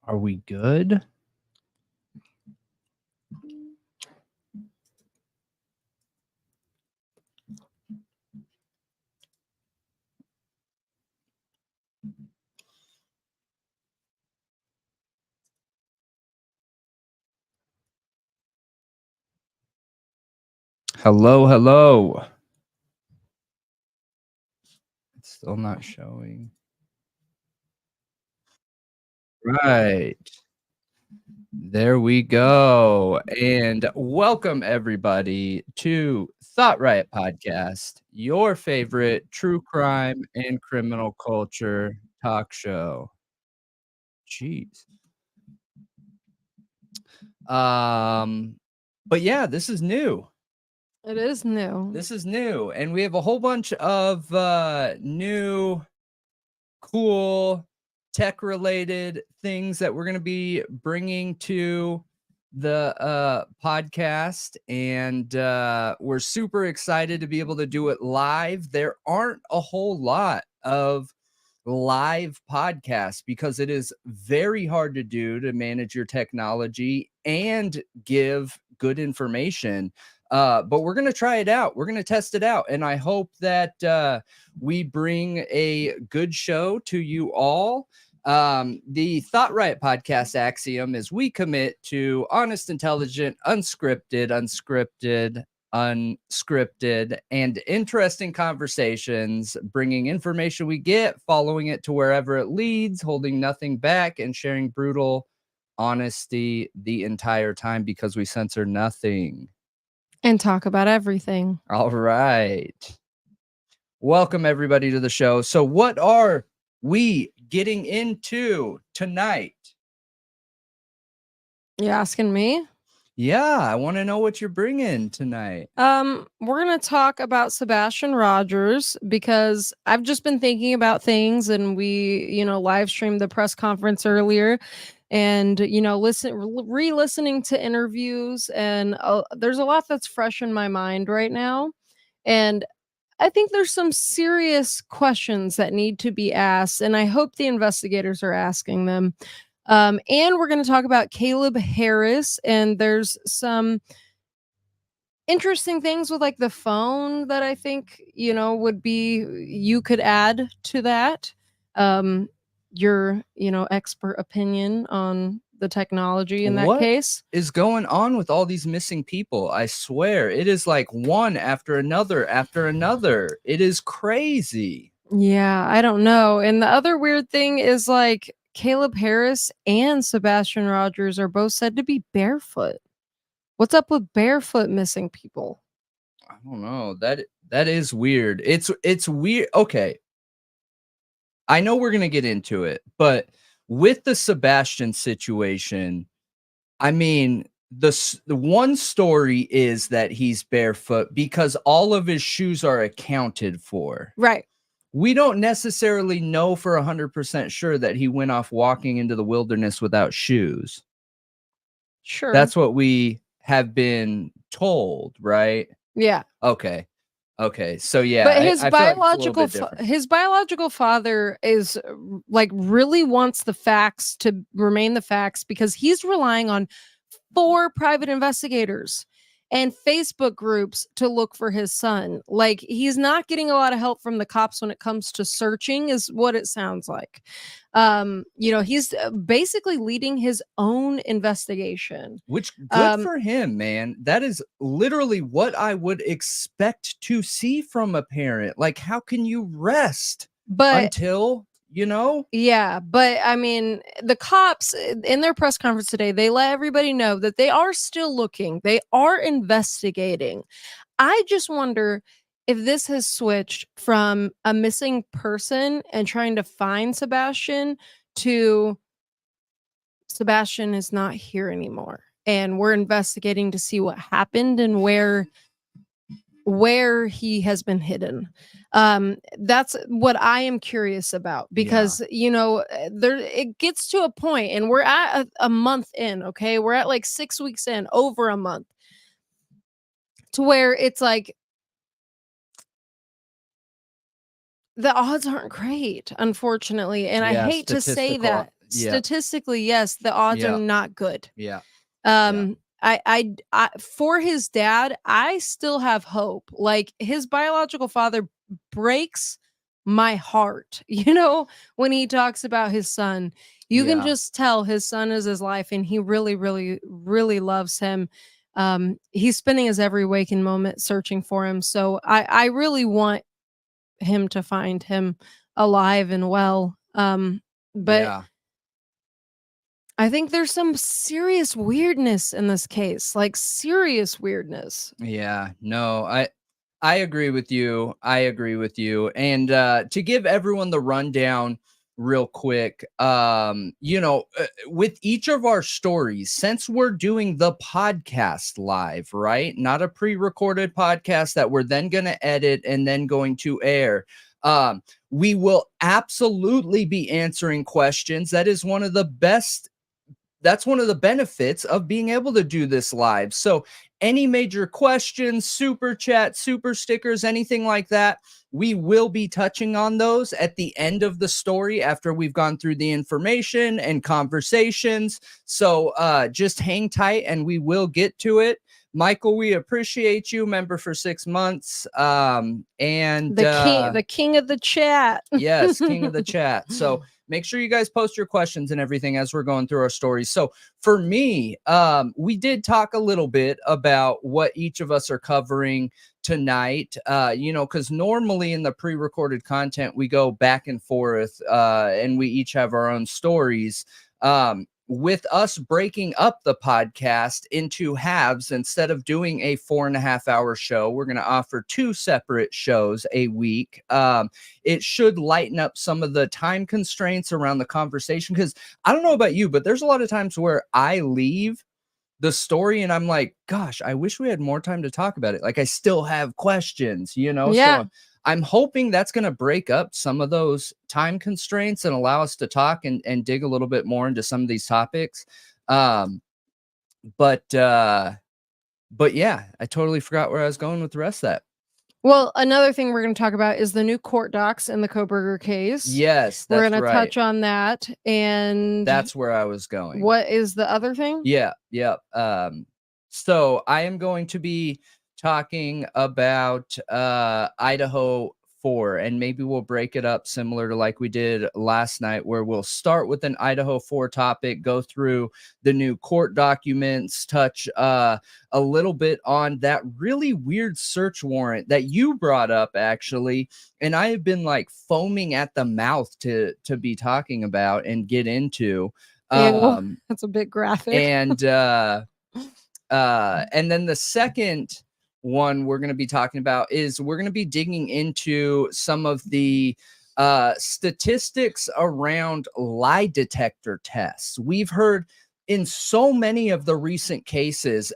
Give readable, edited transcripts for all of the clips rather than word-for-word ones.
Are we good? Hello, hello. It's still not showing. Right. There we go. And welcome everybody to Thought Riot Podcast, your favorite true crime and criminal culture talk show. Jeez. But yeah, this is new. It is new. This is new. And we have a whole bunch of new, cool, tech-related things that we're going to be bringing to the podcast. And we're super excited to be able to do it live. There aren't a whole lot of live podcasts because it is very hard to do to manage your technology and give good information. But we're going to try it out. We're going to test it out. And I hope that we bring a good show to you all. The Thought Riot Podcast axiom is we commit to honest, intelligent, unscripted, and interesting conversations, bringing information we get, following it to wherever it leads, holding nothing back, and sharing brutal honesty the entire time because we censor nothing. And talk about everything. All right. Welcome everybody to the show. So what are we getting into tonight? You asking me? Yeah, I want to know what you're bringing tonight. We're going to talk about Sebastian Rogers because I've just been thinking about things, and we, live streamed the press conference earlier, and, re-listening to interviews, and there's a lot that's fresh in my mind right now. And I think there's some serious questions that need to be asked, and I hope the investigators are asking them. And we're going to talk about Caleb Harris, and there's some interesting things with like the phone that I think, would be, you could add to that. Your, expert opinion on the technology in that case. What is going on with all these missing people? I swear it is like one after another after another. It is crazy. Yeah, I don't know. And the other weird thing is like Caleb Harris and Sebastian Rogers are both said to be barefoot. What's up with barefoot missing people? I don't know. That is weird. It's weird. Okay. I know we're going to get into it, but with the Sebastion situation, I mean, the one story is that he's barefoot because all of his shoes are accounted for. Right. We don't necessarily know for 100% sure that he went off walking into the wilderness without shoes. Sure. That's what we have been told, right? Yeah. Okay. So yeah, but his biological father is like really wants the facts to remain the facts because he's relying on 4 private investigators and Facebook groups to look for his son. Like, he's not getting a lot of help from the cops when it comes to searching, is what it sounds like. He's basically leading his own investigation. Which, good for him, man. That is literally what I would expect to see from a parent. Like, how can you rest until... Yeah, but I mean, the cops in their press conference today, they let everybody know that they are still looking. They are investigating. I just wonder if this has switched from a missing person and trying to find Sebastion to Sebastion is not here anymore. And we're investigating to see what happened and where where he has been hidden. That's what I am curious about, because there it gets to a point, and we're at a month in. Okay, we're at like 6 weeks in, over a month, to where it's like the odds aren't great, unfortunately. And I hate to say that. Statistically, yes, the odds are not good. I for his dad, I still have hope. Like, his biological father breaks my heart, when he talks about his son. You can just tell his son is his life, and he really, really, really loves him. He's spending his every waking moment searching for him. So I really want him to find him alive and well. But I think there's some serious weirdness in this case, like serious weirdness. Yeah, no, I agree with you. I agree with you. And to give everyone the rundown real quick, with each of our stories, since we're doing the podcast live, right? Not a pre-recorded podcast that we're then going to edit and then going to air. We will absolutely be answering questions. That's one of the benefits of being able to do this live. So any major questions, super chat, super stickers, anything like that, we will be touching on those at the end of the story after we've gone through the information and conversations. So just hang tight and we will get to it. Michael, we appreciate you, member for 6 months. And the king of the chat. Yes, king of the chat. So make sure you guys post your questions and everything as we're going through our stories. So for me, we did talk a little bit about what each of us are covering tonight, because normally in the pre-recorded content, we go back and forth and we each have our own stories. With us breaking up the podcast into halves, instead of doing a 4.5-hour show, we're going to offer 2 separate shows a week. It should lighten up some of the time constraints around the conversation, because I don't know about you, but there's a lot of times where I leave the story and I'm like, gosh, I wish we had more time to talk about it. Like, I still have questions, Yeah. So I'm hoping that's going to break up some of those time constraints and allow us to talk and dig a little bit more into some of these topics. But yeah, I totally forgot where I was going with the rest of that. Well, another thing we're going to talk about is the new court docs in the Kohberger case. Yes, that's we're going to touch on that. And that's where I was going. What is the other thing? Yeah. So I am going to be talking about Idaho 4, and maybe we'll break it up similar to like we did last night, where we'll start with an Idaho 4 topic, go through the new court documents, touch a little bit on that really weird search warrant that you brought up, actually, and I have been like foaming at the mouth to be talking about and get into. That's a bit graphic. And then the second one we're going to be talking about is we're going to be digging into some of the statistics around lie detector tests. We've heard in so many of the recent cases,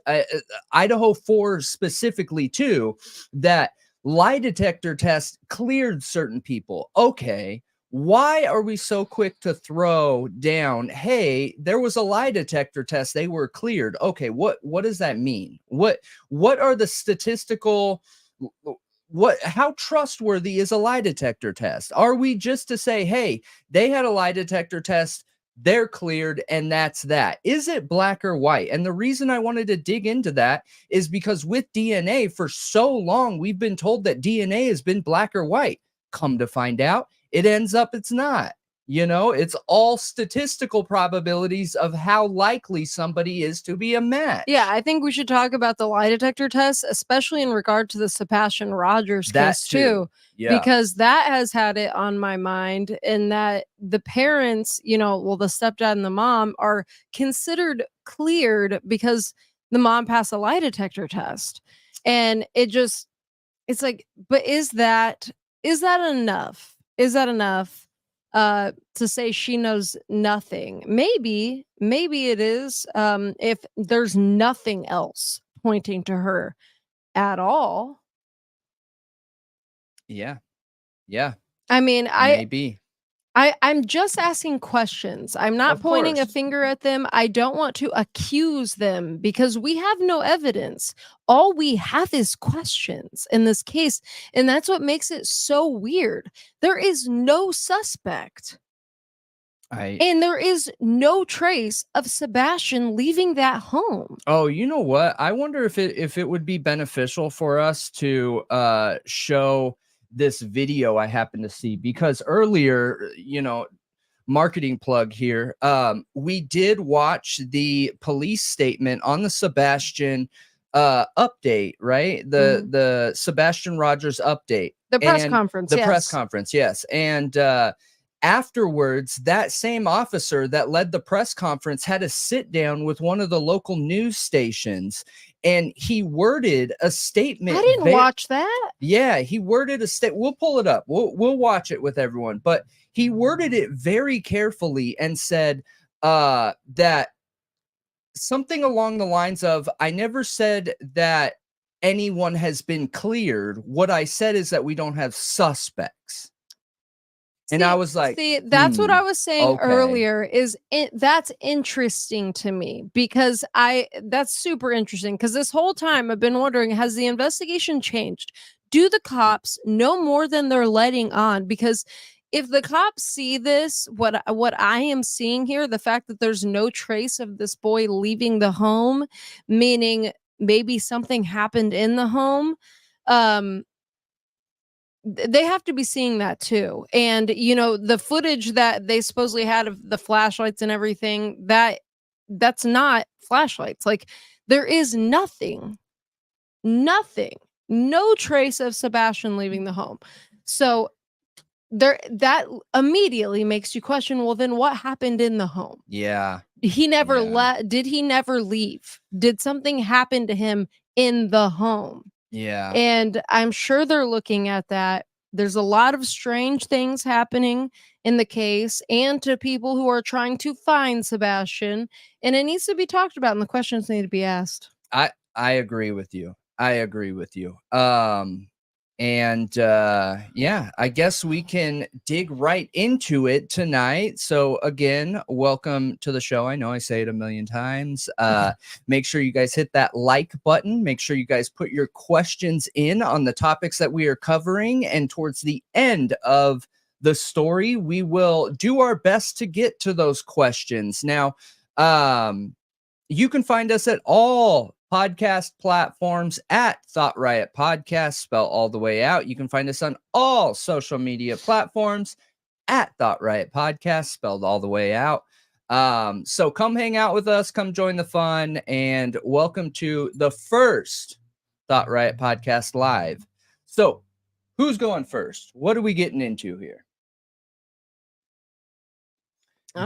Idaho 4 specifically too, that lie detector tests cleared certain people. Okay, why are we so quick to throw down, hey, there was a lie detector test, they were cleared? Okay, what does that mean? What are the statistical, how trustworthy is a lie detector test? Are we just to say, hey, they had a lie detector test, they're cleared, and that's that? Is it black or white? And the reason I wanted to dig into that is because with DNA, for so long, we've been told that DNA has been black or white. Come to find out, it ends up it's not. It's all statistical probabilities of how likely somebody is to be a match. Yeah, I think we should talk about the lie detector test, especially in regard to the Sebastian Rogers case too. Yeah. Because that has had it on my mind, in that the parents, the stepdad and the mom are considered cleared because the mom passed a lie detector test. And it's like, but is that enough? Is that enough to say she knows nothing? Maybe it is, if there's nothing else pointing to her at all. Yeah. Yeah. I mean, Maybe. I'm just asking questions. I'm not Of pointing a course. finger at them. I don't want to accuse them because we have no evidence. All we have is questions in this case. And that's what makes it so weird. There is no suspect. And there is no trace of Sebastion leaving that home. Oh, you know what? I wonder if it would be beneficial for us to show this video I happened to see, because earlier, marketing plug here, we did watch the police statement on the Sebastion update, right? The Sebastian Rogers update. The press conference, the yes. press conference, yes. And afterwards, that same officer that led the press conference had a sit down with one of the local news stations, and he worded a statement. I didn't watch that. Yeah, he worded a statement. We'll pull it up. We'll watch it with everyone. But he worded it very carefully and said that something along the lines of, "I never said that anyone has been cleared. What I said is that we don't have suspects." And I was like, see, that's what I was saying okay. earlier, is that's interesting to me, because that's super interesting, because this whole time I've been wondering, has the investigation changed? Do the cops know more than they're letting on? Because if the cops see this, what I am seeing here, the fact that there's no trace of this boy leaving the home, meaning maybe something happened in the home, they have to be seeing that too. And the footage that they supposedly had of the flashlights and everything, that's not flashlights. Like, there is nothing, no trace of Sebastion leaving the home. So that immediately makes you question, well, then what happened in the home? Yeah. He never did he never leave? Did something happen to him in the home? Yeah. And I'm sure they're looking at that. There's a lot of strange things happening in the case, and to people who are trying to find Sebastion, and it needs to be talked about, and the questions need to be asked. I agree with you. Yeah, I guess we can dig right into it tonight. So again, welcome to the show. I know I say it a million times. Make sure you guys hit that like button. Make sure you guys put your questions in on the topics that we are covering. And towards the end of the story, we will do our best to get to those questions. Now, you can find us at all podcast platforms at Thought Riot Podcast, spell all the way out. You can find us on all social media platforms at Thought Riot Podcast, spelled all the way out. So come hang out with us, come join the fun, and welcome to the first Thought Riot Podcast live. So who's going first? What are we getting into here?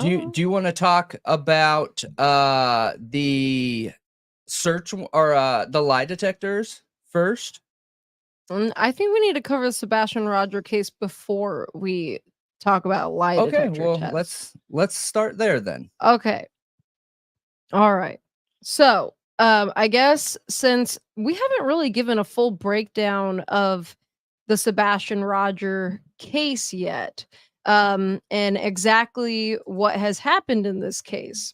Do you want to talk about the search or the lie detectors first? I think we need to cover the Sebastian Rogers case before we talk about lie detector well, tests. let's start there then. Okay. All right. So, I guess since we haven't really given a full breakdown of the Sebastian Rogers case yet, and exactly what has happened in this case.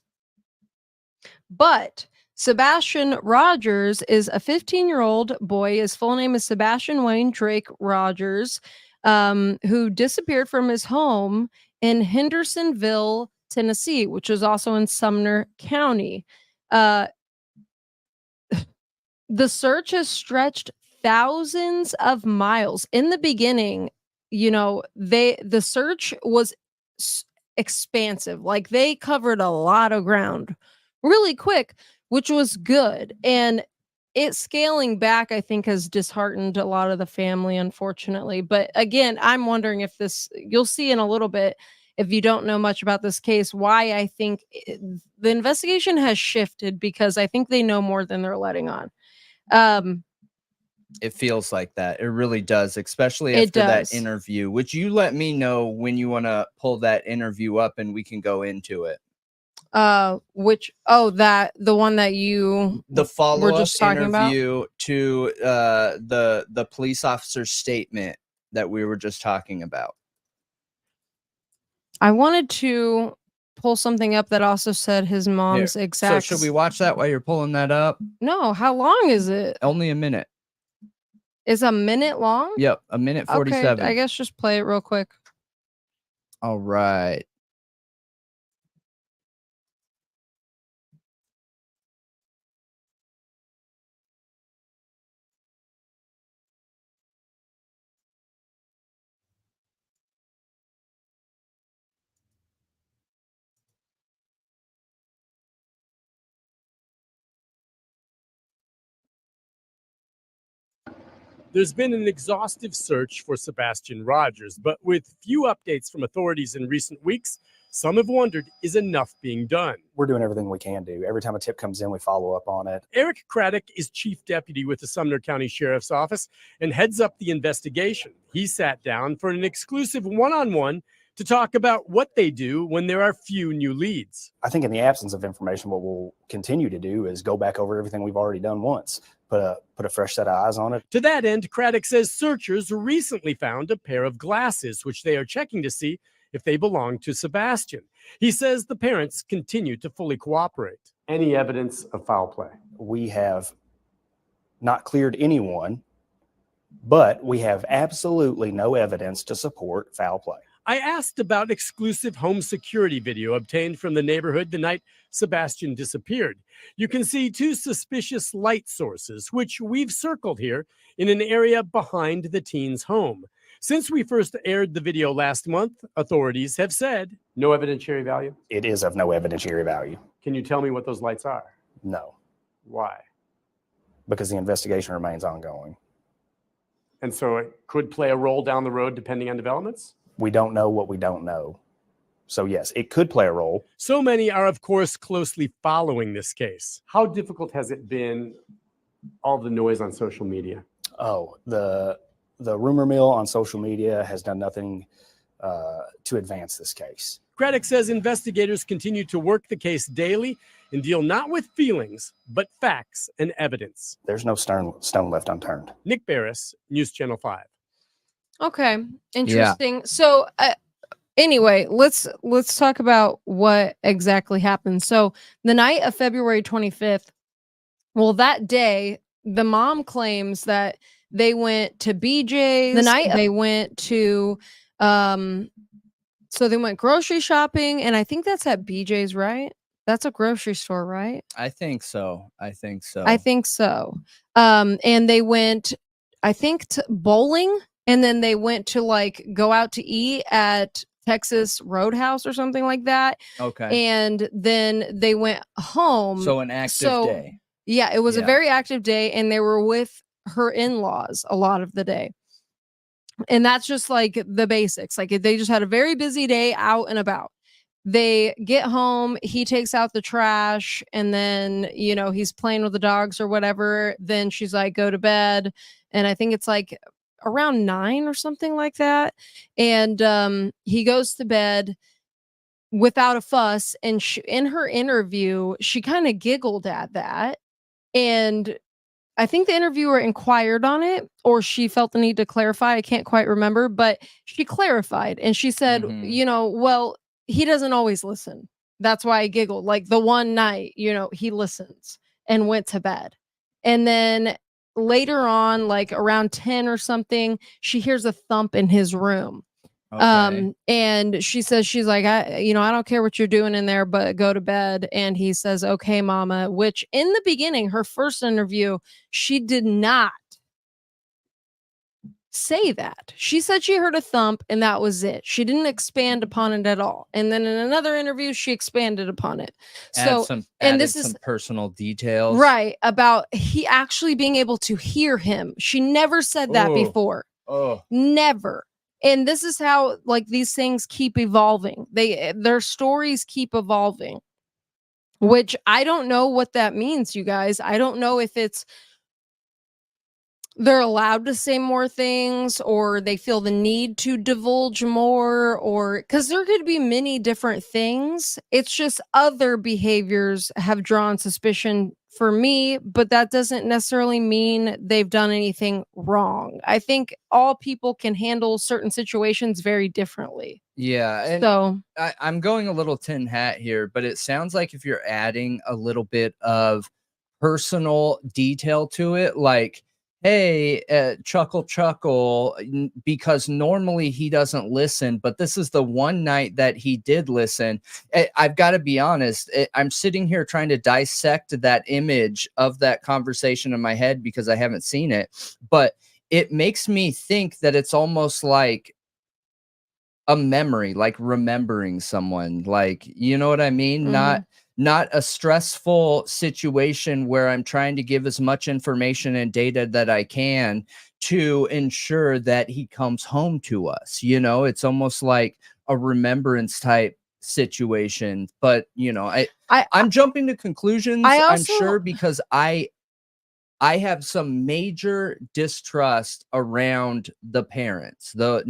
But Sebastian Rogers is a 15-year-old boy. His full name is Sebastian Wayne Drake Rogers, who disappeared from his home in Hendersonville, Tennessee, which is also in Sumner County. The search has stretched thousands of miles. In the beginning, the search was expansive. Like, they covered a lot of ground really quick, which was good. And it scaling back, I think, has disheartened a lot of the family, unfortunately. But again, I'm wondering if you'll see in a little bit, if you don't know much about this case, why I think the investigation has shifted, because I think they know more than they're letting on. It feels like that. It really does, especially after that interview. Would you let me know when you want to pull that interview up and we can go into it? The one that the follow-up just talking interview about? to the police officer's statement that we were just talking about. I wanted to pull something up that also said his mom's exact. So should we watch that while you're pulling that up? No, how long is it? Only a minute. Is a minute long? Yep, a minute 47. Okay, I guess just play it real quick. All right. There's been an exhaustive search for Sebastian Rogers, but with few updates from authorities in recent weeks, some have wondered, is enough being done? We're doing everything we can do. Every time a tip comes in, we follow up on it. Eric Craddock is chief deputy with the Sumner County Sheriff's Office and heads up the investigation. He sat down for an exclusive one-on-one to talk about what they do when there are few new leads. I think in the absence of information, what we'll continue to do is go back over everything we've already done once, put a fresh set of eyes on it. To that end, Craddock says searchers recently found a pair of glasses, which they are checking to see if they belong to Sebastion. He says the parents continue to fully cooperate. Any evidence of foul play? We have not cleared anyone, but we have absolutely no evidence to support foul play. I asked about exclusive home security video obtained from the neighborhood the night Sebastion disappeared. You can see two suspicious light sources, which we've circled here, in an area behind the teen's home. Since we first aired the video last month, authorities have said no evidentiary value. It is of no evidentiary value. Can you tell me what those lights are? No, Why? because the investigation remains ongoing. And so it could play a role down the road depending on developments? We don't know what we don't know. So yes, it could play a role. So many are, of course, closely following this case. How difficult has it been, all the noise on social media? Oh, the rumor mill on social media has done nothing to advance this case. Craddock says investigators continue to work the case daily and deal not with feelings, but facts and evidence. There's no stone left unturned. Nick Barris, News Channel 5. Okay, interesting. So anyway, let's talk about what exactly happened. So the night of February 25th, well, that day, the mom claims that they went to BJ's. The night they went to, so they went grocery shopping, and I think that's at BJ's, right? That's a grocery store, right? I think so. I think so. And they went, I think, to bowling, and then they went to like go out to eat at Texas Roadhouse or something like that. Okay. And then they went home. So an active day. Yeah, it was a Yeah. very active day, and they were with her in-laws a lot of the day. And that's just like the basics. Like they just had a very busy day out and about. They get home, he takes out the trash, and then, you know, he's playing with the dogs or whatever. Then she's like, go to bed. And I think it's like around 9 or something like that. And he goes to bed without a fuss. And in her interview, she kind of giggled at that. And I think the interviewer inquired on it, or she felt the need to clarify. I can't quite remember, but she clarified, and she said, you know, well, he doesn't always listen. That's why I giggled. Like the one night, you know, he listens, and went to bed. And then later on, like around 10 or something, she hears a thump in his room. Okay. And she says, she's like, I don't care what you're doing in there, but go to bed. And he says, okay, mama, which in the beginning, her first interview, she did not say that. She said she heard a thump and that was it. She didn't expand upon it at all. And then in another interview, she expanded upon it. Added some personal details. Right, about he actually being able to hear him. She never said that before. Oh. Never. And this is how like these things keep evolving. Their stories keep evolving, which I don't know what that means, you guys. I don't know if it's they're allowed to say more things, or they feel the need to divulge more, or because there could be many different things. It's just other behaviors have drawn suspicion for me, but that doesn't necessarily mean they've done anything wrong. I think all people can handle certain situations very differently. Yeah, and So I'm going a little tin hat here, but it sounds like if you're adding a little bit of personal detail to it, like, hey, chuckle, because normally he doesn't listen, but this is the one night that he did listen. I've got to be honest, I'm sitting here trying to dissect that image of that conversation in my head because I haven't seen it, but it makes me think that it's almost like a memory, like remembering someone, like, you know what I mean? Not a stressful situation where I'm trying to give as much information and data that I can to ensure that he comes home to us. You know, it's almost like a remembrance type situation. But you know, I'm jumping to conclusions, I I'm also sure, because I have some major distrust around the parents, the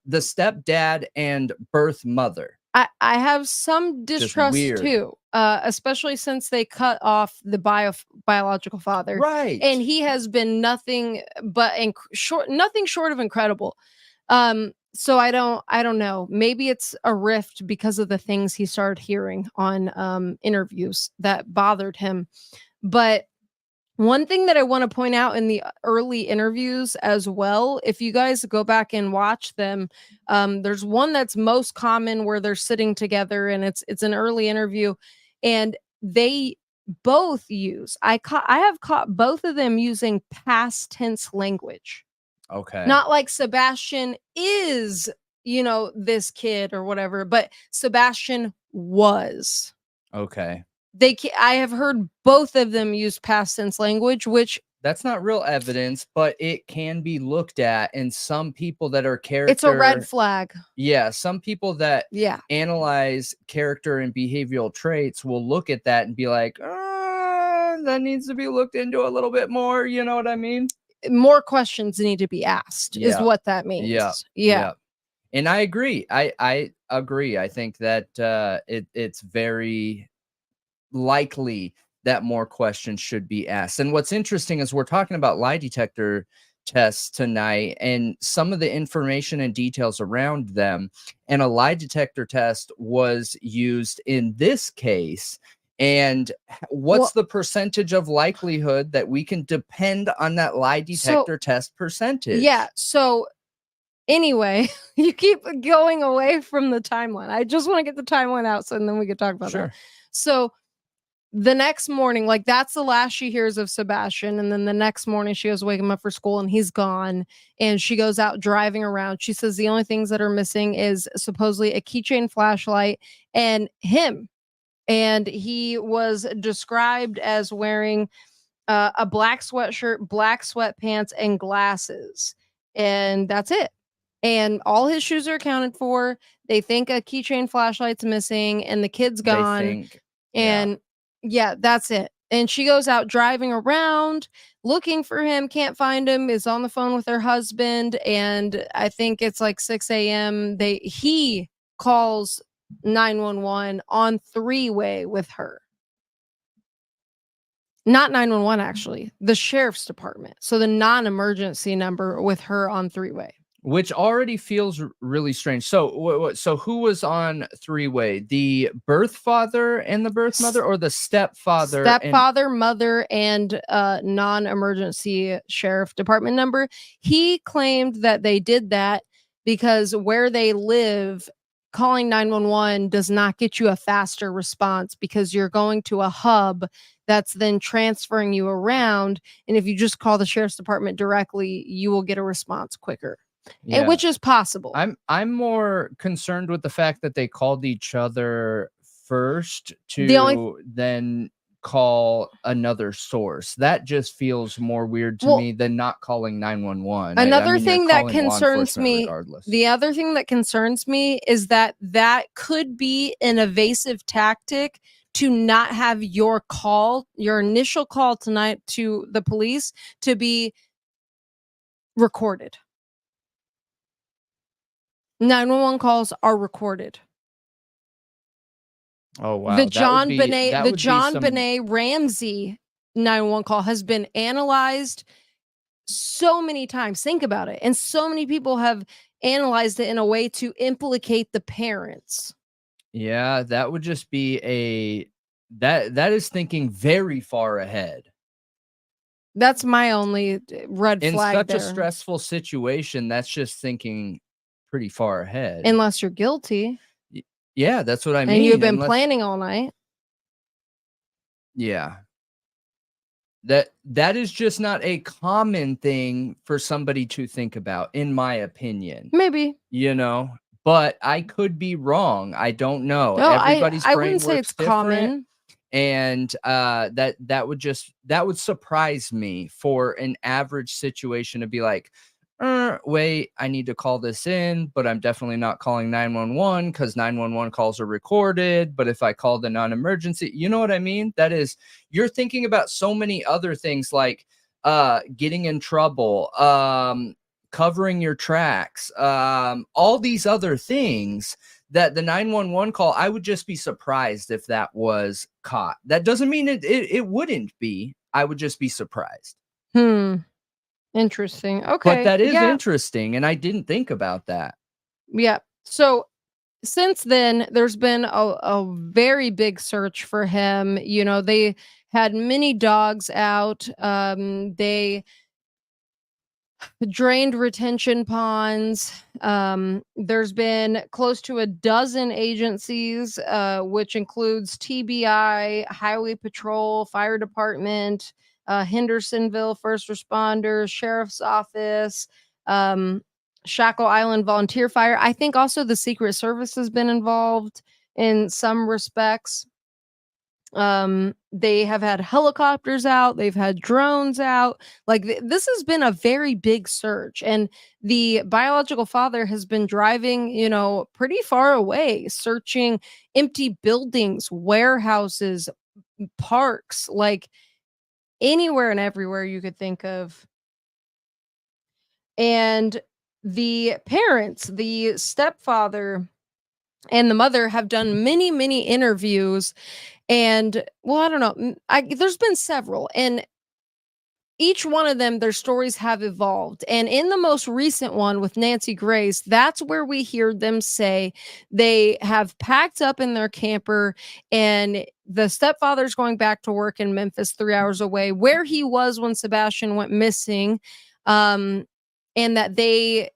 stepdad and birth mother. I have some Just distrust weird. too, especially since they cut off the biological father, Right. and he has been nothing but nothing short of incredible. So I don't know. Maybe it's a rift because of the things he started hearing on interviews that bothered him. But one thing that I want to point out in the early interviews as well, if you guys go back and watch them, there's one that's most common where they're sitting together and it's an early interview, and they both use I have caught both of them using past tense language. Okay. Not like Sebastian is, this kid or whatever, but Sebastian was. Okay. I have heard both of them use past tense language, which That's not real evidence, but it can be looked at. And some people that are character, it's a red flag. Yeah, some people that Yeah. analyze character and behavioral traits will look at that and be like, that needs to be looked into a little bit more. You know what I mean? More questions need to be asked is what that means. Yeah. And I agree. I agree. I think that it's very likely that more questions should be asked. And what's interesting is we're talking about lie detector tests tonight and some of the information and details around them. And a lie detector test was used in this case. And what's the percentage of likelihood that we can depend on that lie detector test percentage? Yeah. So anyway, you keep going away from the timeline. I just want to get the timeline out so then we can talk about that. So the next morning, like that's the last she hears of Sebastian. And then the next morning she goes wake him up for school and he's gone. And she goes out driving around. She says the only things that are missing is supposedly a keychain flashlight and him. And he was described as wearing a black sweatshirt, black sweatpants, and glasses. And that's it. And all his shoes are accounted for. They think a keychain flashlight's missing and the kid's gone. Yeah, that's it. And she goes out driving around looking for him, can't find him, is on the phone with her husband. And I think it's like 6 a.m. He calls 911 on three-way with her. Not 911, actually, the sheriff's department. So the non-emergency number with her on three-way. Which already feels really strange. So, so who was on three-way? The birth father and the birth mother, or the stepfather? Mother, and non-emergency sheriff department number. He claimed that they did that because where they live, calling 911 does not get you a faster response because you're going to a hub that's then transferring you around. And if you just call the sheriff's department directly, you will get a response quicker. Yeah. And which is possible. I'm more concerned with the fact that they called each other first to then call another source. That just feels more weird to me than not calling 911. Another thing that concerns me, the other thing that concerns me is that could be an evasive tactic to not have your initial call tonight to the police to be recorded. 911 calls are recorded. Oh wow. The that John would be, Benet, that the would be John some- Benet Ramsey 911 call has been analyzed so many times. Think about it. And so many people have analyzed it in a way to implicate the parents. Yeah, that would just be that is thinking very far ahead. That's my only red In flag such there. a stressful situation, that's just thinking pretty far ahead. Unless you're guilty Yeah, that's what I mean. and you've been unless- planning all night. Yeah. That is just not a common thing for somebody to think about, in my opinion. Maybe. You know, but I could be wrong. I don't know. No, Everybody's I brain wouldn't say works it's different. common. And that would surprise me for an average situation to be like, wait, I need to call this in, but I'm definitely not calling 911 because 911 calls are recorded. But if I call the non-emergency, you know what I mean? That is, you're thinking about so many other things like getting in trouble, covering your tracks, all these other things that the 911 call, I would just be surprised if that was caught. That doesn't mean it wouldn't be. I would just be surprised. Interesting. Okay. But that is yeah. interesting, and I didn't think about that. Yeah. So since then, there's been a very big search for him. You know, they had many dogs out. They drained retention ponds. There's been close to a dozen agencies, which includes TBI, Highway Patrol, Fire Department, Hendersonville First Responders, Sheriff's Office, Shackle Island Volunteer Fire. I think also the Secret Service has been involved in some respects. They have had helicopters out, they've had drones out. Like this has been a very big search, and the biological father has been driving, you know, pretty far away, searching empty buildings, warehouses, parks, like anywhere and everywhere you could think of. And the parents, the stepfather and the mother, have done many interviews. And well, I don't know. There's been several, and each one of them, their stories have evolved. And in the most recent one with Nancy Grace, that's where we hear them say they have packed up in their camper, and the stepfather's going back to work in Memphis, 3 hours away, where he was when Sebastion went missing. And that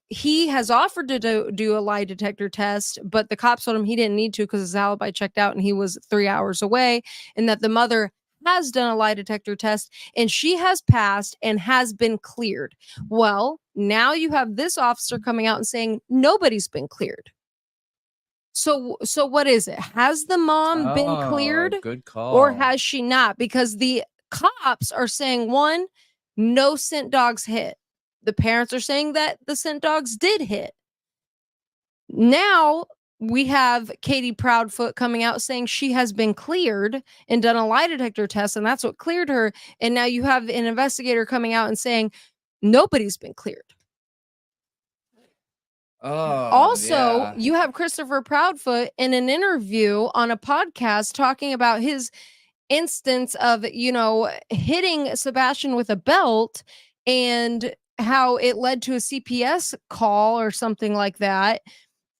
he has offered to do a lie detector test, but the cops told him he didn't need to because his alibi checked out and he was 3 hours away, and that the mother has done a lie detector test and she has passed and has been cleared. Well, now you have this officer coming out and saying nobody's been cleared. So what is it? Has the mom been cleared? Good call. Or has she not? Because the cops are saying, one, no scent dogs hit. The parents are saying that the scent dogs did hit. Now we have Katie Proudfoot coming out saying she has been cleared and done a lie detector test, and that's what cleared her. And now you have an investigator coming out and saying nobody's been cleared. Also, you have Christopher Proudfoot in an interview on a podcast talking about his instance of, you know, hitting Sebastion with a belt and how it led to a CPS call or something like that.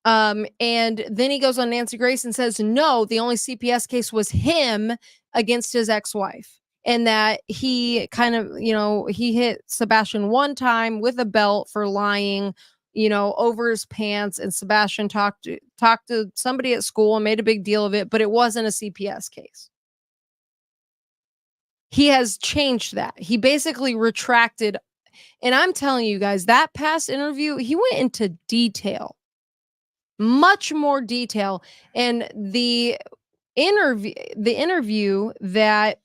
And then he goes on Nancy Grace and says, no, the only CPS case was him against his ex-wife. And that he kind of, you know, he hit Sebastion one time with a belt for lying, you know, over his pants. And Sebastion talked to somebody at school and made a big deal of it, but it wasn't a CPS case. He has changed that. He basically retracted. And I'm telling you guys, that past interview, he went into detail, much more detail. And the interview that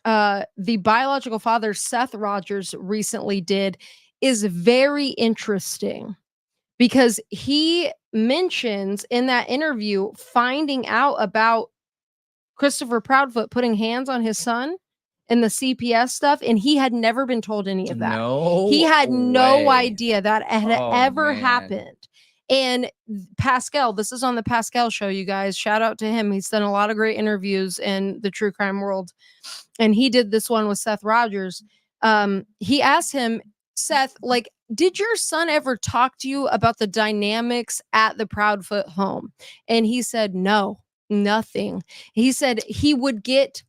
the biological father, Seth Rogers, recently did is very interesting, because he mentions in that interview finding out about Christopher Proudfoot putting hands on his son and the CPS stuff, and he had never been told any of that. No, he had no way. idea that had Oh, ever man. happened. And Pascal, this is on the Pascal show, you guys. Shout out to him. He's done a lot of great interviews in the true crime world. And he did this one with Seth Rogers. He asked him, Seth, like, did your son ever talk to you about the dynamics at the Proudfoot home? And he said, no, nothing. He said he would get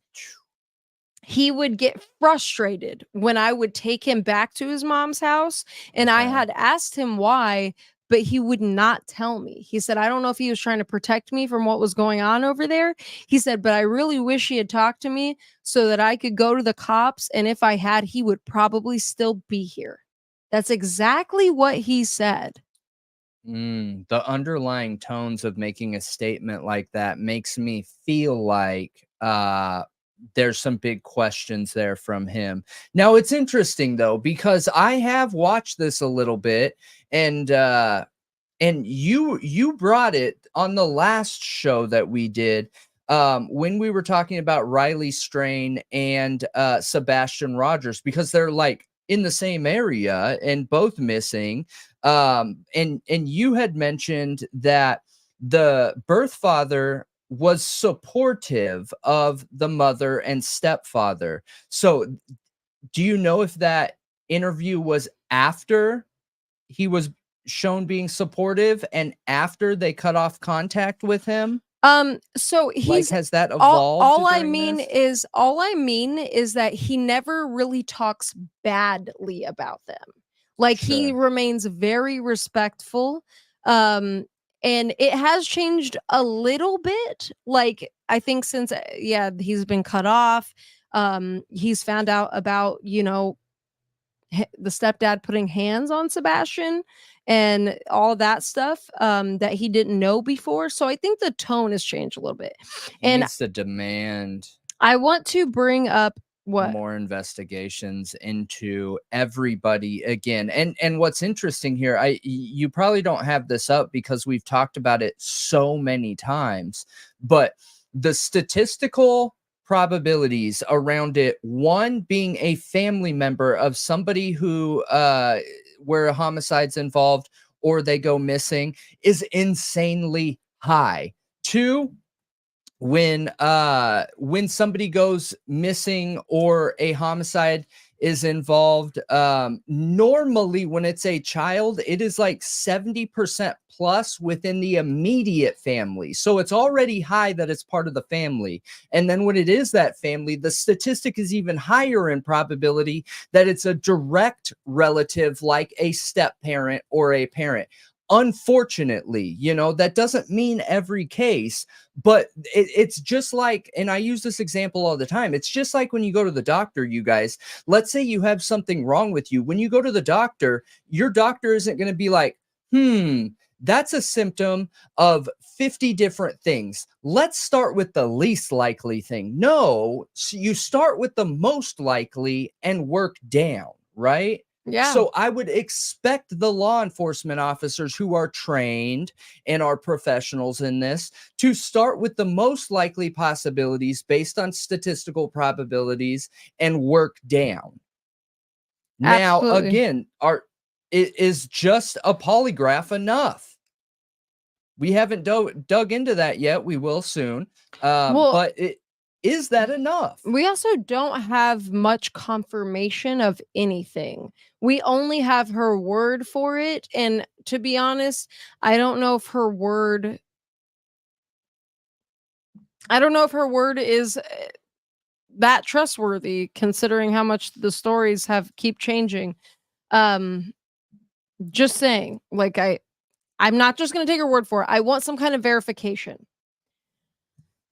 frustrated when I would take him back to his mom's house. And I had asked him why, but he would not tell me. He said, I don't know if he was trying to protect me from what was going on over there. He said, but I really wish he had talked to me so that I could go to the cops. And if I had, he would probably still be here. That's exactly what he said. The underlying tones of making a statement like that makes me feel like there's some big questions there from him. Now, it's interesting, though, because I have watched this a little bit, and you brought it on the last show that we did when we were talking about Riley Strain and Sebastian Rogers, because they're like in the same area and both missing. And you had mentioned that the birth father was supportive of the mother and stepfather. So do you know if that interview was after he was shown being supportive and after they cut off contact with him? So he's like, has that evolved? All I mean is that he never really talks badly about them. Like, he remains very respectful. And it has changed a little bit. Like, I think since he's been cut off, he's found out about, you know, the stepdad putting hands on Sebastion and all that stuff that he didn't know before. So I think the tone has changed a little bit. And needs to demand. I want to bring up more investigations into everybody again. And what's interesting here, you probably don't have this up because we've talked about it so many times, but the statistical probabilities around it, one being a family member of somebody who where a homicide's involved or they go missing, is insanely high. Two, when somebody goes missing or a homicide is involved, normally when it's a child, it is like 70% plus within the immediate family. So it's already high that it's part of the family. And then when it is that family, the statistic is even higher in probability that it's a direct relative, like a step parent or a parent. Unfortunately, you know, that doesn't mean every case, but it's just like, and I use this example all the time, it's just like when you go to the doctor, you guys, let's say you have something wrong with you. When you go to the doctor, your doctor isn't going to be like, that's a symptom of 50 different things. Let's start with the least likely thing. No, so you start with the most likely and work down, right? Yeah. So I would expect the law enforcement officers who are trained and are professionals in this to start with the most likely possibilities based on statistical probabilities and work down. Now, Absolutely. again, is just a polygraph enough? We haven't dug into that yet. We will soon. But is that enough? We also don't have much confirmation of anything. We only have her word for it. And to be honest, I don't know if her word is that trustworthy, considering how much the stories keep changing. Just saying, like, I'm not just going to take her word for it. I want some kind of verification.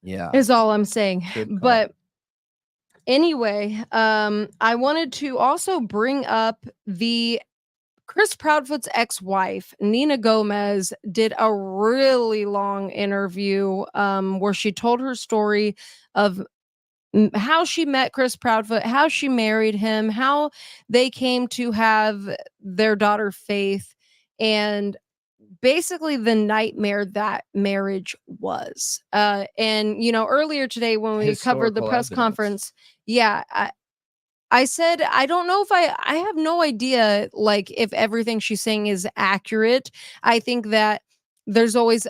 Yeah. Is all I'm saying. But anyway, I wanted to also bring up the Chris Proudfoot's ex-wife, Nina Gomez, did a really long interview where she told her story of how she met Chris Proudfoot, how she married him, how they came to have their daughter Faith, and basically the nightmare that marriage was. And, you know, earlier today when we covered the press conference, I said, I don't know if I have no idea, like, if everything she's saying is accurate. I think that there's always,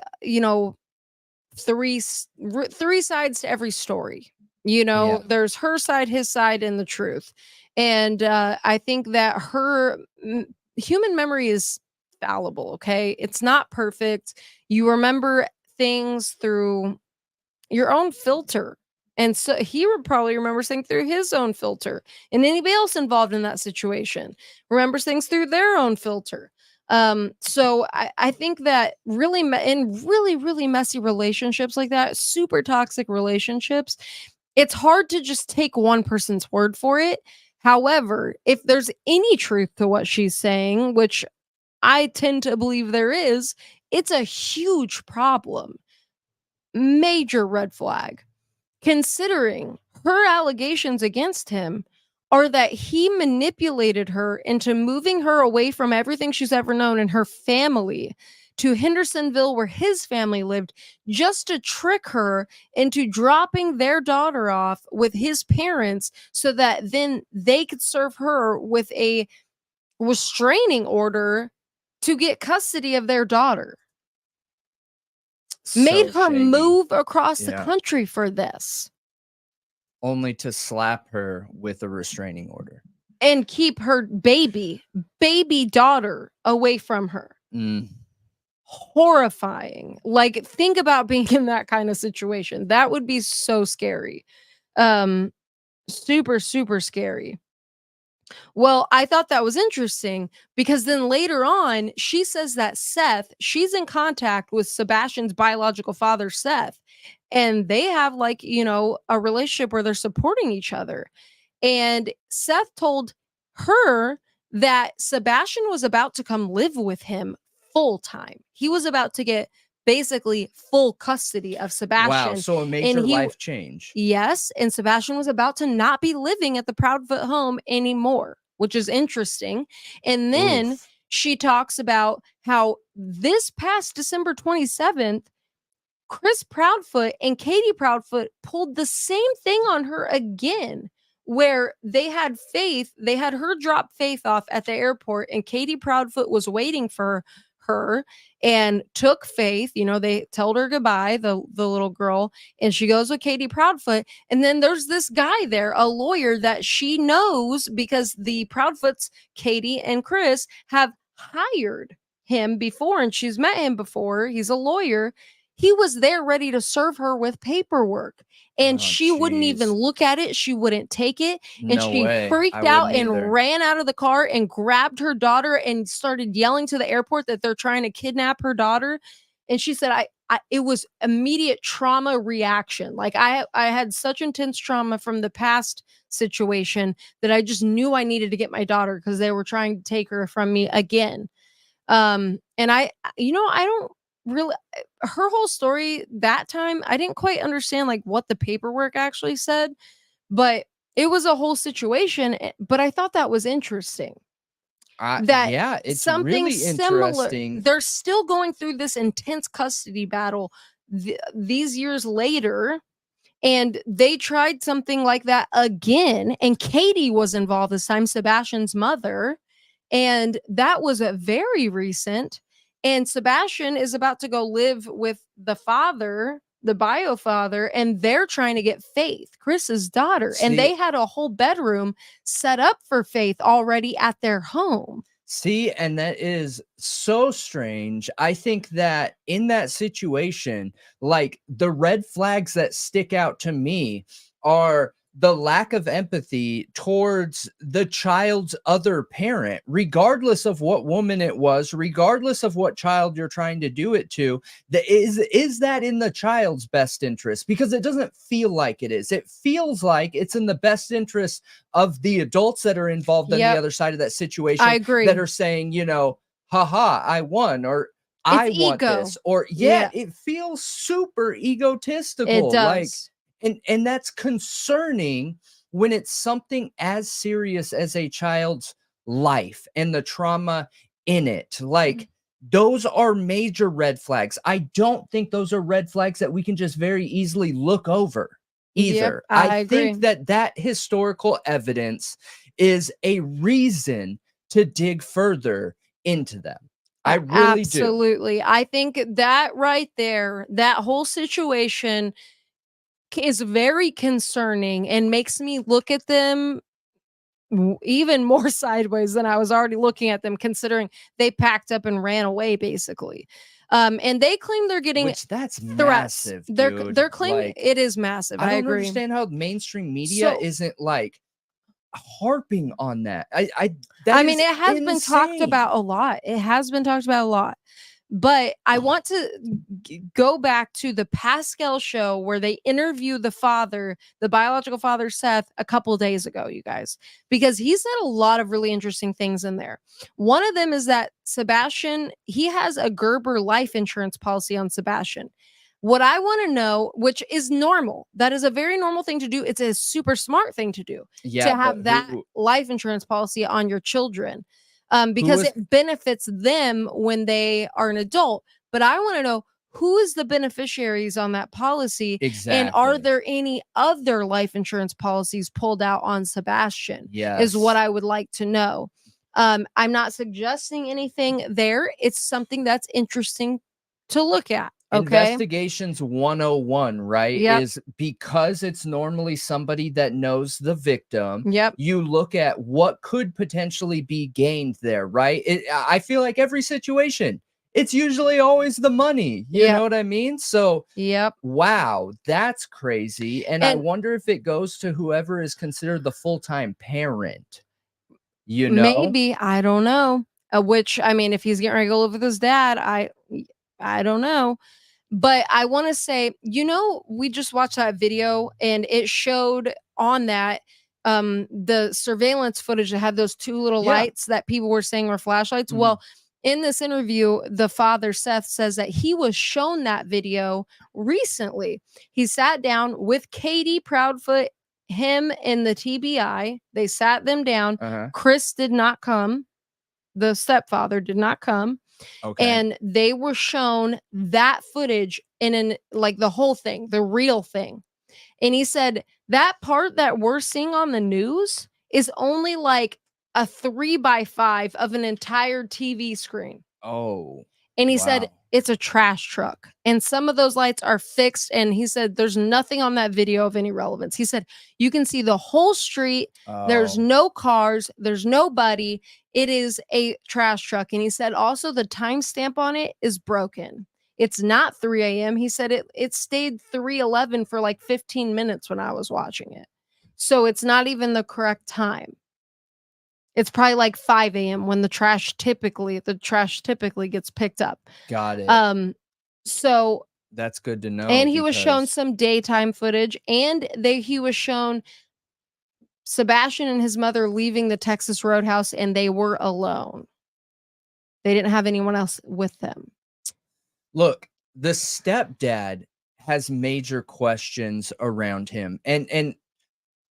three sides to every story. Yeah. There's her side, his side, and the truth. And I think that human memory is fallible. Okay, it's not perfect. You remember things through your own filter. And so he would probably remembers things through his own filter. And anybody else involved in that situation remembers things through their own filter. So I think that really in really, really messy relationships like that, super toxic relationships, it's hard to just take one person's word for it. However, if there's any truth to what she's saying, which I tend to believe there is, it's a huge problem. Major red flag, considering her allegations against him are that he manipulated her into moving her away from everything she's ever known and her family to Hendersonville, where his family lived, just to trick her into dropping their daughter off with his parents so that then they could serve her with a restraining order to get custody of their daughter. Made her shady. move across the Yeah. country for this. Only to slap her with a restraining order. And keep her baby daughter away from her. Mm. Horrifying. Like, think about being in that kind of situation. That would be so scary. Super, super scary. Well, I thought that was interesting because then later on, she says that she's in contact with Sebastian's biological father, Seth, and they have a relationship where they're supporting each other. And Seth told her that Sebastian was about to come live with him full time. He was about to get basically full custody of Sebastian. Wow, so a major life change. Yes, and Sebastian was about to not be living at the Proudfoot home anymore, which is interesting. And then she talks about how this past December 27th, Chris Proudfoot and Katie Proudfoot pulled the same thing on her again, where they had her drop Faith off at the airport, and Katie Proudfoot was waiting for her and took Faith. They told her goodbye, the little girl, and she goes with Katie Proudfoot. And then there's this guy there, a lawyer that she knows because the Proudfoots, Katie and Chris, have hired him before, and she's met him before. He's a lawyer. He was there ready to serve her with paperwork. And she wouldn't even look at it. She wouldn't take it. And she freaked out and ran out of the car and grabbed her daughter and started yelling to the airport that they're trying to kidnap her daughter. And she said, it was immediate trauma reaction. Like I had such intense trauma from the past situation that I just knew I needed to get my daughter because they were trying to take her from me again. And I don't really, her whole story that time, I didn't quite understand what the paperwork actually said, but it was a whole situation. But I thought that was interesting. It's something really similar. interesting. They're still going through this intense custody battle these years later, and they tried something like that again. And Katie was involved this time, Sebastian's mother, and that was a very recent. And Sebastian is about to go live with the father, the bio father, and they're trying to get Faith, Chris's daughter. And they had a whole bedroom set up for Faith already at their home. See, and that is so strange. I think that in that situation, the red flags that stick out to me are the lack of empathy towards the child's other parent, regardless of what woman it was, regardless of what child you're trying to do it to. Is that in the child's best interest? Because it doesn't feel like it is. It feels like it's in the best interest of the adults that are involved on the other side of that situation. I agree. That are saying, haha, I won, or I want this, or it feels super egotistical. It does. And that's concerning when it's something as serious as a child's life and the trauma in it. Those are major red flags. I don't think those are red flags that we can just very easily look over. either. I I think agree. that that historical evidence is a reason to dig further into them. I really do. Absolutely. I think that right there, that whole situation is very concerning and makes me look at them even more sideways than I was already looking at them, considering they packed up and ran away, basically. And they claim they're getting Which that's threats. massive, They're dude. claiming Like, it is massive. I I don't agree. understand how mainstream media So- isn't like harping on that. I mean, it has been talked about a lot. It has been talked about a lot. But I want to go back to the Pascal show where they interview the father, the biological father, Seth, a couple days ago, you guys, because he said a lot of really interesting things in there. One of them is that Sebastion, he has a Gerber life insurance policy on Sebastion. What I want to know, which is normal, that is a very normal thing to do. It's a super smart thing to do, Yeah, to have but that life insurance policy on your children. Because is- it benefits them when they are an adult. But I want to know who is the beneficiaries on that policy, exactly. and are there any other life insurance policies pulled out on Sebastion? Yes. Is what I would like to know. I'm not suggesting anything there. It's something that's interesting to look at. Okay. Investigations 101, right? Yep. Is because it's normally somebody that knows the victim. Yep. You look at what could potentially be gained there, right? I feel like every situation, it's usually always the money. You Yep. know what I mean? So, Yep. wow, that's crazy. And I And- wonder if it goes to whoever is considered the full-time parent. You know? Maybe, I don't know. Which, I mean, if he's getting ready to go live with his dad, I don't know. But I want to say, we just watched that video and it showed on that the surveillance footage that had those two little Yeah. lights that people were saying were flashlights. Mhm. Well, in this interview, the father, Seth, says that he was shown that video recently. He sat down with Katie Proudfoot, him and the TBI. They sat them down. Uh-huh. Chris did not come. The stepfather did not come. Okay. And they were shown that footage in like the whole thing, the real thing. And he said that part that we're seeing on the news is only like a 3x5 of an entire TV screen. Oh. And he wow. said it's a trash truck. And some of those lights are fixed. And he said there's nothing on that video of any relevance. He said you can see the whole street. There's Oh. no cars. There's nobody. It is a trash truck. And he said also the timestamp on it is broken. It's not 3 a.m. He said it stayed 3:11 for like 15 minutes when I was watching it. So it's not even the correct time. It's probably like 5 a.m. when the trash typically gets picked up. Got it. So That's good to know. and he was shown because- some daytime footage, and he was shown Sebastion and his mother leaving the Texas Roadhouse, and they were alone. They didn't have anyone else with them. Look, the stepdad has major questions around him, and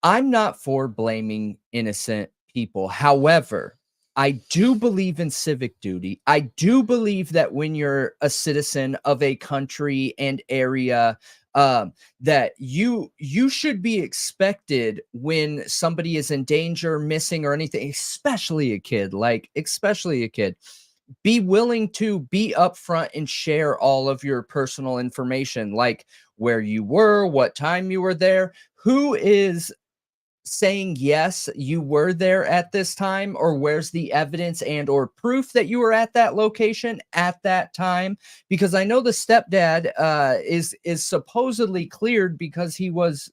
I'm not for blaming innocent people. However, I do believe in civic duty. I do believe that when you're a citizen of a country and area, that you should be expected when somebody is in danger, missing, or anything, especially a kid, be willing to be upfront and share all of your personal information, like where you were, what time you were there, who is saying yes you were there at this time, or where's the evidence and or proof that you were at that location at that time. Because I know the stepdad is supposedly cleared because he was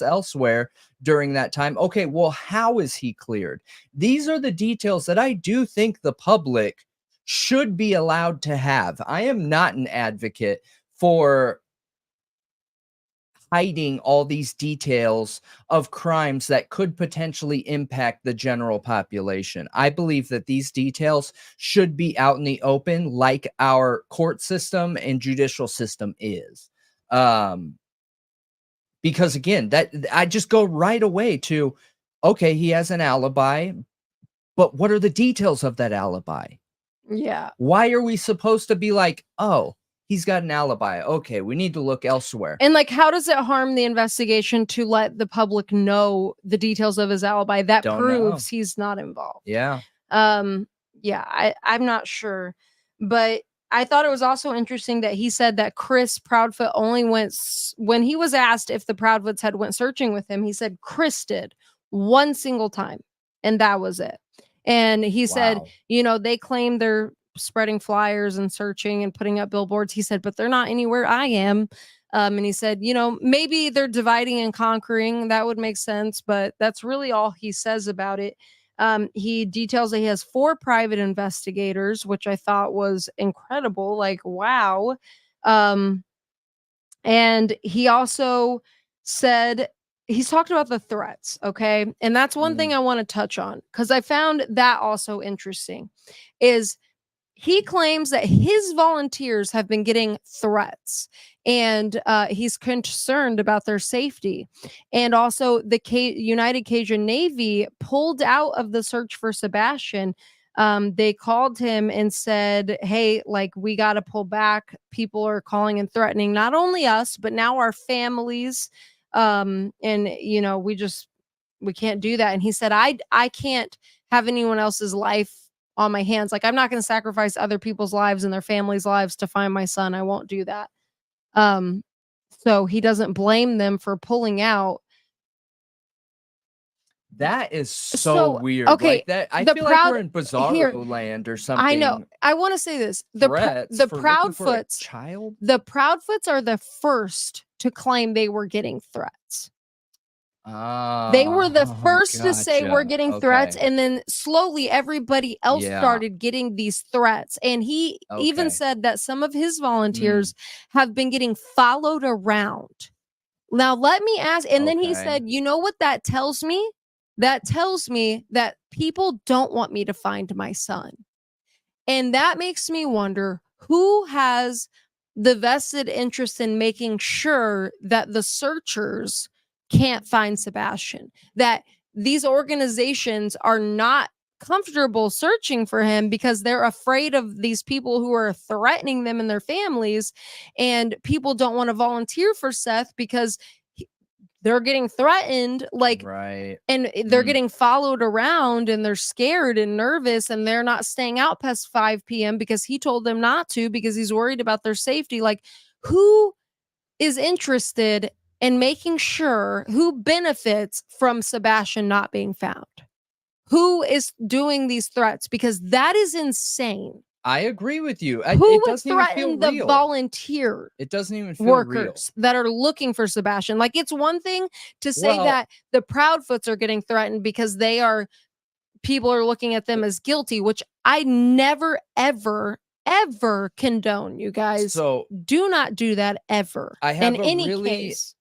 elsewhere during that time. Okay, well, how is he cleared? These are the details that I do think the public should be allowed to have. I am not an advocate for hiding all these details of crimes that could potentially impact the general population. I believe that these details should be out in the open, like our court system and judicial system is. Because again, that I just go right away to, okay, he has an alibi, but what are the details of that alibi? Yeah. Why are we supposed to be like, oh, he's got an alibi. Okay, we need to look elsewhere. And like, how does it harm the investigation to let the public know the details of his alibi? That Don't proves he's not involved. Yeah. Yeah, I'm not sure, but I thought it was also interesting that he said that Chris Proudfoot only went when he was asked if the Proudfoots had went searching with him. He said Chris did one single time, and that was it. And he said, you know, they claim they're spreading flyers and searching and putting up billboards. He said, but they're not anywhere I am. And he said, you know, maybe they're dividing and conquering. That would make sense, but that's really all he says about it. He details that he has 4 private investigators, which I thought was incredible. Like, wow. And he also said, he's talked about the threats. Okay. And that's one thing I want to touch on, because I found that also interesting, is he claims that his volunteers have been getting threats, and he's concerned about their safety. And also the United Cajun Navy pulled out of the search for Sebastion. They called him and said, hey, like, we got to pull back. People are calling and threatening not only us, but now our families. And, you know, we can't do that. And he said, I can't have anyone else's life on my hands. Like, I'm not going to sacrifice other people's lives and their families' lives to find my son. I won't do that. So he doesn't blame them for pulling out. That is so weird. Okay, like that, I feel like we're in Bizarro land or something. I know. I want to say this: the Proudfoots, the Proudfoots are the first to claim they were getting threats. They were the first to say we're getting threats, and then slowly everybody else started getting these threats. And he even said that some of his volunteers have been getting followed around. Now, let me ask, and then he said, you know what that tells me? That tells me that people don't want me to find my son. And that makes me wonder, who has the vested interest in making sure that the searchers can't find Sebastion, that these organizations are not comfortable searching for him because they're afraid of these people who are threatening them and their families, and people don't want to volunteer for Seth because they're getting threatened, like, and they're getting followed around, and they're scared and nervous, and they're not staying out past 5 p.m. because he told them not to, because he's worried about their safety. Like, who is interested in making sure, who benefits from Sebastion not being found? Who is doing these threats? Because that is insane. I agree with you. Who would threaten the volunteer? It doesn't even feel workers real. that are looking for Sebastion. Like, it's one thing to say that the Proudfoots are getting threatened because people are looking at them as guilty, which I never, ever condone, you guys. So do not do that ever. I have in any case.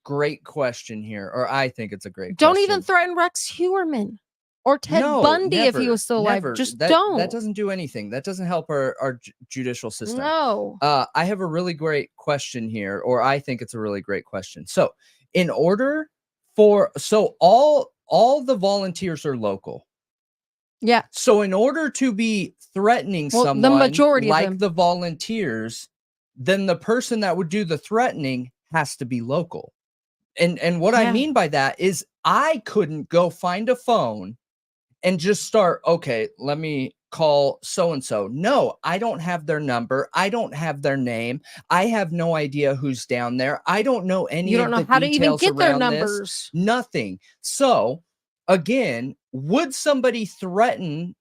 Great question here, or I think it's a great don't question. Even threaten Rex Huerman or Ted Bundy if he was still alive. Just don't. That doesn't do anything. That doesn't help our judicial system. No. I have a really great question here, or I think it's a really great question. So in order for, all the volunteers are local. Yeah. So in order to be threatening someone, the majority like of them, the volunteers, then the person that would do the threatening has to be local. And what I mean by that is, I couldn't go find a phone and just start, okay, let me call so-and-so. No, I don't have their number. I don't have their name. I have no idea who's down there. I don't know any of the details. You don't know how to even get their numbers. Nothing. So again, would somebody threaten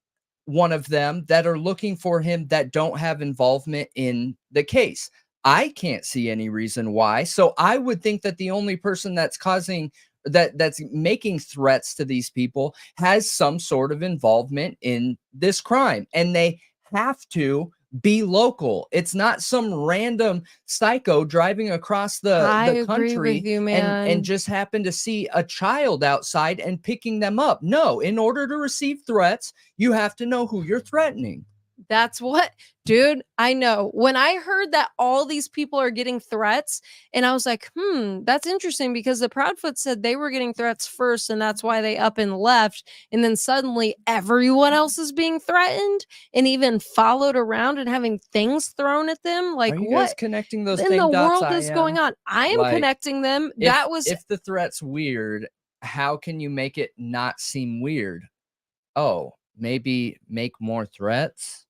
one of them that are looking for him that don't have involvement in the case? I can't see any reason why. So I would think that the only person that's causing that's making threats to these people has some sort of involvement in this crime, and they have to be local. It's not some random psycho driving across the country and just happen to see a child outside and picking them up. No, in order to receive threats, you have to know who you're threatening. That's what, dude, I know. When I heard that all these people are getting threats, and I was like, that's interesting because the Proudfoot said they were getting threats first, and that's why they up and left. And then suddenly everyone else is being threatened and even followed around and having things thrown at them. Like, Are you what guys connecting those in same the dots world I is going am? on? I am Like, connecting them. If, That was if the threat's weird, how can you make it not seem weird? Oh, maybe make more threats?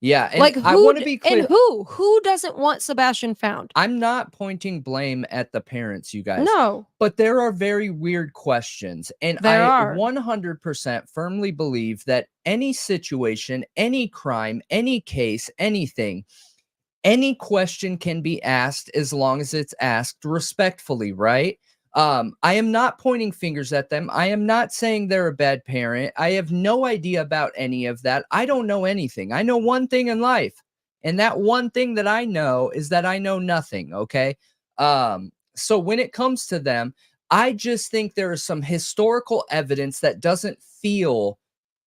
Yeah, and like, I want to be clear. and who doesn't want Sebastion found? I'm not pointing blame at the parents, you guys. No, But there are very weird questions. And There I are. 100% firmly believe that any situation, any crime, any case, anything, any question can be asked as long as it's asked respectfully, right? I am not pointing fingers at them. I am not saying they're a bad parent. I have no idea about any of that. I don't know anything. I know one thing in life. And that one thing that I know is that I know nothing. Okay. So when it comes to them, I just think there is some historical evidence that doesn't feel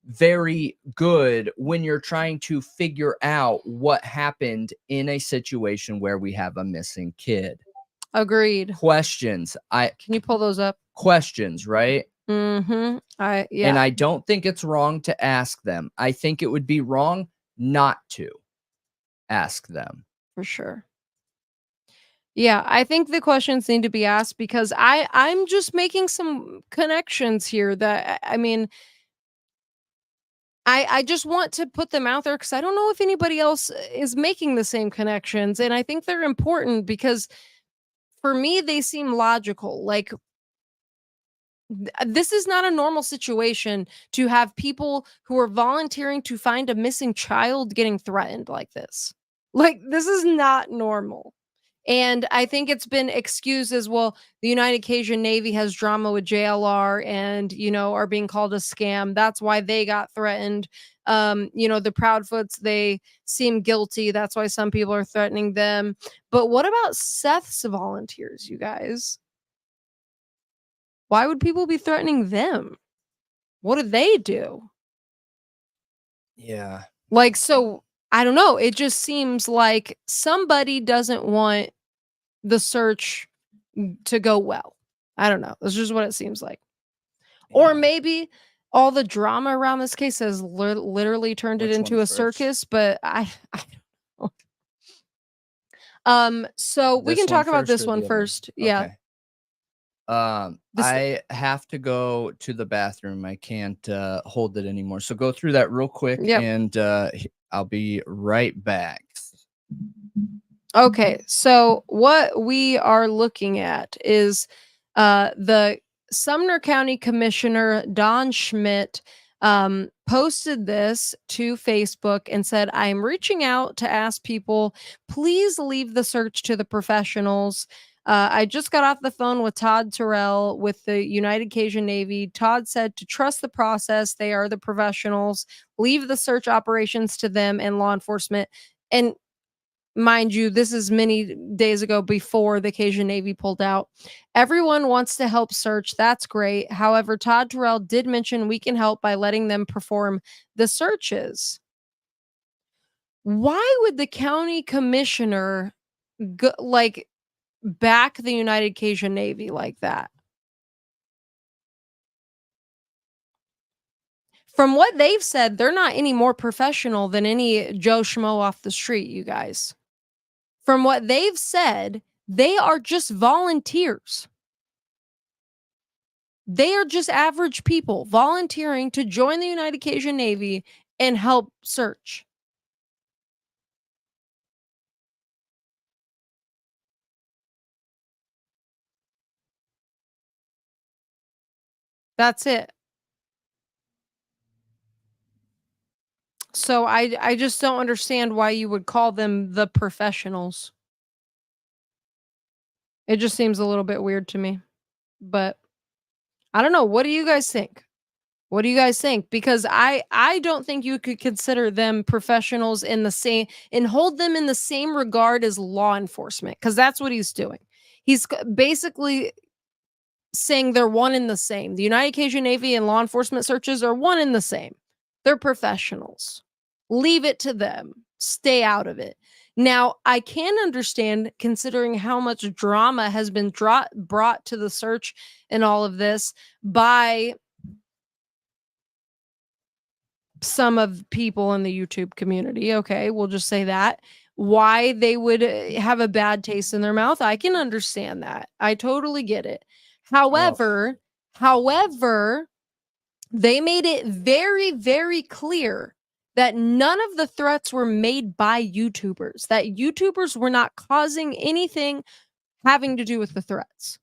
very good when you're trying to figure out what happened in a situation where we have a missing kid. agreed. Questions. Can you pull those up? Questions, right? Mm-hmm. And Yeah, I don't think it's wrong to ask them. I think it would be wrong not to ask them. for sure. Yeah, I think the questions need to be asked because I'm just making some connections here that I mean, I just want to put them out there because I don't know if anybody else is making the same connections, and I think they're important because for me they seem logical. Like, this is not a normal situation to have people who are volunteering to find a missing child getting threatened like this. Like, this is not normal. And I think it's been excused as well. The United Cajun Navy has drama with JLR and, are being called a scam. That's why they got threatened. The Proudfoots, they seem guilty. That's why some people are threatening them. But what about Seth's volunteers, you guys? Why would people be threatening them? What did they do? Yeah. Like, so I don't know. It just seems like somebody doesn't want the search to go well. I don't know. That's just what it seems like. Or maybe all the drama around this case has literally turned it Which into one a first? circus, but I don't know. So we This can one talk about first this or one the other one? first. Yeah. Okay. This- I have to go to the bathroom. I can't hold it anymore. So go through that real quick Yep. and I'll be right back. Okay, so what we are looking at is the Sumner County Commissioner Don Schmidt posted this to Facebook and said, I am reaching out to ask people, please leave the search to the professionals. I just got off the phone with Todd Terrell with the United Cajun Navy. Todd said to trust the process. They are the professionals. Leave the search operations to them and law enforcement. And mind you, this is many days ago before the Cajun Navy pulled out. Everyone wants to help search. That's great. However, Todd Terrell did mention we can help by letting them perform the searches. Why would the county commissioner back the United Cajun Navy like that? From what they've said, they're not any more professional than any Joe Schmo off the street, you guys. From what they've said, they are just volunteers. They are just average people volunteering to join the United Cajun Navy and help search. That's it. So I just don't understand why you would call them the professionals. It just seems a little bit weird to me. But I don't know. What do you guys think? What do you guys think? Because I don't think you could consider them professionals in the same and hold them in the same regard as law enforcement, because that's what he's doing. He's basically saying they're one and the same. The United Cajun Navy and law enforcement searches are one and the same. They're professionals. Leave it to them. Stay out of it. Now, I can understand, considering how much drama has been brought to the search and all of this by some of people in the YouTube community. Okay, we'll just say that. Why they would have a bad taste in their mouth. I can understand that. I totally get it. However, they made it very, very clear that none of the threats were made by YouTubers, that YouTubers were not causing anything having to do with the threats,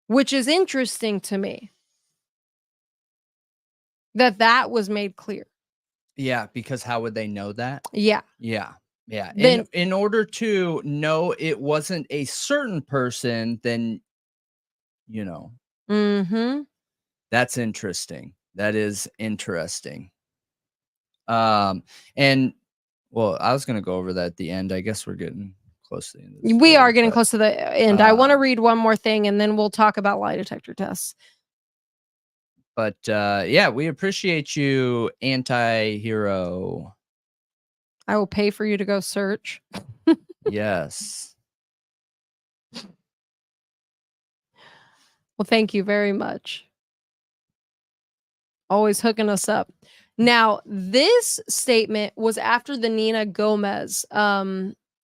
which is interesting to me that was made clear. Yeah, because how would they know that? Yeah. Yeah. Then- in order to know it wasn't a certain person, then, you know, Mm-hmm. that's interesting. That is interesting. And well, I was going to go over that at the end. I guess we're getting close to the end. Of the We story, are getting but, close to the end. I want to read one more thing and then we'll talk about lie detector tests. But yeah, we appreciate you, anti-hero. I will pay for you to go search. Yes. Well, thank you very much. Always hooking us up. Now, this statement was after the Nina Gomez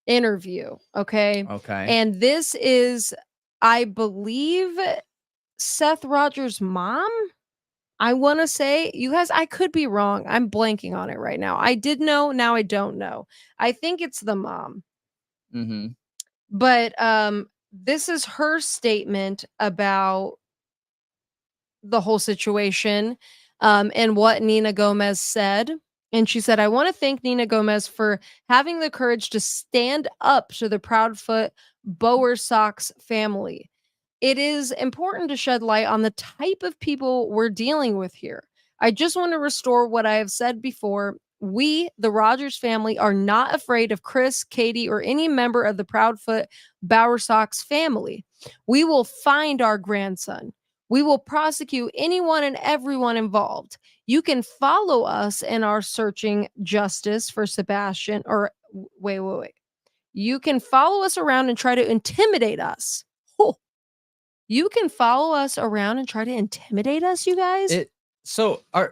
interview, okay? Okay. And this is, I believe, Seth Rogers' mom. I want to say, you guys, I could be wrong. I'm blanking on it right now. I did know, now I don't know. I think it's the mom. Mm-hmm. But this is her statement about the whole situation and what Nina Gomez said. And she said, I want to thank Nina Gomez for having the courage to stand up to the Proudfoot Bowersox family. It is important to shed light on the type of people we're dealing with here. I just want to restore what I have said before. We, the Rogers family, are not afraid of Chris, Katie, or any member of the Proudfoot Bowersox family. We will find our grandson. We will prosecute anyone and everyone involved. You can follow us in our searching justice for Sebastion. Or wait. You can follow us around and try to intimidate us. Oh. You can follow us around and try to intimidate us, you guys?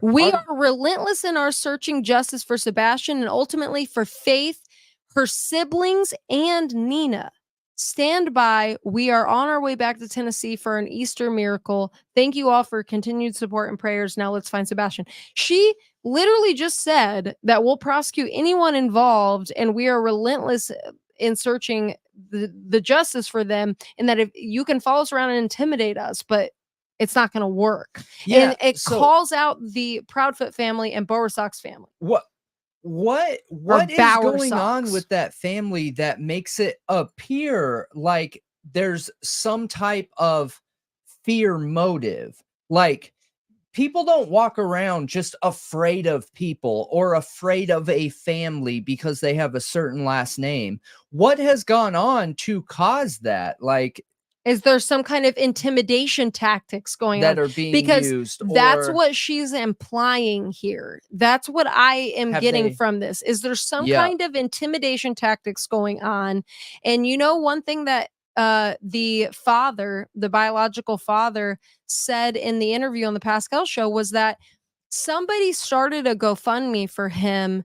We are relentless in our searching justice for Sebastion and ultimately for Faith, her siblings, and Nina. Stand by. We are on our way back to Tennessee for an Easter miracle. Thank you all for continued support and prayers. Now let's find Sebastion. She literally just said that we'll prosecute anyone involved and we are relentless in searching the justice for them, and that if you can follow us around and intimidate us, but it's not going to work. Yeah, and it calls out the Proudfoot family and Bowersox family. What is going on with that family that makes it appear like there's some type of fear motive? Like, people don't walk around just afraid of people or afraid of a family because they have a certain last name. What has gone on to cause that? Like, is there some kind of intimidation tactics going that on are being because used? That's or what she's implying here. That's what I am getting from this. Is there some kind of intimidation tactics going on? And you know, one thing that the biological father, said in the interview on the Pascal show was that somebody started a GoFundMe for him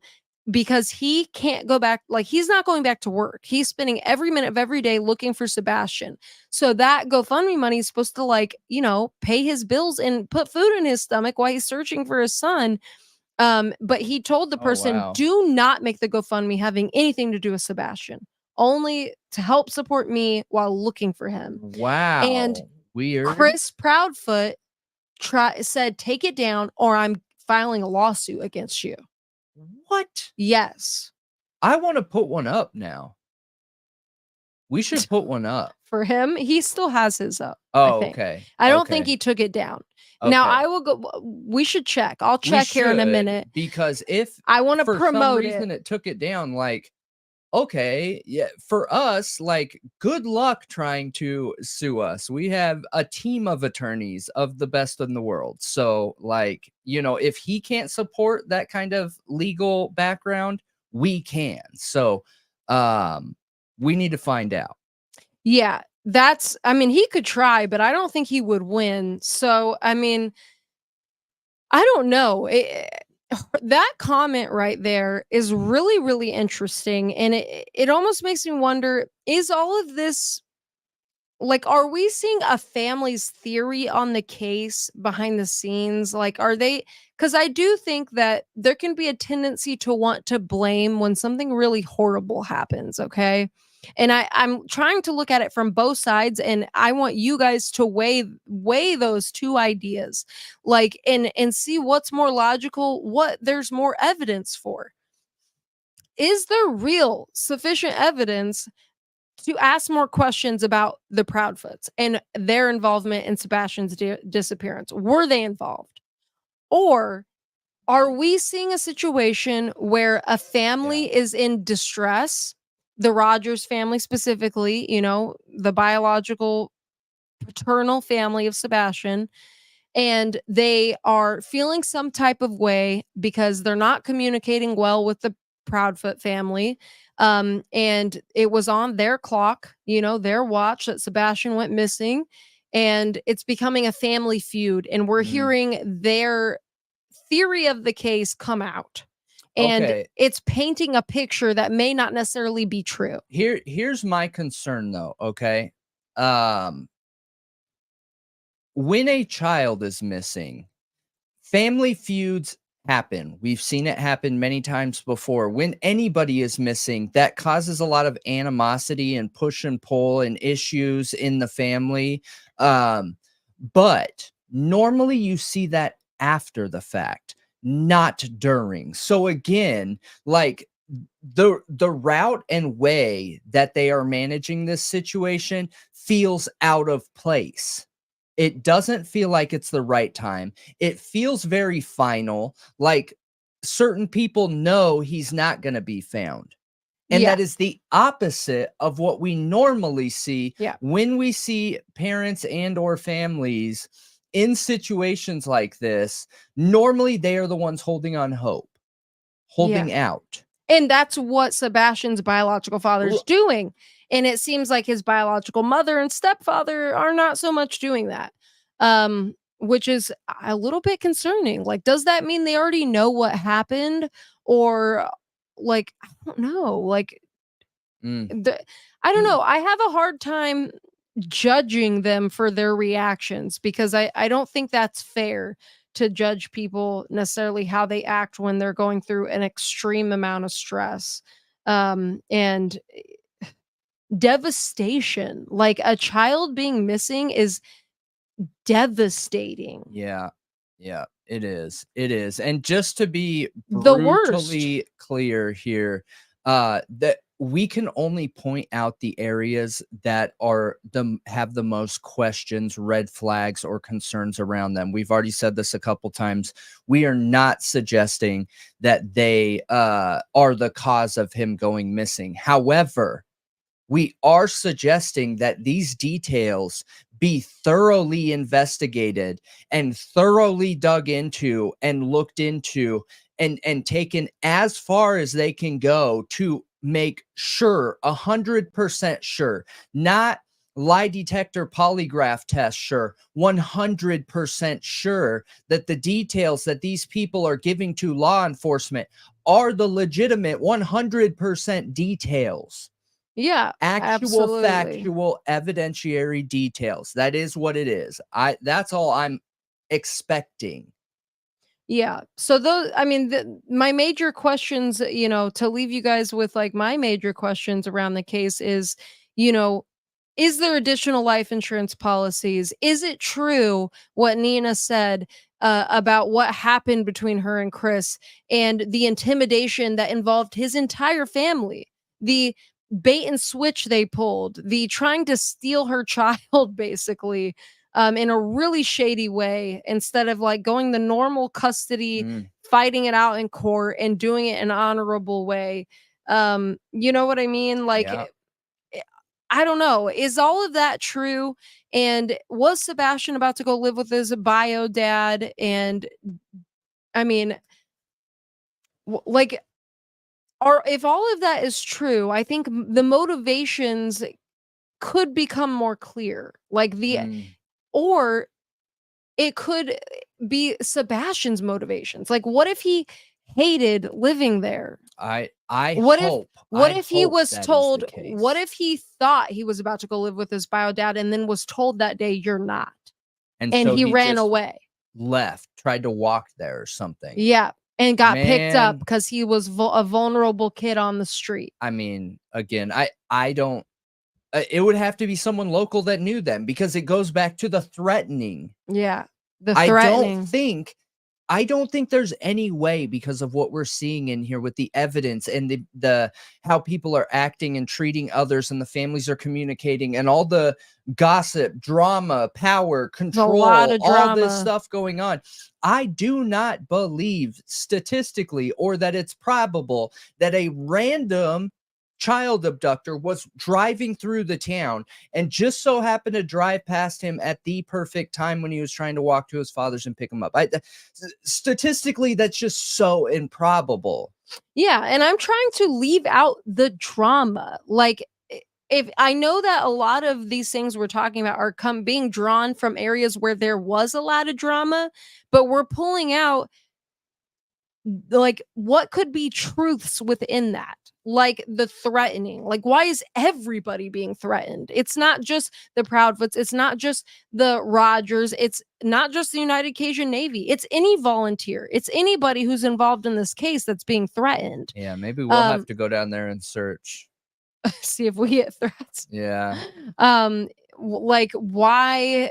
because he can't go back. Like, he's not going back to work. He's spending every minute of every day looking for Sebastion. So that GoFundMe money is supposed to, like, you know, pay his bills and put food in his stomach while he's searching for his son. But he told the person, do not make the GoFundMe having anything to do with Sebastion, only to help support me while looking for him. Wow. And weird. Chris Proudfoot said, take it down or I'm filing a lawsuit against you. What? Yes. I want to put one up now. We should put one up. For him, he still has his up. Oh, okay. I don't think he took it down. Okay. Now, I will go. We should check. I'll check here in a minute. Because if I want to promote it took it down, like, okay, yeah, for us, like, good luck trying to sue us. We have a team of attorneys of the best in the world. So, like, if he can't support that kind of legal background, we can. So, we need to find out. Yeah, he could try, but I don't think he would win. So, I mean, I don't know. That comment right there is really, really interesting. And it almost makes me wonder, is all of this, like, are we seeing a family's theory on the case behind the scenes? Like, are they, because I do think that there can be a tendency to want to blame when something really horrible happens. Okay. And I'm trying to look at it from both sides, and I want you guys to weigh those two ideas, like, and see what's more logical, what there's more evidence for. Is there real sufficient evidence to ask more questions about the Proudfoots and their involvement in Sebastian's disappearance? Were they involved? Or are we seeing a situation where a family is in distress? The Rogers family specifically, the biological paternal family of Sebastian, and they are feeling some type of way because they're not communicating well with the Proudfoot family. And it was on their clock, their watch, that Sebastian went missing, and it's becoming a family feud. And we're hearing their theory of the case come out. And it's painting a picture that may not necessarily be true. Here's my concern, though. Okay. When a child is missing, family feuds happen. We've seen it happen many times before. When anybody is missing, that causes a lot of animosity and push and pull and issues in the family. But normally you see that after the fact, not during. So again, like, the route and way that they are managing this situation feels out of place. It doesn't feel like it's the right time. It feels very final, like certain people know he's not going to be found. And that is the opposite of what we normally see when we see parents and or families in situations like this. Normally, they are the ones holding on hope, holding out. And that's what Sebastian's biological father is doing. And it seems like his biological mother and stepfather are not so much doing that, which is a little bit concerning. Like, does that mean they already know what happened? Or, like, I don't know. Like, I don't know. I have a hard time judging them for their reactions, because I don't think that's fair to judge people necessarily how they act when they're going through an extreme amount of stress and devastation. Like, a child being missing is devastating. Yeah, it is. And just to be The brutally clear here, that we can only point out the areas that have the most questions, red flags, or concerns around them. We've already said this a couple times. We are not suggesting that they are the cause of him going missing. However, we are suggesting that these details be thoroughly investigated and thoroughly dug into and looked into and taken as far as they can go to make sure, 100% sure, not lie detector polygraph test sure, 100% sure that the details that these people are giving to law enforcement are the legitimate 100% details. Yeah, actual factual evidentiary details. That is what it is. That's all I'm expecting. Yeah. So those, I mean, my major questions, to leave you guys with, like, my major questions around the case is, is there additional life insurance policies? Is it true what Nina said about what happened between her and Chris, and the intimidation that involved his entire family? The bait and switch they pulled, the trying to steal her child, basically, in a really shady way, instead of, like, going the normal custody, fighting it out in court and doing it in an honorable way. You know what I mean? Like, Yeah. I don't know. Is all of that true? And was Sebastion about to go live with his bio dad? And I mean, like, if all of that is true, I think the motivations could become more clear. Like or it could be Sebastian's motivations. Like, what if he hated living there? I What hope. if he hope was that is the told, case. what if he thought he was about to go live with his bio dad and then was told that day you're not, and so he ran just away, left, tried to walk there or something? yeah, and got picked up Man. because he was a vulnerable kid on the street? I mean, again, I don't. It would have to be someone local that knew them, because it goes back to the threatening. Yeah, the I threatening. don't think there's any way, because of what we're seeing in here with the evidence and the how people are acting and treating others, and the families are communicating, and all the gossip, drama, power, control, lot of all this drama. stuff going on. I do not believe statistically, or that it's probable, that a random child abductor was driving through the town and just so happened to drive past him at the perfect time when he was trying to walk to his father's and pick him up. Statistically, that's just so improbable. Yeah, and I'm trying to leave out the drama. Like, if I know that a lot of these things we're talking about are being drawn from areas where there was a lot of drama, but we're pulling out, like, what could be truths within that? Like the threatening. Like, why is everybody being threatened? It's not just the Proudfoots. It's not just the Rogers. It's not just the United Cajun Navy. It's any volunteer. It's anybody who's involved in this case that's being threatened. Yeah, maybe we'll have to go down there and search. See if we get threats. Yeah. Like, why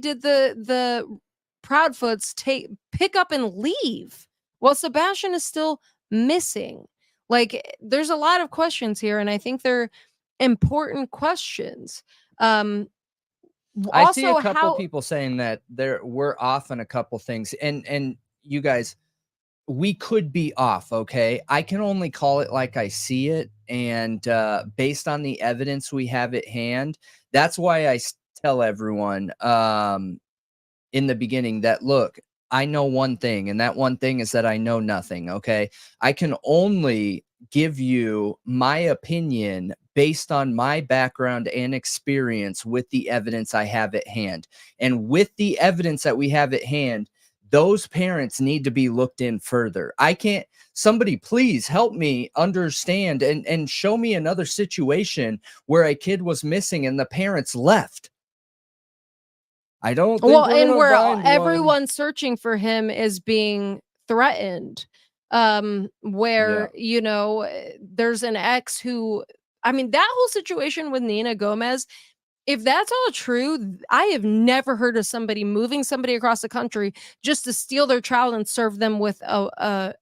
did the Proudfoots pick up and leave while Sebastion is still missing? Like, there's a lot of questions here, and I think they're important questions. I see a couple people saying that we're off on a couple things, and you guys, we could be off. Okay, I can only call it like I see it, and based on the evidence we have at hand, that's why I tell everyone in the beginning that, look, I know one thing, and that one thing is that I know nothing. Okay, I can only give you my opinion based on my background and experience with the evidence I have at hand. And with the evidence that we have at hand, those parents need to be looked in further. I can't, somebody please help me understand and show me another situation where a kid was missing and the parents left. I don't think and where everyone searching for him is being threatened. Where, you know, there's an ex who, I mean, that whole situation with Nina Gomez, if that's all true, I have never heard of somebody moving somebody across the country just to steal their child and serve them with a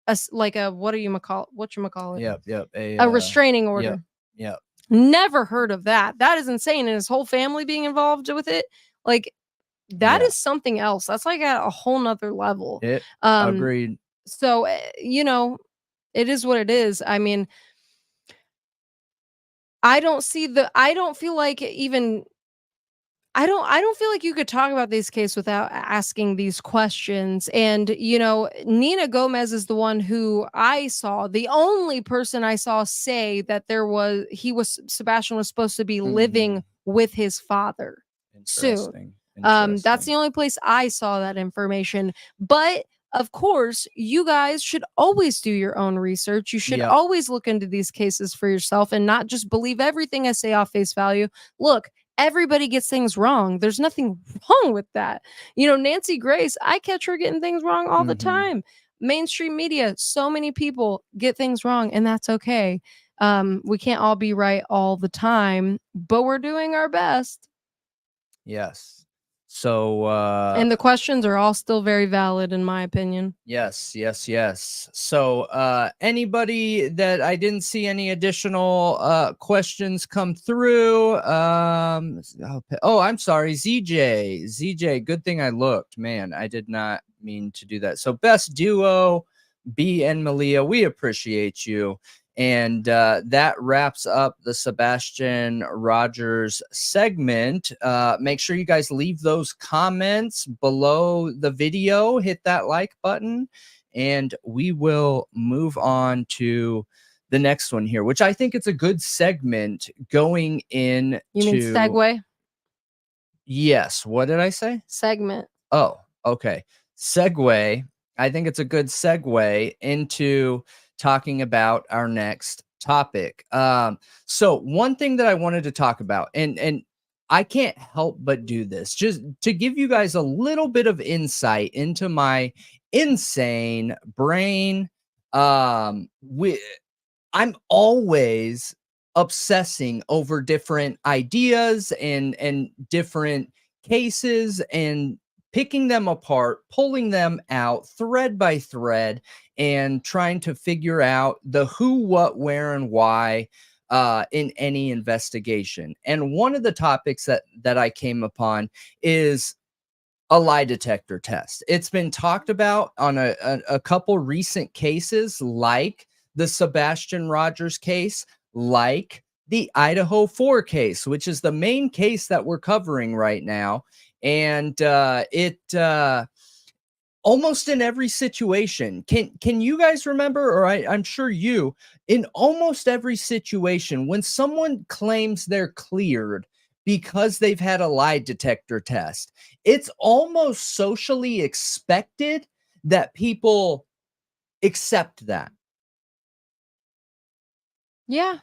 whatchamacallit? Yep. A restraining order. Yep. Never heard of that. That is insane. And his whole family being involved with it. Like, that is something else. That's like at a whole nother level. Agreed. So, you know, it is what it is. I mean, I don't feel like you could talk about this case without asking these questions. And, you know, Nina Gomez is the one who the only person I saw say that Sebastion was supposed to be living with his father soon. That's the only place I saw that information. But of course, you guys should always do your own research. You should always look into these cases for yourself and not just believe everything I say off face value. Look, everybody gets things wrong. There's nothing wrong with that. You know, Nancy Grace, I catch her getting things wrong all the time. Mainstream media, so many people get things wrong, and that's okay. We can't all be right all the time, but we're doing our best. Yes. So and the questions are all still very valid in my opinion. Yes. So anybody that I didn't see any additional questions come through, I'm sorry, ZJ, good thing I looked, man. I did not mean to do that. So best duo, B and Malia, we appreciate you. And that wraps up the Sebastian Rogers segment. Make sure you guys leave those comments below the video. Hit that like button. And we will move on to the next one here, which I think it's a good segment going in. You mean segue? Yes. What did I say? Segment. Oh, okay. Segue. I think it's a good segue into talking about our next topic. So one thing that I wanted to talk about, and I can't help but do this, just to give you guys a little bit of insight into my insane brain. I'm always obsessing over different ideas and different cases and picking them apart, pulling them out thread by thread, and trying to figure out the who, what, where, and why in any investigation. And one of the topics that I came upon is a lie detector test. It's been talked about on a couple recent cases, like the Sebastian Rogers case, like the Idaho 4 case, which is the main case that we're covering right now. And almost in every situation, can you guys remember, or I'm sure you, in almost every situation, when someone claims they're cleared because they've had a lie detector test, it's almost socially expected that people accept that. Yeah.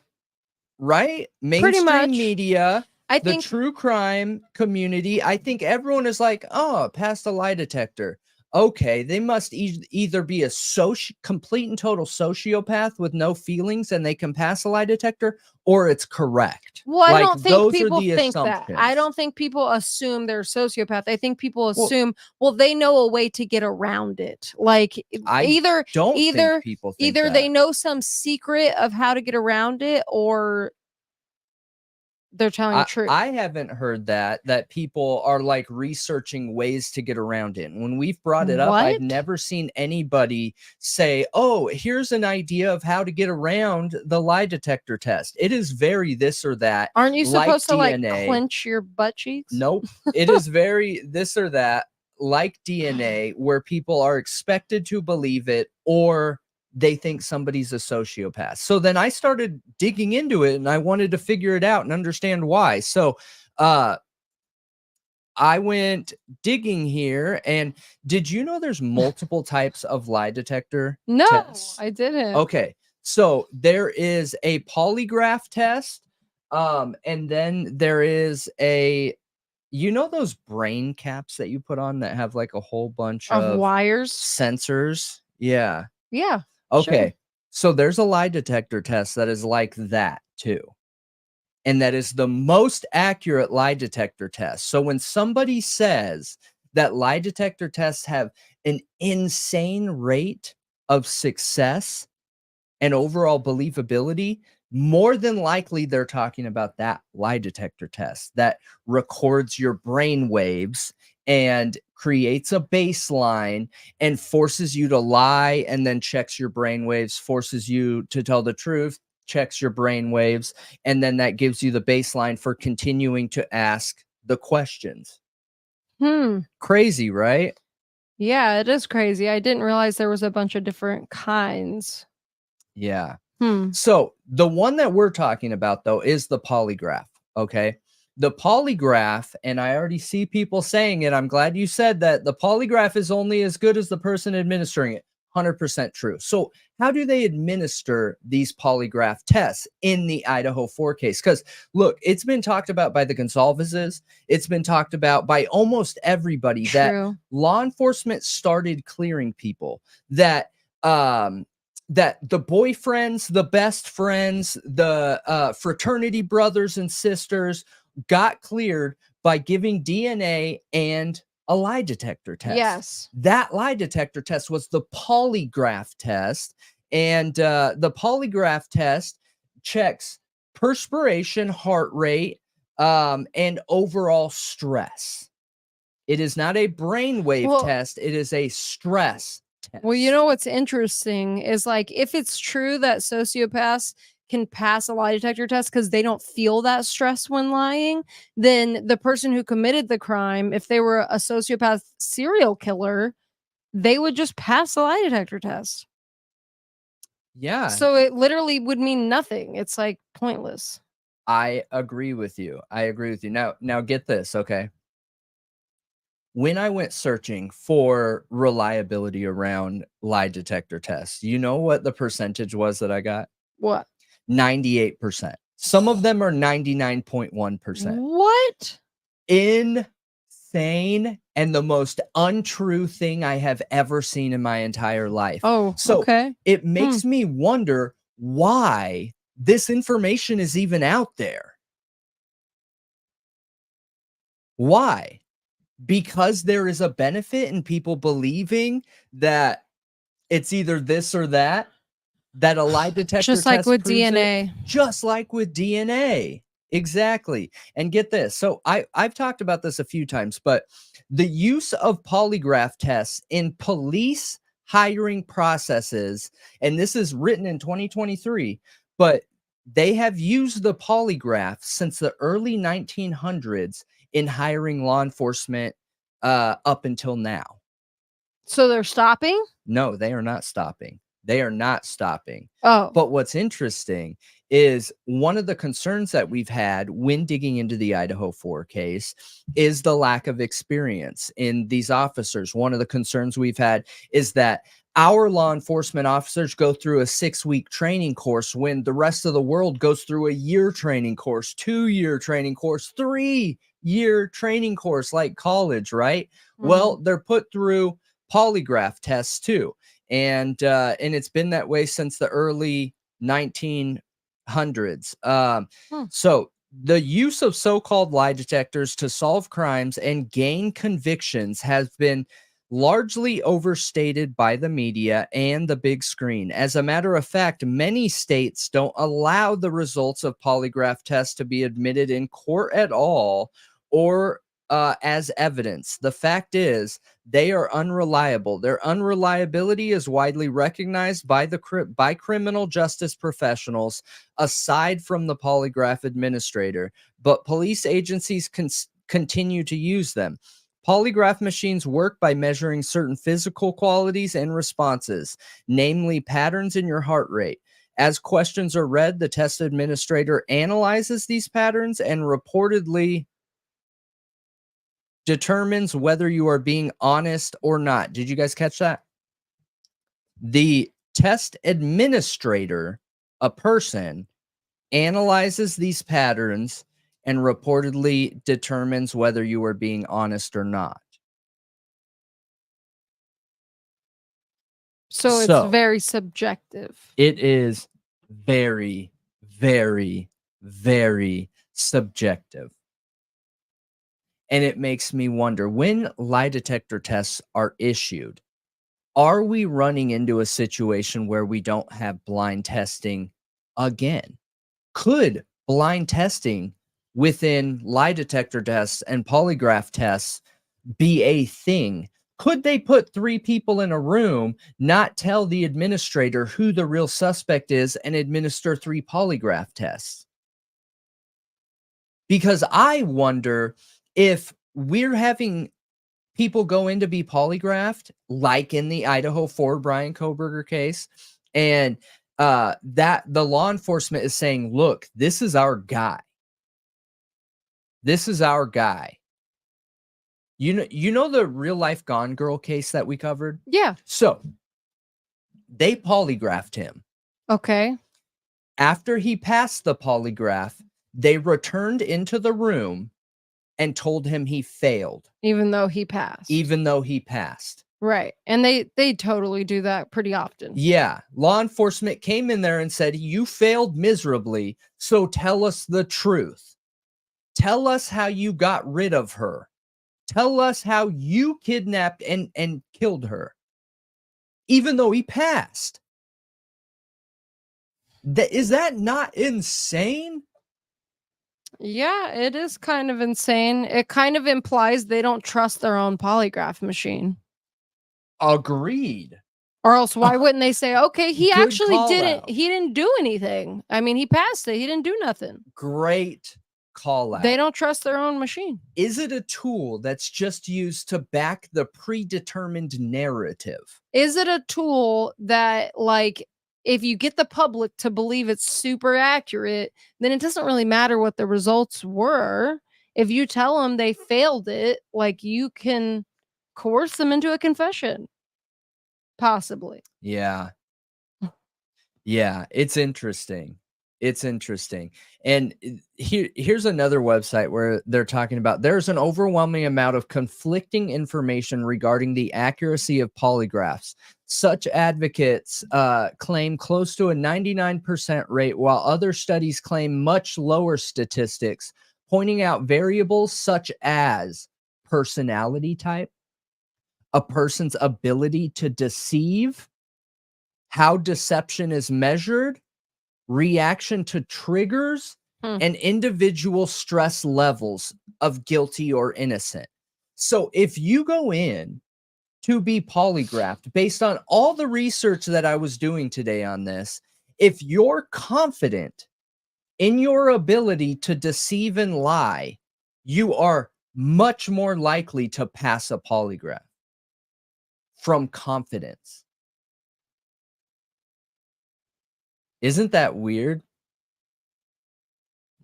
Right? Pretty Mainstream much. media, I the think true crime community, I think everyone is like, oh, passed a lie detector. Okay, they must either be a complete and total sociopath with no feelings and they can pass a lie detector, or it's correct. Well, I Like, don't think those are people the think that. I assumptions. don't think people assume they're a sociopath. I think people Well, assume, well, they know a way to get around it. Like I either don't think people think either they that. know some secret of how to get around it, or they're telling the truth. I haven't heard that people are like researching ways to get around it. When we've brought it up, I've What? never seen anybody say, oh, here's an idea of how to get around the lie detector test. It is very this or that. Aren't you like supposed to like DNA. clench your butt cheeks? Nope. It is very this or that, like DNA, where people are expected to believe it, or they think somebody's a sociopath. So then I started digging into it and I wanted to figure it out and understand why. So I went digging here, and did you know there's multiple types of lie detector No, tests? I didn't. Okay. So there is a polygraph test. And then there is those brain caps that you put on that have like a whole bunch Of of wires? sensors? Yeah. Yeah. Okay. Sure. So there's a lie detector test that is like that too. And that is the most accurate lie detector test. So when somebody says that lie detector tests have an insane rate of success and overall believability, more than likely they're talking about that lie detector test that records your brain waves and creates a baseline and forces you to lie, and then checks your brain waves, forces you to tell the truth, checks your brain waves, and then that gives you the baseline for continuing to ask the questions. Crazy, right? Yeah, it is crazy. I didn't realize there was a bunch of different kinds. Yeah. So the one that we're talking about, though, is the polygraph. Okay. The polygraph, and I already see people saying it. I'm glad you said that. The polygraph is only as good as the person administering it. 100% true. So how do they administer these polygraph tests in the Idaho 4 case? Because look, it's been talked about by the Gonsalveses. It's been talked about by almost everybody. True. That law enforcement started clearing people, that that the boyfriends, the best friends, the fraternity brothers and sisters got cleared by giving DNA and a lie detector test. Yes. That lie detector test was the polygraph test. And the polygraph test checks perspiration, heart rate, and overall stress. It is not a brainwave test. It is a stress test. Well, you know what's interesting is like if it's true that sociopaths can pass a lie detector test because they don't feel that stress when lying, then the person who committed the crime, if they were a sociopath serial killer, they would just pass a lie detector test. Yeah, So it literally would mean nothing. It's like pointless. I agree with you. I agree with you. Now get this, okay? When I went searching for reliability around lie detector tests, you know what the percentage was that I got? What? 98%. Some of them are 99.1%. What? Insane and the most untrue thing I have ever seen in my entire life. Oh, So okay. it makes me wonder why this information is even out there. Why? Because there is a benefit in people believing that it's either this or that a lie detector Just like test with proves it. DNA. Just like with DNA. Exactly. And get this. So I've talked about this a few times, but the use of polygraph tests in police hiring processes, and this is written in 2023, but they have used the polygraph since the early 1900s in hiring law enforcement up until now. So they're stopping? No, they are not stopping. They are not stopping. Oh. But what's interesting is one of the concerns that we've had when digging into the Idaho 4 case is the lack of experience in these officers. One of the concerns we've had is that our law enforcement officers go through a 6-week training course when the rest of the world goes through a year training course, 2-year training course, 3-year training course like college, right? Well, they're put through polygraph tests too. And it's been that way since the early 1900s. So the use of so-called lie detectors to solve crimes and gain convictions has been largely overstated by the media and the big screen. As a matter of fact, many states don't allow the results of polygraph tests to be admitted in court at all or as evidence. The fact is, they are unreliable. Their unreliability is widely recognized by criminal justice professionals, aside from the polygraph administrator. But police agencies continue to use them. Polygraph machines work by measuring certain physical qualities and responses, namely patterns in your heart rate. As questions are read, the test administrator analyzes these patterns and reportedly determines whether you are being honest or not. Did you guys catch that? The test administrator, a person, analyzes these patterns and reportedly determines whether you are being honest or not. So it's very subjective. It is very, very, very subjective. And it makes me wonder, when lie detector tests are issued, are we running into a situation where we don't have blind testing again? Could blind testing within lie detector tests and polygraph tests be a thing? Could they put 3 people in a room, not tell the administrator who the real suspect is, and administer 3 polygraph tests? Because I wonder if we're having people go in to be polygraphed, like in the Idaho 4 Bryan Kohberger case, and that the law enforcement is saying, look, this is our guy. This is our guy. You know the real life Gone Girl case that we covered? Yeah. So they polygraphed him. Okay. After he passed the polygraph, they returned into the room and told him he failed. Even though he passed. Even though he passed. Right. And they totally do that pretty often. Yeah. Law enforcement came in there and said, you failed miserably, so tell us the truth. Tell us how you got rid of her. Tell us how you kidnapped and killed her. Even though he passed. Is that not insane? Yeah, it is kind of insane. It kind of implies they don't trust their own polygraph machine. Agreed. Or else why wouldn't they say, okay, he Good actually call didn't, out. he didn't do anything. I mean, he passed it. He didn't do nothing. Great call out. They don't trust their own machine. Is it a tool that's just used to back the predetermined narrative? Is it a tool that, like, if you get the public to believe it's super accurate, then it doesn't really matter what the results were. If you tell them they failed it, like, you can coerce them into a confession. Possibly. Yeah. Yeah, it's interesting. It's interesting. And here's another website where they're talking about there's an overwhelming amount of conflicting information regarding the accuracy of polygraphs. Such advocates claim close to a 99% rate, while other studies claim much lower statistics, pointing out variables such as personality type, a person's ability to deceive, how deception is measured, reaction to triggers, and individual stress levels of guilty or innocent. So if you go in to be polygraphed based on all the research that I was doing today on this, if you're confident in your ability to deceive and lie, you are much more likely to pass a polygraph from confidence. Isn't that weird?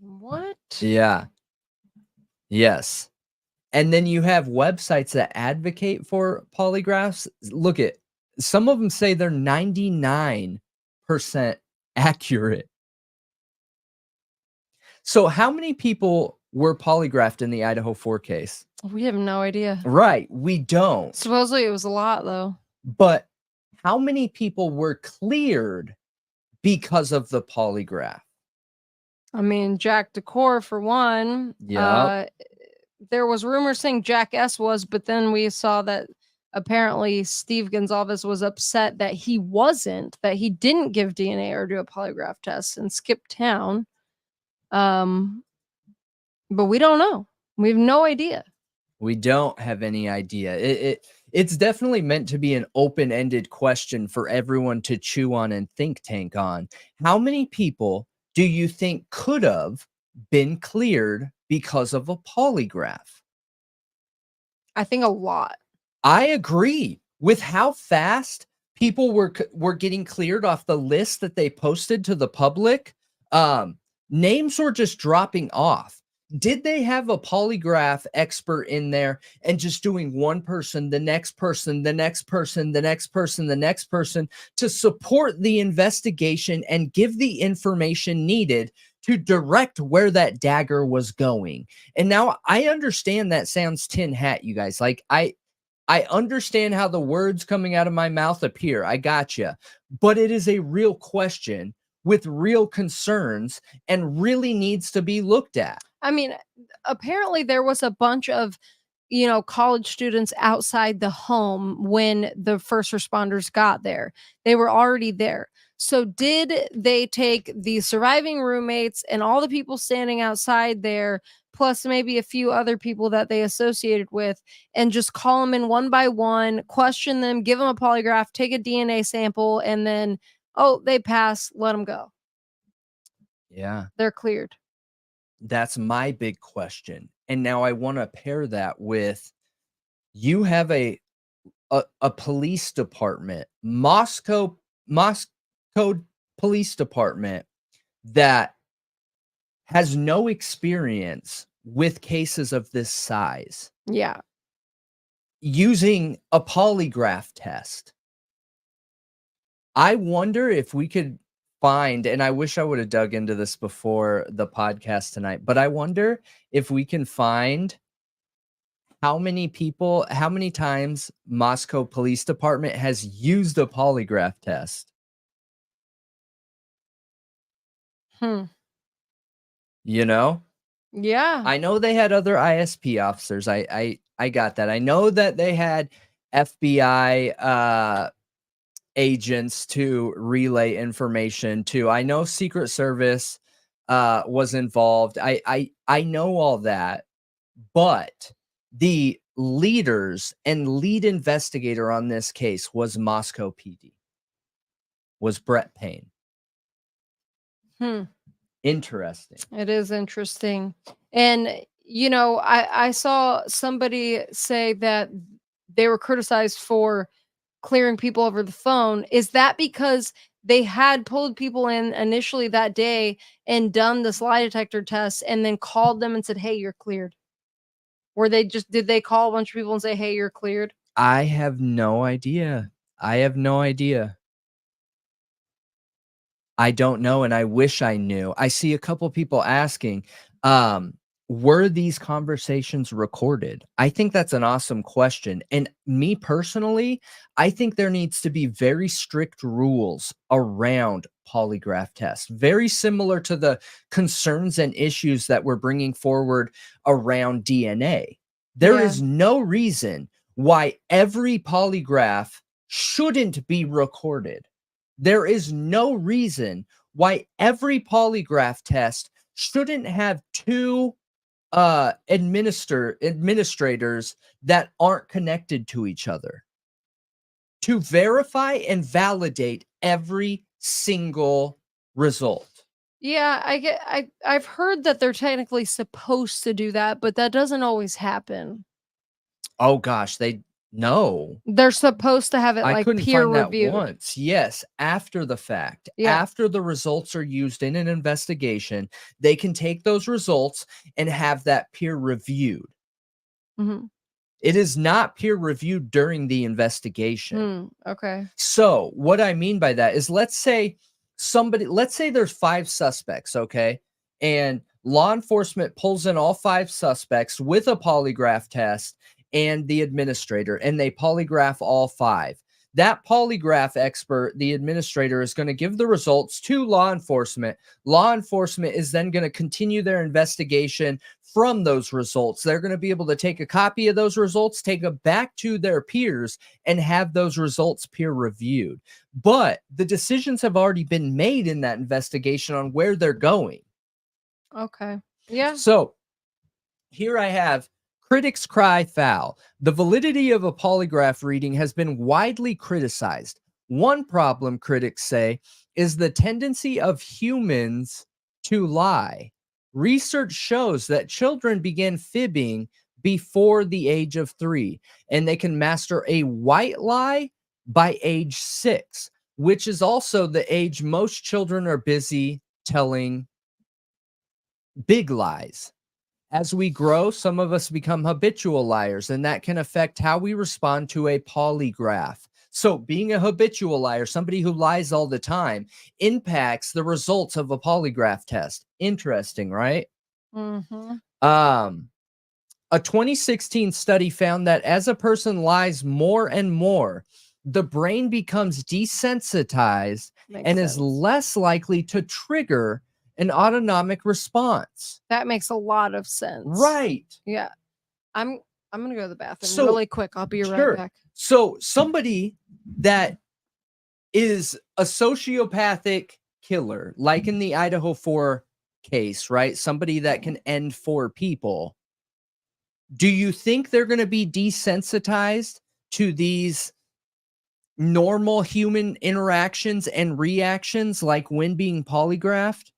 What? Yeah. Yes. And then you have websites that advocate for polygraphs. Look at some of them say they're 99% accurate. So how many people were polygraphed in the Idaho 4 case? We have no idea. Right. We don't. Supposedly it was a lot, though. But how many people were cleared because of the polygraph? I mean, Jack Decor, for one. Yeah. There was rumors saying Jack S was, but then we saw that apparently Steve Gonzalez was upset that he wasn't, that he didn't give DNA or do a polygraph test and skip town. But we don't know. We have no idea. We don't have any idea. It's definitely meant to be an open-ended question for everyone to chew on and think tank on. How many people do you think could have been cleared because of a polygraph? I think a lot. I agree with how fast people were getting cleared off the list that they posted to the public. Names were just dropping off. Did they have a polygraph expert in there and just doing one person, the next person, the next person, the next person, the next person to support the investigation and give the information needed to direct where that dagger was going? And now I understand that sounds tin hat, you guys. Like I understand how the words coming out of my mouth appear. I gotcha. But it is a real question with real concerns and really needs to be looked at. I mean, apparently there was a bunch of, college students outside the home when the first responders got there. They were already there. So did they take the surviving roommates and all the people standing outside there, plus maybe a few other people that they associated with, and just call them in one by one, question them, give them a polygraph, take a DNA sample, and then, oh, they pass, let them go. Yeah. They're cleared. That's my big question. And now I want to pair that with, you have a police department, Moscow Police Department, that has no experience with cases of this size. Yeah. Using a polygraph test. I wonder if we could find, and I wish I would have dug into this before the podcast tonight, but I wonder if we can find how many times Moscow Police Department has used a polygraph test. Yeah. I know they had other ISP officers. I got that. I know that they had FBI agents to relay information to. I know Secret Service was involved. I know all that, but the leaders and lead investigator on this case was Moscow PD, was Brett Payne. Interesting. It is interesting. And, you know, I saw somebody say that they were criticized for clearing people over the phone. Is that because they had pulled people in initially that day and done this lie detector test and then called them and said, hey, you're cleared? Or did they call a bunch of people and say, hey, you're cleared? I have no idea. I have no idea. I don't know, and I wish I knew. I see a couple people asking, were these conversations recorded? I think that's an awesome question. And me personally, I think there needs to be very strict rules around polygraph tests, very similar to the concerns and issues that we're bringing forward around DNA. There is no reason why every polygraph shouldn't be recorded. There is no reason why every polygraph test shouldn't have two administrators that aren't connected to each other to verify and validate every single result. Yeah, I've heard that they're technically supposed to do that, but that doesn't always happen. Oh gosh, They're supposed to have it I like couldn't peer find that reviewed. once. Yes, after the fact, Yeah. after the results are used in an investigation, they can take those results and have that peer reviewed. Mhm. It is not peer reviewed during the investigation. Okay. So what I mean by that is, let's say there's 5 suspects, okay? And law enforcement pulls in all 5 suspects with a polygraph test and the administrator, and they polygraph all 5. That polygraph expert, the administrator, is going to give the results to law enforcement. Law enforcement is then going to continue their investigation from those results. They're going to be able to take a copy of those results, take them back to their peers, and have those results peer reviewed. But the decisions have already been made in that investigation on where they're going. Okay. Yeah. So here I have: critics cry foul. The validity of a polygraph reading has been widely criticized. One problem, critics say, is the tendency of humans to lie. Research shows that children begin fibbing before the age of 3, and they can master a white lie by age 6, which is also the age most children are busy telling big lies. As we grow, some of us become habitual liars, and that can affect how we respond to a polygraph. So being a habitual liar, somebody who lies all the time, impacts the results of a polygraph test. Interesting, right? Mm-hmm. A 2016 study found that as a person lies more and more, the brain becomes desensitized and is less likely to trigger an autonomic response. That makes a lot of sense. Right. Yeah. I'm gonna go to the bathroom So- really quick. I'll be right Sure. back. So somebody that is a sociopathic killer, like in the Idaho 4 case, right? Somebody that can end 4 people. Do you think they're going to be desensitized to these normal human interactions and reactions, like when being polygraphed?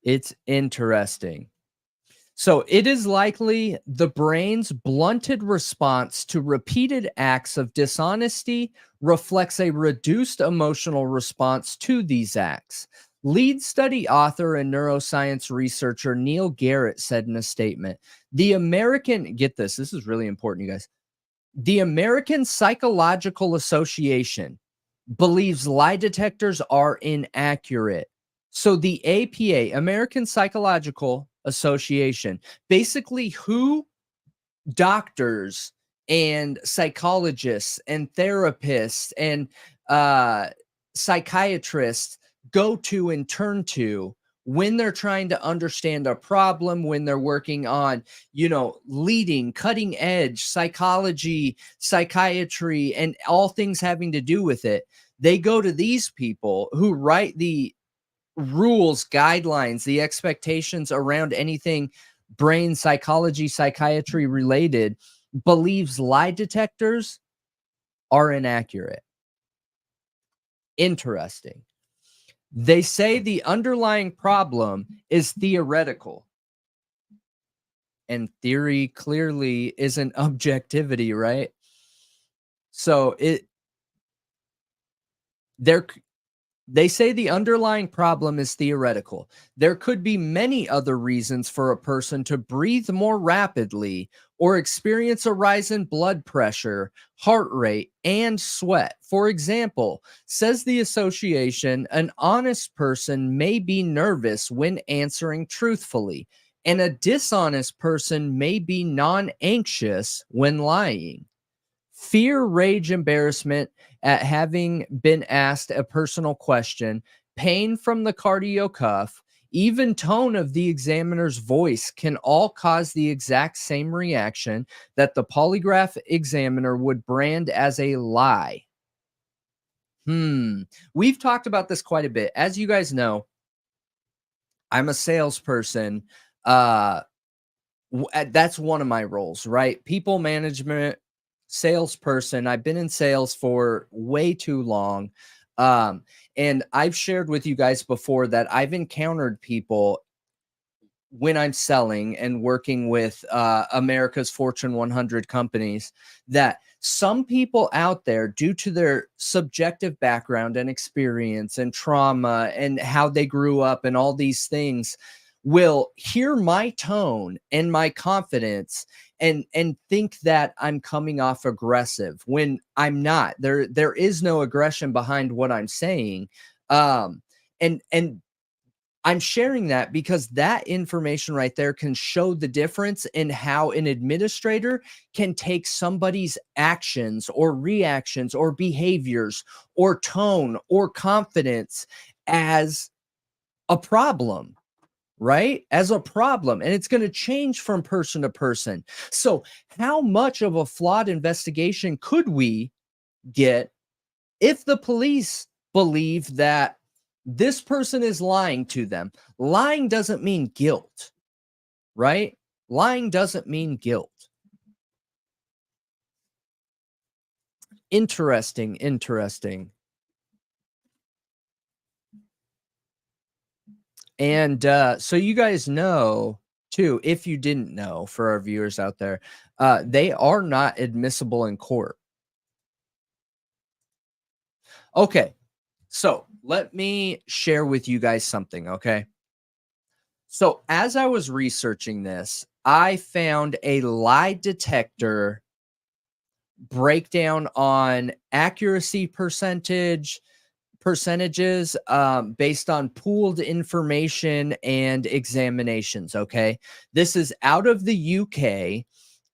It's interesting. So it is likely the brain's blunted response to repeated acts of dishonesty reflects a reduced emotional response to these acts. Lead study author and neuroscience researcher Neil Garrett said in a statement, get this is really important, you guys. The American Psychological Association believes lie detectors are inaccurate. So the APA, American Psychological Association, basically who doctors and psychologists and therapists and psychiatrists go to and turn to when they're trying to understand a problem, when they're working on, leading cutting edge psychology, psychiatry, and all things having to do with it. They go to these people who write the rules, guidelines, the expectations around anything brain, psychology, psychiatry related believes lie detectors are inaccurate. Interesting. They say the underlying problem is theoretical. And theory clearly isn't objectivity, right? So they say the underlying problem is theoretical. There could be many other reasons for a person to breathe more rapidly or experience a rise in blood pressure, heart rate, and sweat. For example, says the association, an honest person may be nervous when answering truthfully, and a dishonest person may be non-anxious when lying. Fear, rage, embarrassment at having been asked a personal question, pain from the cardio cuff, even tone of the examiner's voice can all cause the exact same reaction that the polygraph examiner would brand as a lie. We've talked about this quite a bit. As you guys know, I'm a salesperson. That's one of my roles, right? People management, salesperson. I've been in sales for way too long. And I've shared with you guys before that I've encountered people when I'm selling and working with America's Fortune 100 companies, that some people out there, due to their subjective background and experience and trauma and how they grew up and all these things, will hear my tone and my confidence and think that I'm coming off aggressive when I'm not. There is no aggression behind what I'm saying. And I'm sharing that because that information right there can show the difference in how an administrator can take somebody's actions or reactions or behaviors or tone or confidence as a problem. Right? As a problem. And it's going to change from person to person. So how much of a flawed investigation could we get if the police believe that this person is lying to them? Lying doesn't mean guilt, right? Lying doesn't mean guilt. Interesting. And so you guys know, too, if you didn't know, for our viewers out there, they are not admissible in court. Okay, so let me share with you guys something, okay? So as I was researching this, I found a lie detector breakdown on accuracy percentages based on pooled information and examinations. Okay, this is out of the UK,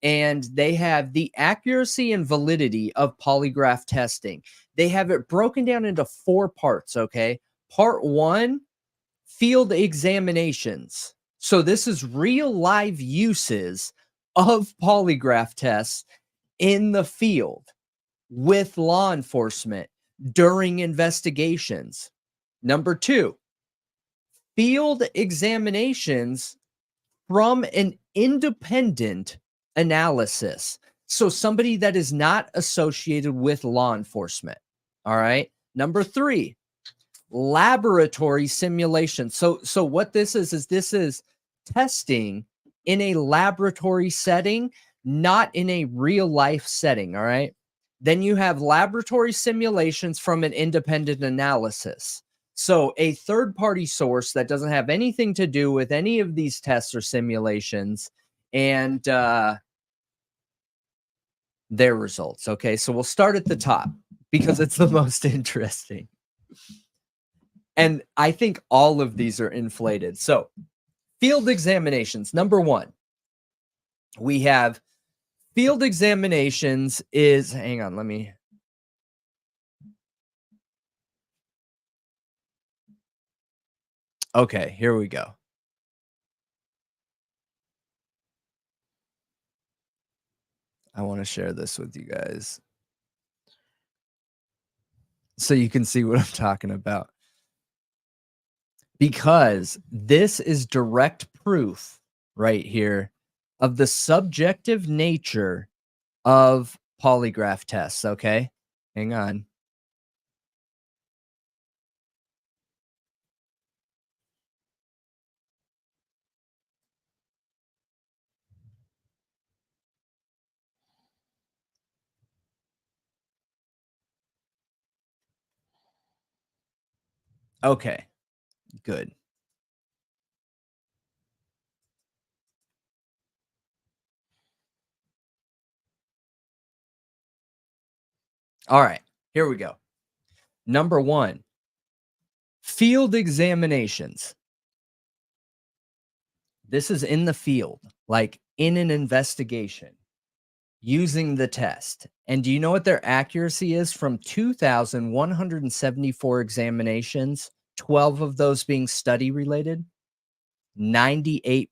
and they have the accuracy and validity of polygraph testing. They have it broken down into 4 parts. Okay, part 1, field examinations. So this is real live uses of polygraph tests in the field with law enforcement during investigations. Number 2, field examinations from an independent analysis. So somebody that is not associated with law enforcement. All right. Number 3, laboratory simulation. So what this is testing in a laboratory setting, not in a real life setting. All right. Then you have laboratory simulations from an independent analysis. So a third-party source that doesn't have anything to do with any of these tests or simulations and their results. Okay, so we'll start at the top because it's the most interesting. And I think all of these are inflated. So field examinations. Number 1, we have field examinations is, hang on, let me. Okay, here we go. I want to share this with you guys so you can see what I'm talking about. because this is direct proof right here of the subjective nature of polygraph tests. Okay, hang on. Okay, good. All right, here we go. Number one, field examinations. This is in the field, like in an investigation, using the test. And do you know what their accuracy is? From 2,174 examinations, 12 of those being study related, 98%.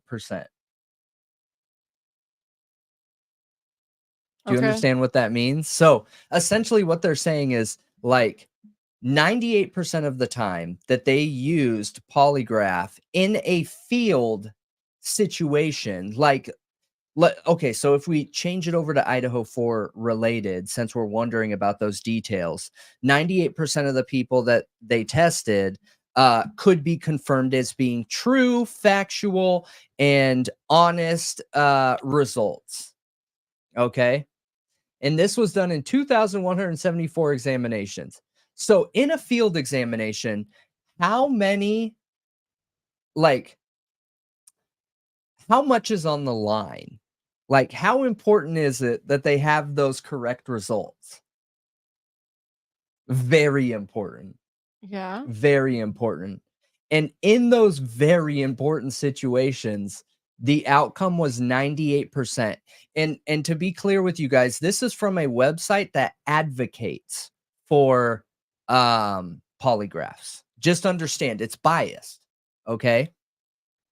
Do you understand what that means? So essentially what they're saying is like 98% of the time that they used polygraph in a field situation, like, okay, so if we change it over to Idaho for related, since we're wondering about those details, 98% of the people that they tested could be confirmed as being true, factual, and honest results. Okay. And this was done in 2,174 examinations. So in a field examination, how many, like, how much is on the line? Like, how important is it that they have those correct results? Very important. Yeah. Very important. And in those very important situations, the outcome was 98%. And to be clear with you guys, this is from a website that advocates for polygraphs. Just understand it's biased. Okay.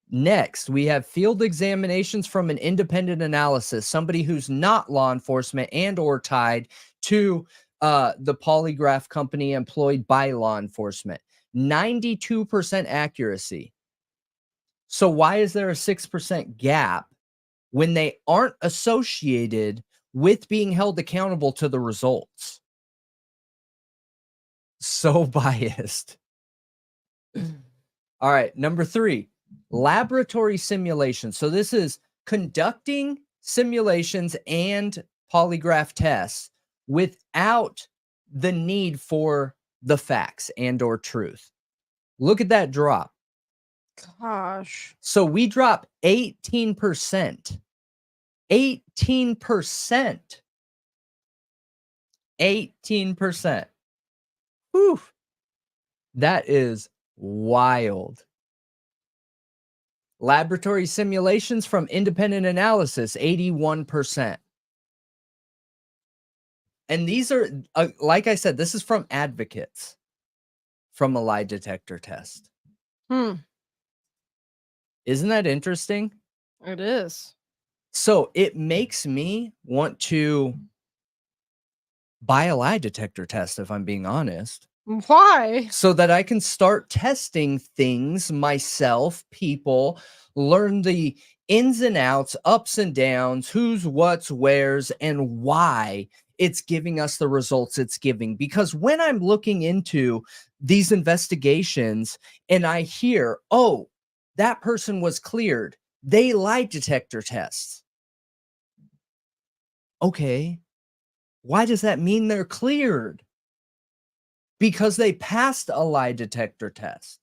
Next, we have field examinations from an independent analysis, somebody who's not law enforcement and or tied to the polygraph company employed by law enforcement. 92% accuracy. So why is there a 6% gap when they aren't associated with being held accountable to the results? So biased. All right, number 3. Laboratory simulations. So this is conducting simulations and polygraph tests without the need for the facts and or truth. Look at that drop. Gosh. So we drop 18%. 18%. 18%. Whew. That is wild. Laboratory simulations from independent analysis, 81%. And these are, like I said, this is from advocates from a lie detector test. Isn't that interesting? It is. So it makes me want to buy a lie detector test, if I'm being honest. Why? So that I can start testing things myself, people, learn the ins and outs, ups and downs, who's, what's, where's, and why it's giving us the results it's giving. Because when I'm looking into these investigations and I hear, oh, that person was cleared, they lie detector tests. Okay, why does that mean they're cleared? Because they passed a lie detector test.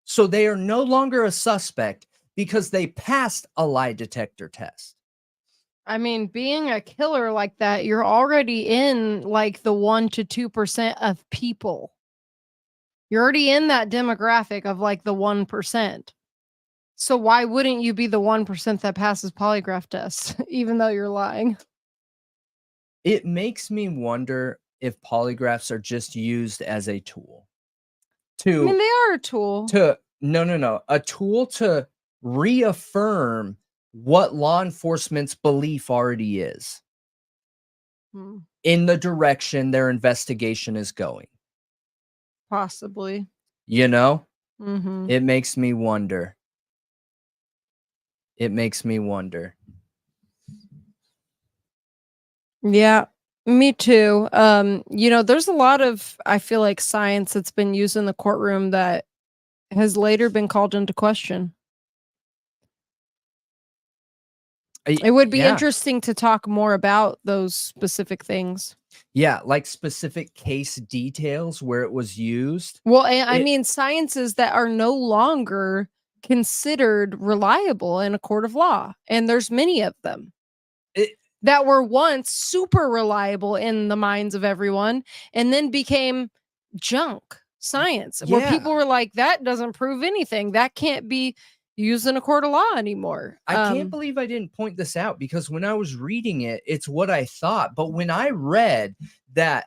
So they are no longer a suspect because they passed a lie detector test. I mean, being a killer like that, you're already in like the 1 to 2% of people. You're already in that demographic of like the 1%. So why wouldn't you be the 1% that passes polygraph tests, even though you're lying? It makes me wonder if polygraphs are just used as a tool. I mean, they are a tool. No. A tool to reaffirm what law enforcement's belief already is in the direction their investigation is going. Possibly. You know? Mm-hmm. It makes me wonder. It makes me wonder. Yeah, me too. There's a lot of, I feel like, science that's been used in the courtroom that has later been called into question. It would be Yeah. interesting to talk more about those specific things. Yeah, like specific case details where it was used. Well, I mean, sciences that are no longer considered reliable in a court of law, and there's many of them that were once super reliable in the minds of everyone and then became junk science, where people were like, that doesn't prove anything. That can't be used in a court of law anymore. I can't believe I didn't point this out, because when I was reading it, it's what I thought. But when I read that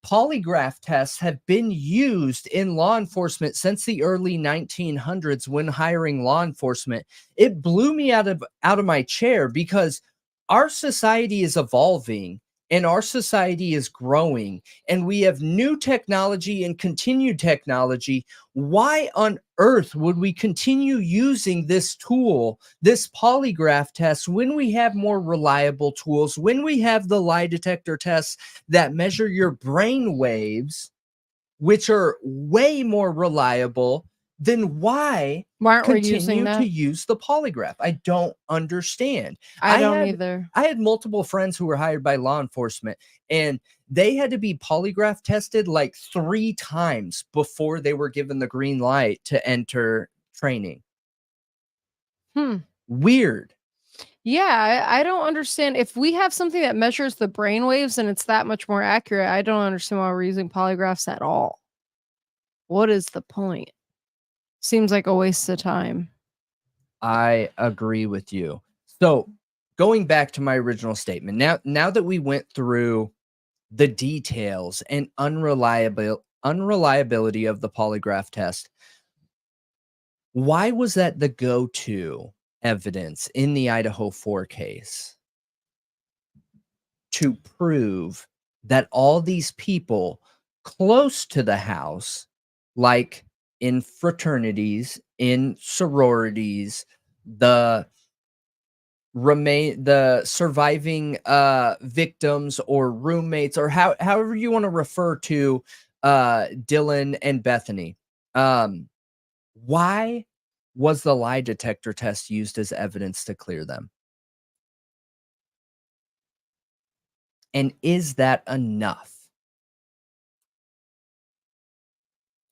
polygraph tests have been used in law enforcement since the early 1900s when hiring law enforcement, it blew me out of my chair, because our society is evolving and our society is growing and we have new technology and continued technology. Why on earth would we continue using this tool, this polygraph test, when we have more reliable tools, when we have the lie detector tests that measure your brain waves, which are way more reliable? Then why aren't we using continue that? to use the polygraph? I don't understand. I don't either. I had multiple friends who were hired by law enforcement, and they had to be polygraph tested like 3 times before they were given the green light to enter training. Weird. Yeah, I don't understand. If we have something that measures the brainwaves and it's that much more accurate, I don't understand why we're using polygraphs at all. What is the point? Seems like a waste of time. I agree with you. So going back to my original statement, now that we went through the details and unreliability of the polygraph test, why was that the go-to evidence in the Idaho 4 case? To prove that all these people close to the house, like in fraternities, in sororities, the surviving victims or roommates, or however you want to refer to Dylan and Bethany, why was the lie detector test used as evidence to clear them? And is that enough?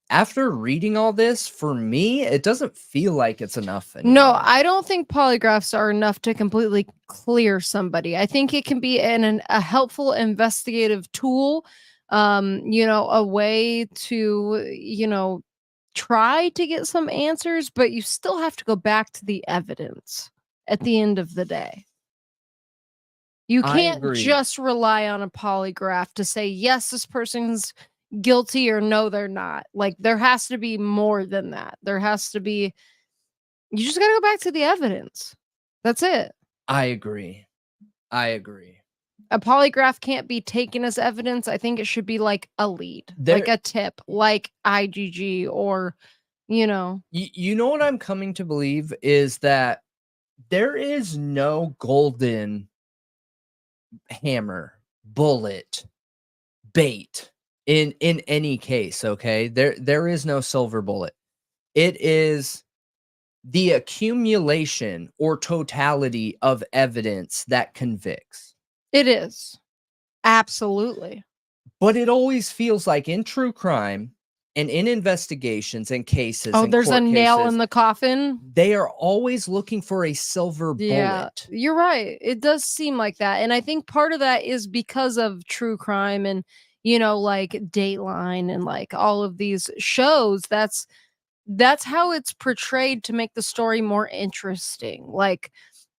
After reading all this, for me, it doesn't feel like it's enough anymore. No, I don't think polygraphs are enough to completely clear somebody. I think it can be a helpful investigative tool, a way to, try to get some answers, but you still have to go back to the evidence at the end of the day. You can't just rely on a polygraph to say, yes, this person's guilty, or no, they're not. Like, there has to be more than that. There has to be, you just got to go back to the evidence. That's it. I agree. A polygraph can't be taken as evidence. I think it should be like a lead, like a tip, like IgG, or, You know what I'm coming to believe is that there is no golden hammer, bullet, bait in any case. Okay, there is no silver bullet. It is the accumulation or totality of evidence that convicts. It is. Absolutely. But it always feels like in true crime and in investigations and cases, oh, there's a nail in the coffin. They are always looking for a silver bullet. You're right. It does seem like that. And I think part of that is because of true crime and, like Dateline and like all of these shows. That's how it's portrayed to make the story more interesting. Like,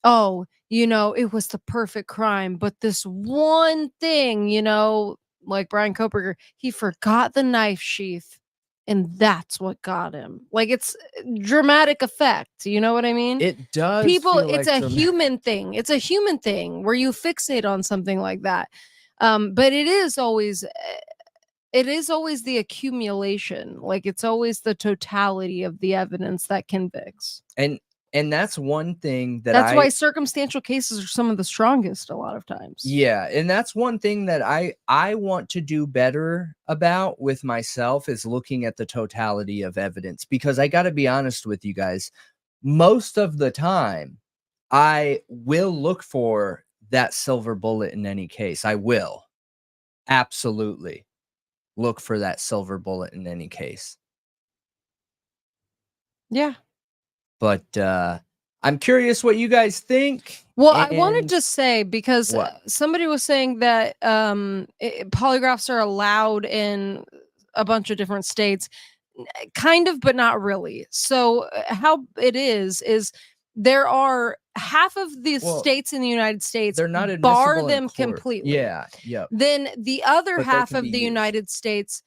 oh, it was the perfect crime, but this one thing, like Bryan Kohberger, he forgot the knife sheath, and that's what got him. Like, it's dramatic effect. You know what I mean? It does. It's a human thing. It's a human thing where you fixate on something like that. But it is always it is always the accumulation. Like, it's always the totality of the evidence that convicts. And that's one thing that's why circumstantial cases are some of the strongest a lot of times. Yeah, and that's one thing that I want to do better about with myself, is looking at the totality of evidence, because I got to be honest with you guys, most of the time I will look for that silver bullet in any case. I will absolutely look for that silver bullet in any case. Yeah. But I'm curious what you guys think. Well, I wanted to say, because somebody was saying that polygraphs are allowed in a bunch of different states, kind of, but not really. So how it is there are half of the states in the United States, they're not bar them completely. Yeah. Yep. Then the other half of the United States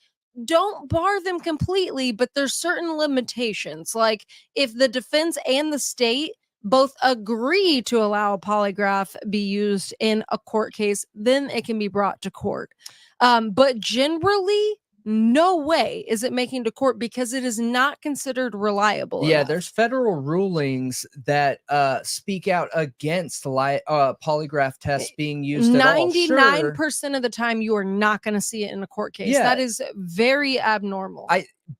don't bar them completely, but there's certain limitations. Like, if the defense and the state both agree to allow a polygraph be used in a court case, then it can be brought to court. But generally, no way is it making to court, because it is not considered reliable. Yeah, enough. there's federal rulings that speak out against polygraph tests being used at all. 99% of the time, you are not going to see it in a court case. Yeah. That is very abnormal.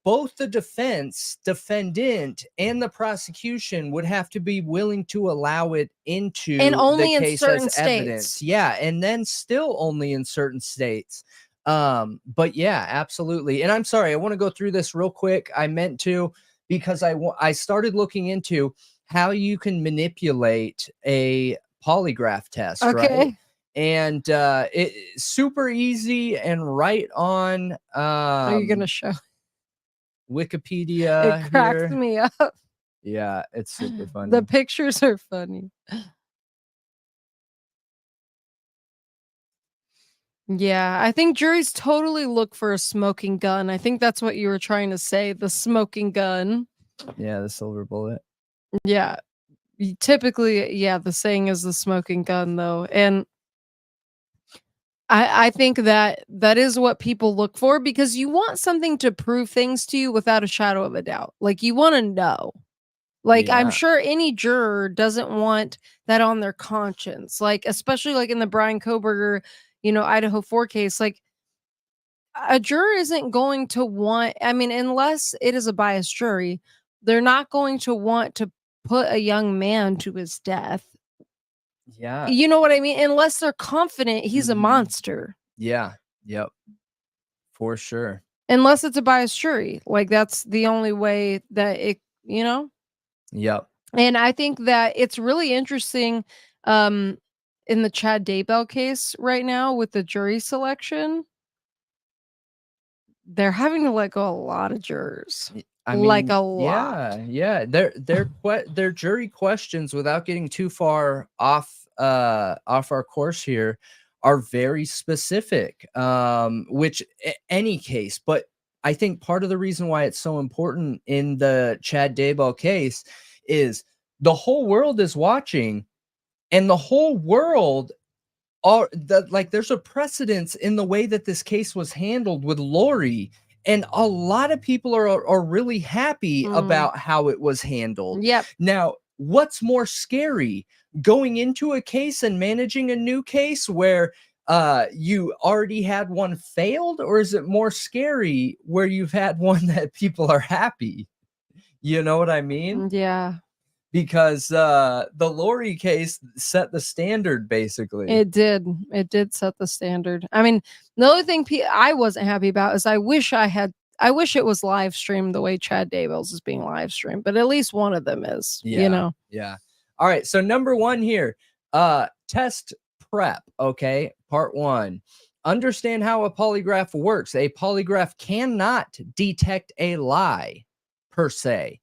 Both the defendant, and the prosecution would have to be willing to allow it into and only the case in certain as states. evidence. Yeah, and then still only in certain states. But yeah, absolutely. And I'm sorry, I want to go through this real quick. I meant to, because I started looking into how you can manipulate a polygraph test. Okay. Right? And it's super easy and right on. Are you gonna show Wikipedia? It cracks here. me up. Yeah, it's super funny. The pictures are funny. Yeah, I think juries totally look for a smoking gun. I think that's what you were trying to say, the smoking gun. Yeah, the silver bullet. Yeah. Typically, yeah, the saying is the smoking gun, though. And I think that is what people look for, because you want something to prove things to you without a shadow of a doubt. Like, you want to know. Like, I'm sure any juror doesn't want that on their conscience. Like, especially like in the Bryan Kohberger, Idaho 4 case, like, a juror isn't going to want, unless it is a biased jury, they're not going to want to put a young man to his death. Yeah. You know what I mean? Unless they're confident he's a monster. Yeah. Yep. For sure. Unless it's a biased jury. Like, that's the only way that it, Yep. And I think that it's really interesting in the Chad Daybell case right now with the jury selection. They're having to let go a lot of jurors. A lot. Yeah. Their jury questions, without getting too far off our course here, are very specific. Which any case, but I think part of the reason why it's so important in the Chad Daybell case is the whole world is watching, and the whole world there's a precedence in the way that this case was handled with Lori. And a lot of people are really happy about how it was handled. Yep. Now, what's more scary, going into a case and managing a new case where you already had one failed, or is it more scary where you've had one that people are happy? You know what I mean? Yeah. Because the Lori case set the standard, basically. It did set the standard. The only thing I wasn't happy about is I wish it was live streamed the way Chad Daybell's is being live streamed, but at least one of them is. Yeah. All right, so number 1 here, test prep. Okay, part 1. Understand how a polygraph works. A polygraph cannot detect a lie per se,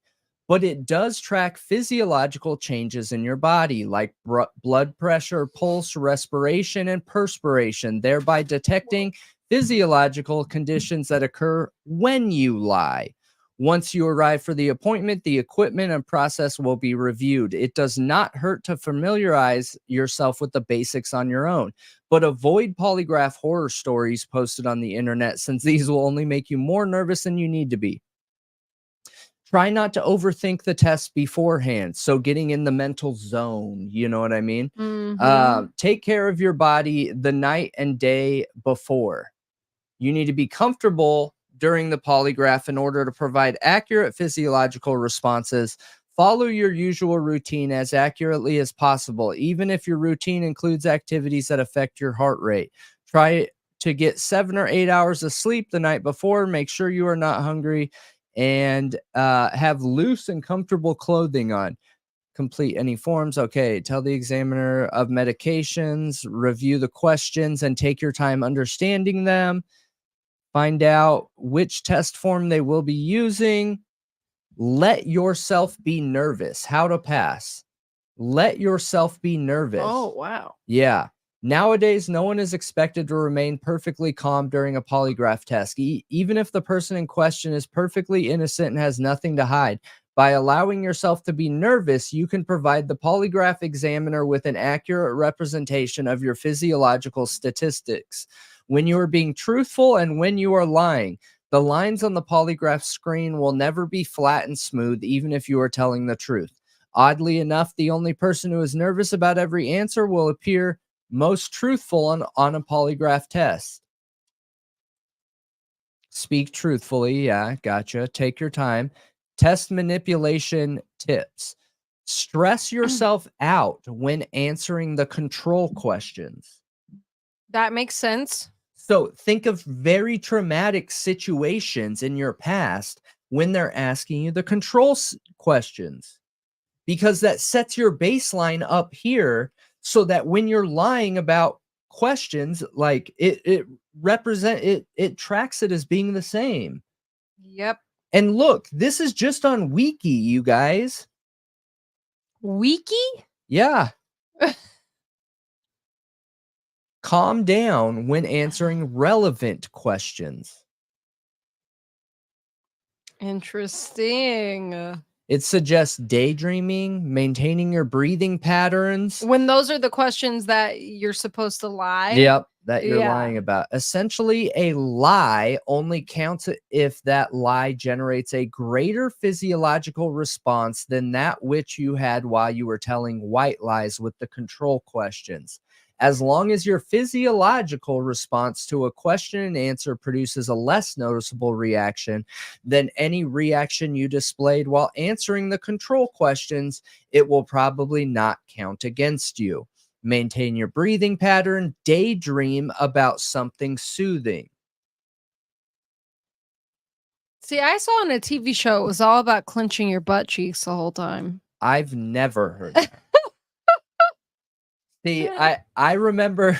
but it does track physiological changes in your body, like blood pressure, pulse, respiration, and perspiration, thereby detecting physiological conditions that occur when you lie. Once you arrive for the appointment, the equipment and process will be reviewed. It does not hurt to familiarize yourself with the basics on your own, but avoid polygraph horror stories posted on the internet, since these will only make you more nervous than you need to be. Try not to overthink the test beforehand. So getting in the mental zone, you know what I mean? Take care of your body the night and day before. You need to be comfortable during the polygraph in order to provide accurate physiological responses. Follow your usual routine as accurately as possible, even if your routine includes activities that affect your heart rate. Try to get 7 or 8 hours of sleep the night before. Make sure you are not hungry, and have loose and comfortable clothing on. Complete any forms. Okay, tell the examiner of medications, review the questions, and take your time understanding them. Find out which test form they will be using. Let yourself be nervous. How to pass. Let yourself be nervous. Oh, wow. Yeah. Nowadays, no one is expected to remain perfectly calm during a polygraph test, even if the person in question is perfectly innocent and has nothing to hide. By allowing yourself to be nervous, you can provide the polygraph examiner with an accurate representation of your physiological statistics. When you are being truthful and when you are lying, the lines on the polygraph screen will never be flat and smooth, even if you are telling the truth. Oddly enough, the only person who is nervous about every answer will appear most truthful on a polygraph test. Speak truthfully. Yeah, gotcha. Take your time. Test manipulation tips. Stress yourself out when answering the control questions. That makes sense. So think of very traumatic situations in your past when they're asking you the control questions, because that sets your baseline up here so that when you're lying about questions, like it tracks it as being the same. Yep. And look, this is just on Wiki, you guys. Wiki? Yeah. Calm down when answering relevant questions. Interesting. It suggests daydreaming, maintaining your breathing patterns. When those are the questions that you're supposed to lie. Yep, that you're Yeah. lying about. Essentially, a lie only counts if that lie generates a greater physiological response than that which you had while you were telling white lies with the control questions. As long as your physiological response to a question and answer produces a less noticeable reaction than any reaction you displayed while answering the control questions, it will probably not count against you. Maintain your breathing pattern. Daydream about something soothing. See, I saw on a TV show it was all about clenching your butt cheeks the whole time. I've never heard that. See, I remember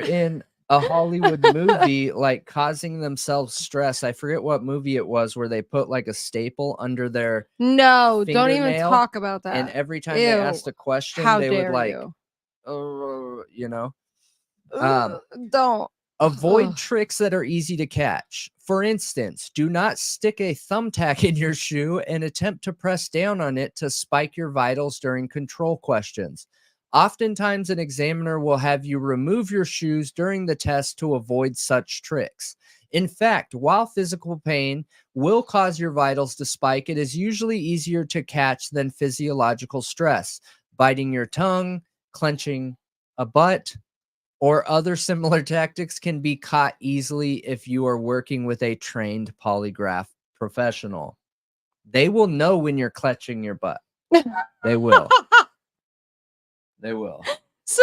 in a Hollywood movie, like causing themselves stress. I forget what movie it was, where they put like a staple under their No, don't even fingernail, talk about that. and every time they Ew. asked a question, How they would dare like, you? you know. Don't. Avoid Ugh. tricks that are easy to catch. For instance, do not stick a thumbtack in your shoe and attempt to press down on it to spike your vitals during control questions. Oftentimes, an examiner will have you remove your shoes during the test to avoid such tricks. In fact, while physical pain will cause your vitals to spike, it is usually easier to catch than physiological stress. Biting your tongue, clenching a butt, or other similar tactics can be caught easily if you are working with a trained polygraph professional. They will know when you're clutching your butt. They will. They will. So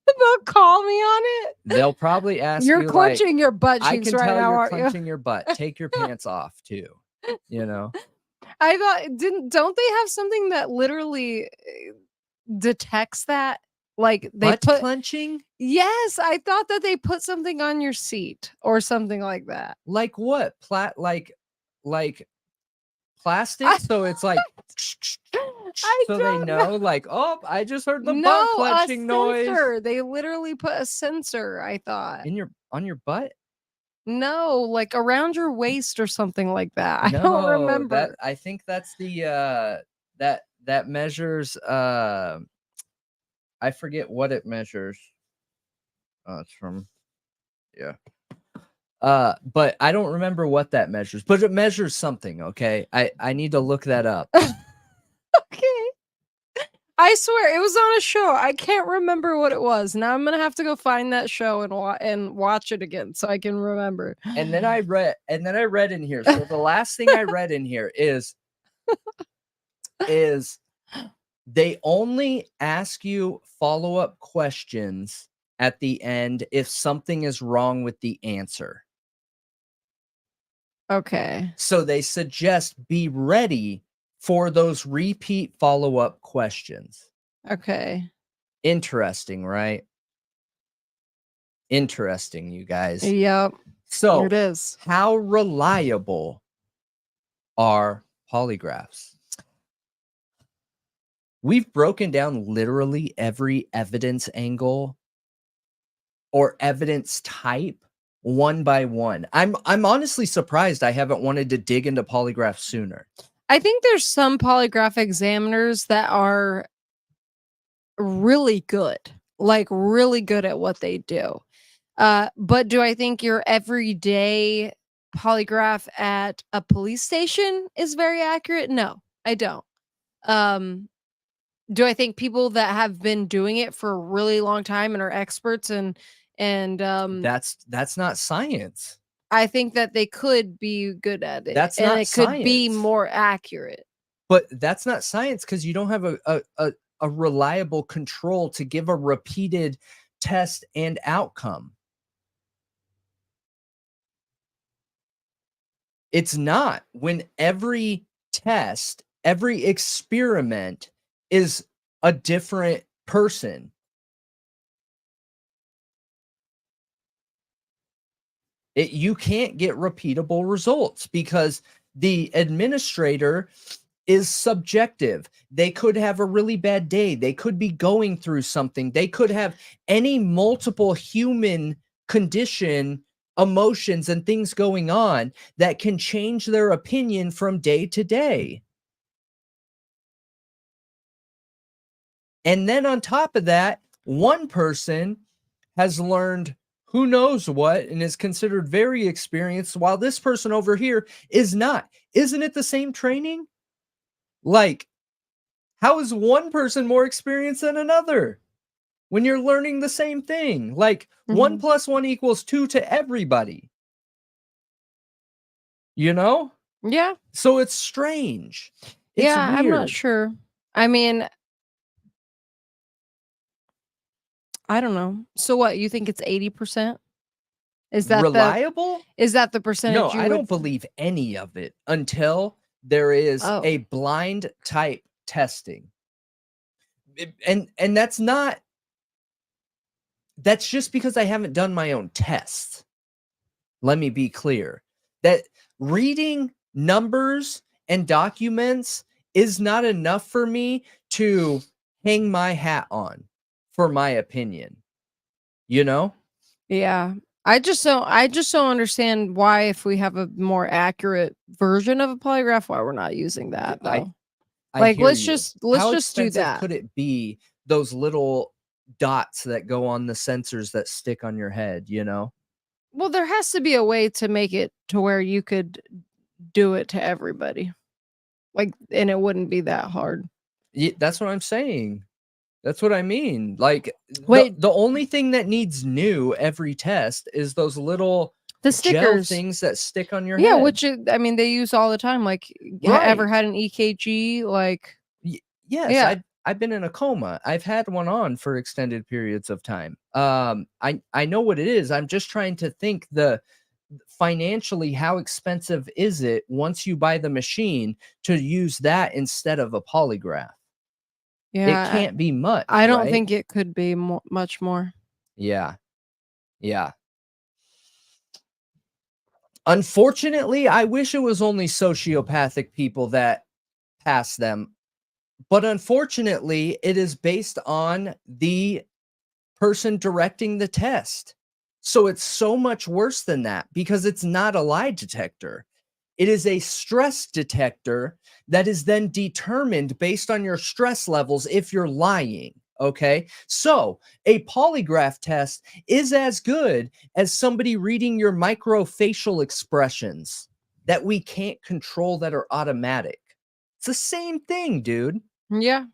they'll call me on it. They'll probably ask You're you, clenching like, your butt I cheeks can right tell now, you're aren't you? clenching your butt. Take your pants off too. You know. I thought don't they have something that literally detects that? Like they Butt put clenching? Yes, I thought that they put something on your seat or something like that. Like what? Like plastic? So it's like so they don't know, like, oh, I just heard the butt No, a clenching noise. sensor. They literally put a sensor, I thought. On your butt? No, like around your waist or something like that. I don't No, remember. I think that's the that measures I forget what it measures. Oh, it's from yeah. But I don't remember what that measures, but it measures something, okay? I need to look that up. Okay. I swear it was on a show. I can't remember what it was. Now I'm gonna have to go find that show and watch it again so I can remember. And then I read in here. So the last thing I read in here is they only ask you follow-up questions at the end if something is wrong with the answer. Okay. So they suggest be ready for those repeat follow-up questions. Okay. Interesting, right? Interesting, you guys. Yep. So Here it is. how reliable are polygraphs? We've broken down literally every evidence angle or evidence type one by one. I'm honestly surprised I haven't wanted to dig into polygraphs sooner. I think there's some polygraph examiners that are really good, like really good at what they do. But do I think your everyday polygraph at a police station is very accurate? No, I don't. Do I think people that have been doing it for a really long time and are experts and That's not science. I think that they could be good at it. That's and not it could be science. more accurate. But that's not science because you don't have a reliable control to give a repeated test and outcome. It's not when every test, every experiment is a different person. You can't get repeatable results because the administrator is subjective. They could have a really bad day. They could be going through something. They could have any multiple human condition, emotions, and things going on that can change their opinion from day to day. And then on top of that, one person has learned who knows what and is considered very experienced, while this person over here is not. Isn't it the same training? Like, how is one person more experienced than another when you're learning the same thing? Like, 1 + 1 = 2 to everybody. You know? Yeah. So it's strange. It's yeah, I'm not weird. sure. I mean, I don't know. So what, you think it's 80%? Is that Reliable? is that the percentage No, you I don't would believe any of it until there is Oh. a blind type testing. And that's just because I haven't done my own tests. Let me be clear. That reading numbers and documents is not enough for me to hang my hat on for my opinion. You know? Yeah. I just don't understand why, if we have a more accurate version of a polygraph, why we're not using that though. I Like, hear let's you. just How do expensive that. could it be? Those little dots that go on the sensors that stick on your head, you know? Well, there has to be a way to make it to where you could do it to everybody. Like, and it wouldn't be that hard. That's what I'm saying. That's what I mean. Like, Wait. the only thing that needs new every test is those little The gel stickers. things that stick on your Yeah, head. which I mean, they use all the time. Like, ever had an EKG? Like, yes, yeah. I've been in a coma. I've had one on for extended periods of time. I know what it is. I'm just trying to think financially, how expensive is it once you buy the machine to use that instead of a polygraph? Yeah, It can't be much. I don't right? think it could be much more. Yeah. Yeah. Unfortunately, I wish it was only sociopathic people that pass them. But unfortunately, it is based on the person directing the test. So it's so much worse than that because it's not a lie detector. It is a stress detector that is then determined based on your stress levels if you're lying. Okay. So a polygraph test is as good as somebody reading your microfacial expressions that we can't control that are automatic. It's the same thing, dude. Yeah.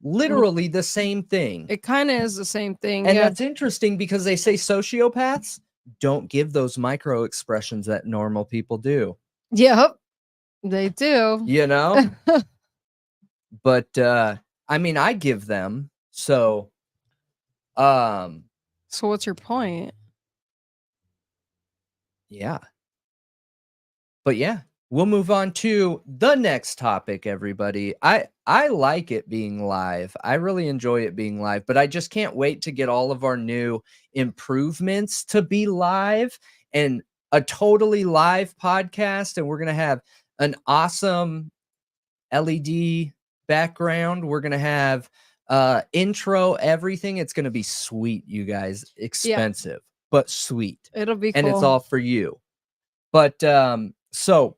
Literally the same thing. It kind of is the same thing. And yeah. that's interesting because they say sociopaths don't give those micro expressions that normal people do. Yep. They do. You know? But I mean, I give them. So So what's your point? yeah. But yeah, we'll move on to the next topic, everybody. I like it being live. I really enjoy it being live, but I just can't wait to get all of our new improvements to be live and a totally live podcast. And we're going to have an awesome LED background. We're going to have intro, everything. It's going to be sweet, you guys. Expensive, but sweet. It'll be And cool. it's all for you. But so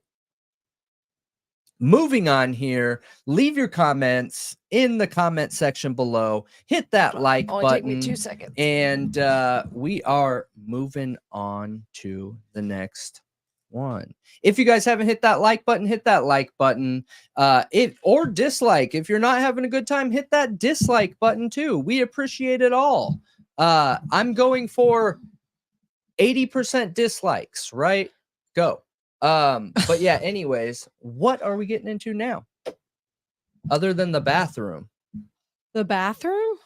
moving on here, leave your comments in the comment section below. Hit that like Only button. take me 2 seconds. And we are moving on to the next one. If you guys haven't hit that like button, hit that like button. Or dislike. If you're not having a good time, hit that dislike button too. We appreciate it all. I'm going for 80% dislikes, right? Go. But yeah, anyways, what are we getting into now? Other than the bathroom. The bathroom?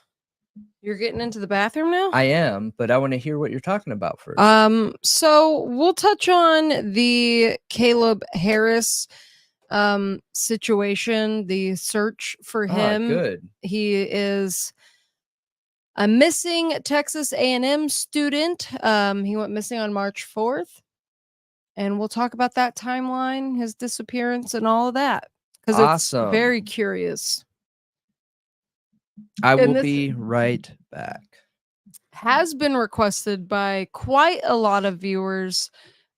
You're getting into the bathroom now? I am, but I want to hear what you're talking about first. So we'll touch on the Caleb Harris situation, the search for him. Good. He is a missing Texas A&M student. He went missing on March 4th. And we'll talk about that timeline, his disappearance, and all of that. Because Awesome. It's very curious. I and will be right back. Has been requested by quite a lot of viewers.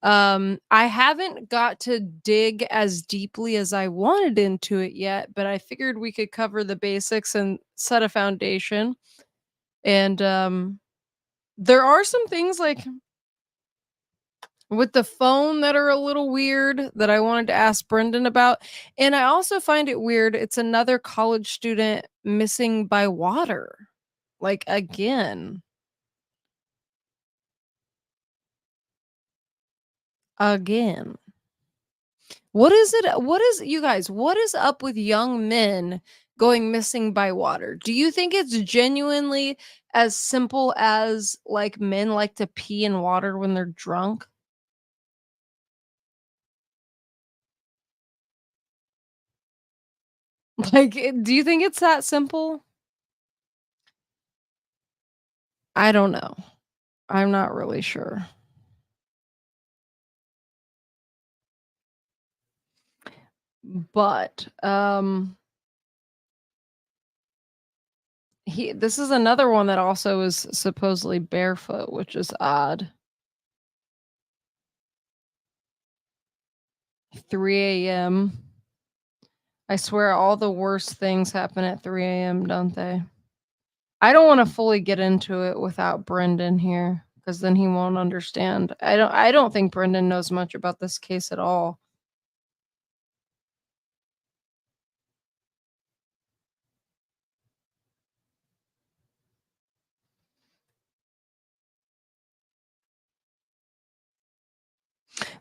I haven't got to dig as deeply as I wanted into it yet, but I figured we could cover the basics and set a foundation. And there are some things like with the phone that are a little weird that I wanted to ask Brendan about. And I also find it weird. It's another college student missing by water. Like, again. What is it? You guys, what is up with young men going missing by water? Do you think it's genuinely as simple as like men like to pee in water when they're drunk? Like, do you think it's that simple? I don't know. I'm not really sure. But this is another one that also is supposedly barefoot, which is odd. 3 a.m. I swear all the worst things happen at 3 a.m., don't they? I don't want to fully get into it without Brendan here, because then he won't understand. I don't think Brendan knows much about this case at all.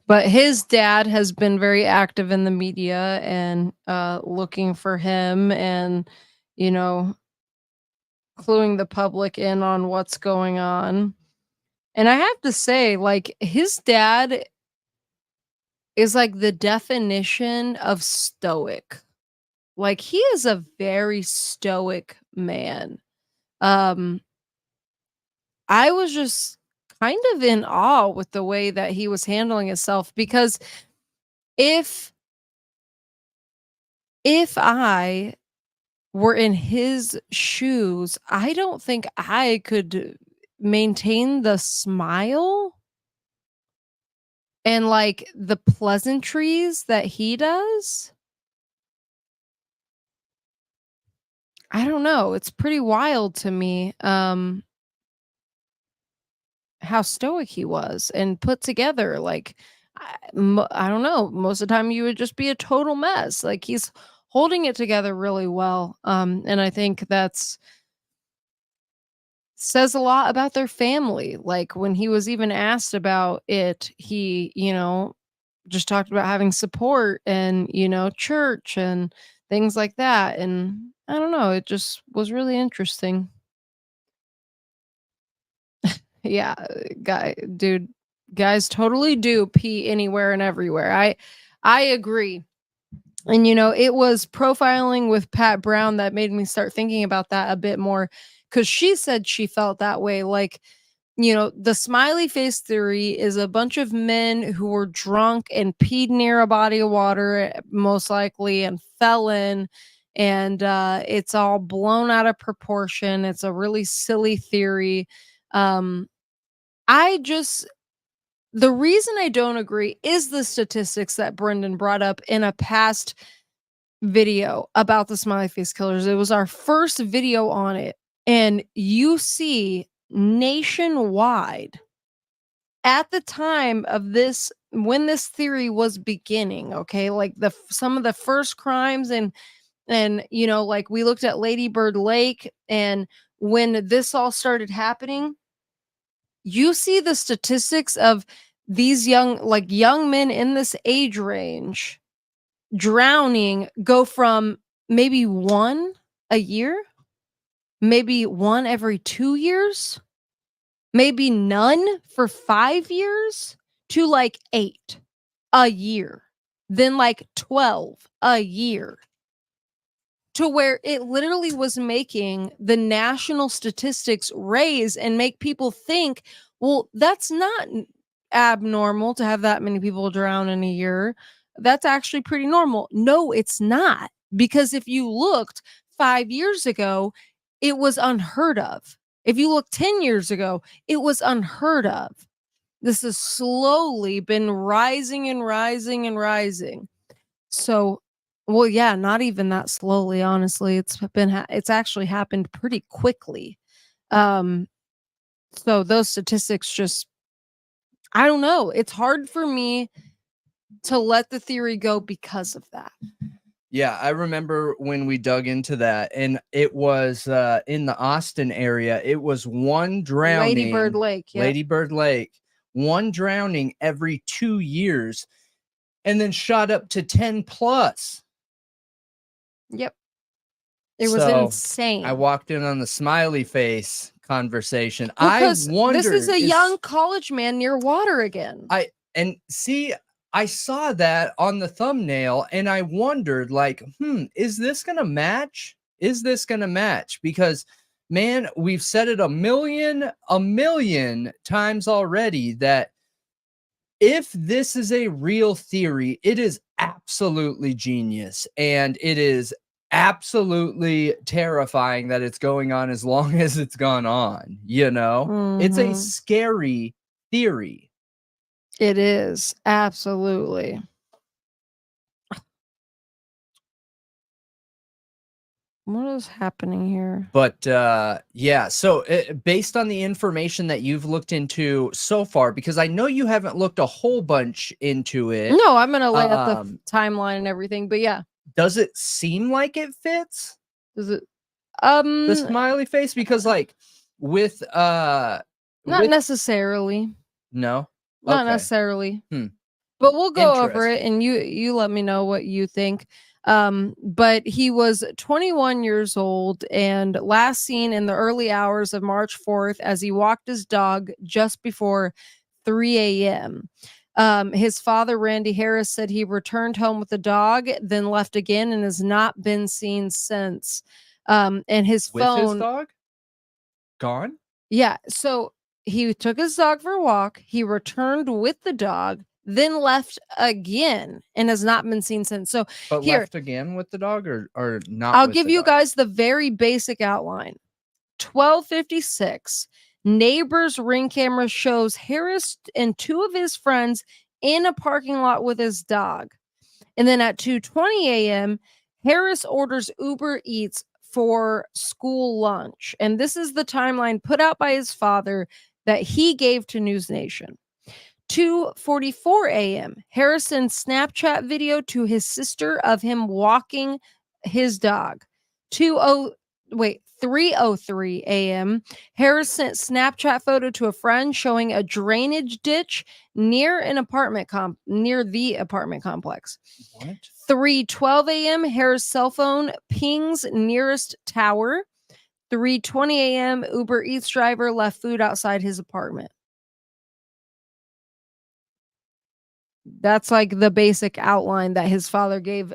But his dad has been very active in the media and looking for him and, you know, cluing the public in on what's going on. And I have to say, like, his dad is like the definition of stoic. Like, he is a very stoic man. I was just kind of in awe with the way that he was handling himself, because if I were in his shoes, I don't think I could maintain the smile and like the pleasantries that he does. I don't know. It's pretty wild to me how stoic he was and put together. Like, I don't know. Most of the time you would just be a total mess. Like, he's holding it together really well. And I think that's says a lot about their family. Like, when he was even asked about it, he, just talked about having support and, church and things like that. And I don't know, it just was really interesting. Yeah, guys totally do pee anywhere and everywhere. I agree. And it was profiling with Pat Brown that made me start thinking about that a bit more, because she said she felt that way. Like, the smiley face theory is a bunch of men who were drunk and peed near a body of water, most likely, and fell in. And it's all blown out of proportion. It's a really silly theory. The reason I don't agree is the statistics that Brendan brought up in a past video about the smiley face killers. It was our first video on it. And you see nationwide at the time of this, when this theory was beginning, okay, like some of the first crimes and like we looked at Lady Bird Lake, and when this all started happening, you see the statistics of these young men in this age range drowning go from maybe one a year, maybe one every 2 years, maybe none for 5 years, to like 8 a year, then like 12 a year, to where it literally was making the national statistics raise and make people think, well, that's not abnormal to have that many people drown in a year. That's actually pretty normal. No, it's not. Because if you looked 5 years ago, it was unheard of. If you look 10 years ago, it was unheard of. This has slowly been rising and rising and rising. So, well, yeah, not even that slowly, honestly. It's actually happened pretty quickly. So those statistics just, I don't know. It's hard for me to let the theory go because of that. Yeah, I remember when we dug into that, and it was in the Austin area. It was one drowning. Lady Bird Lake. Yep. Lady Bird Lake. One drowning every 2 years, and then shot up to 10 plus. Yep. It was insane. I walked in on the smiley face conversation. Because I wondered, this is a young college man near water again. I saw that on the thumbnail, and I wondered, like, is this gonna match? Is this gonna match? Because, man, we've said it a million times already that if this is a real theory, it is absolutely genius, and it is absolutely terrifying that it's going on as long as it's gone on. It's a scary theory. It is, absolutely. What is happening here? But yeah, so based on the information that you've looked into so far, because I know you haven't looked a whole bunch into it. No, I'm gonna lay out the timeline and everything, but yeah. Does it seem like it fits? Does it the smiley face? Because like with not necessarily. No? Not necessarily. But we'll go over it, and you let me know what you think. But he was 21 years old and last seen in the early hours of March 4th as he walked his dog just before 3 a.m. His father, Randy Harris, said he returned home with the dog, then left again, and has not been seen since. And his phone. With his dog? Gone? Yeah. So he took his dog for a walk. He returned with the dog, then left again, and has not been seen since. So, but left again with the dog, or not? I'll give you guys the very basic outline. 12:56, Neighbors' ring camera shows Harris and two of his friends in a parking lot with his dog. And then at 2:20 a.m., Harris orders Uber Eats for school lunch. And this is the timeline put out by his father that he gave to News Nation. 2:44 a.m., Harris sends Snapchat video to his sister of him walking his dog. 3:03 a.m., Harris sent Snapchat photo to a friend showing a drainage ditch near the apartment complex. What? 3:12 a.m., Harris' cell phone pings nearest tower. 3:20 a.m., Uber Eats driver left food outside his apartment. That's like the basic outline that his father gave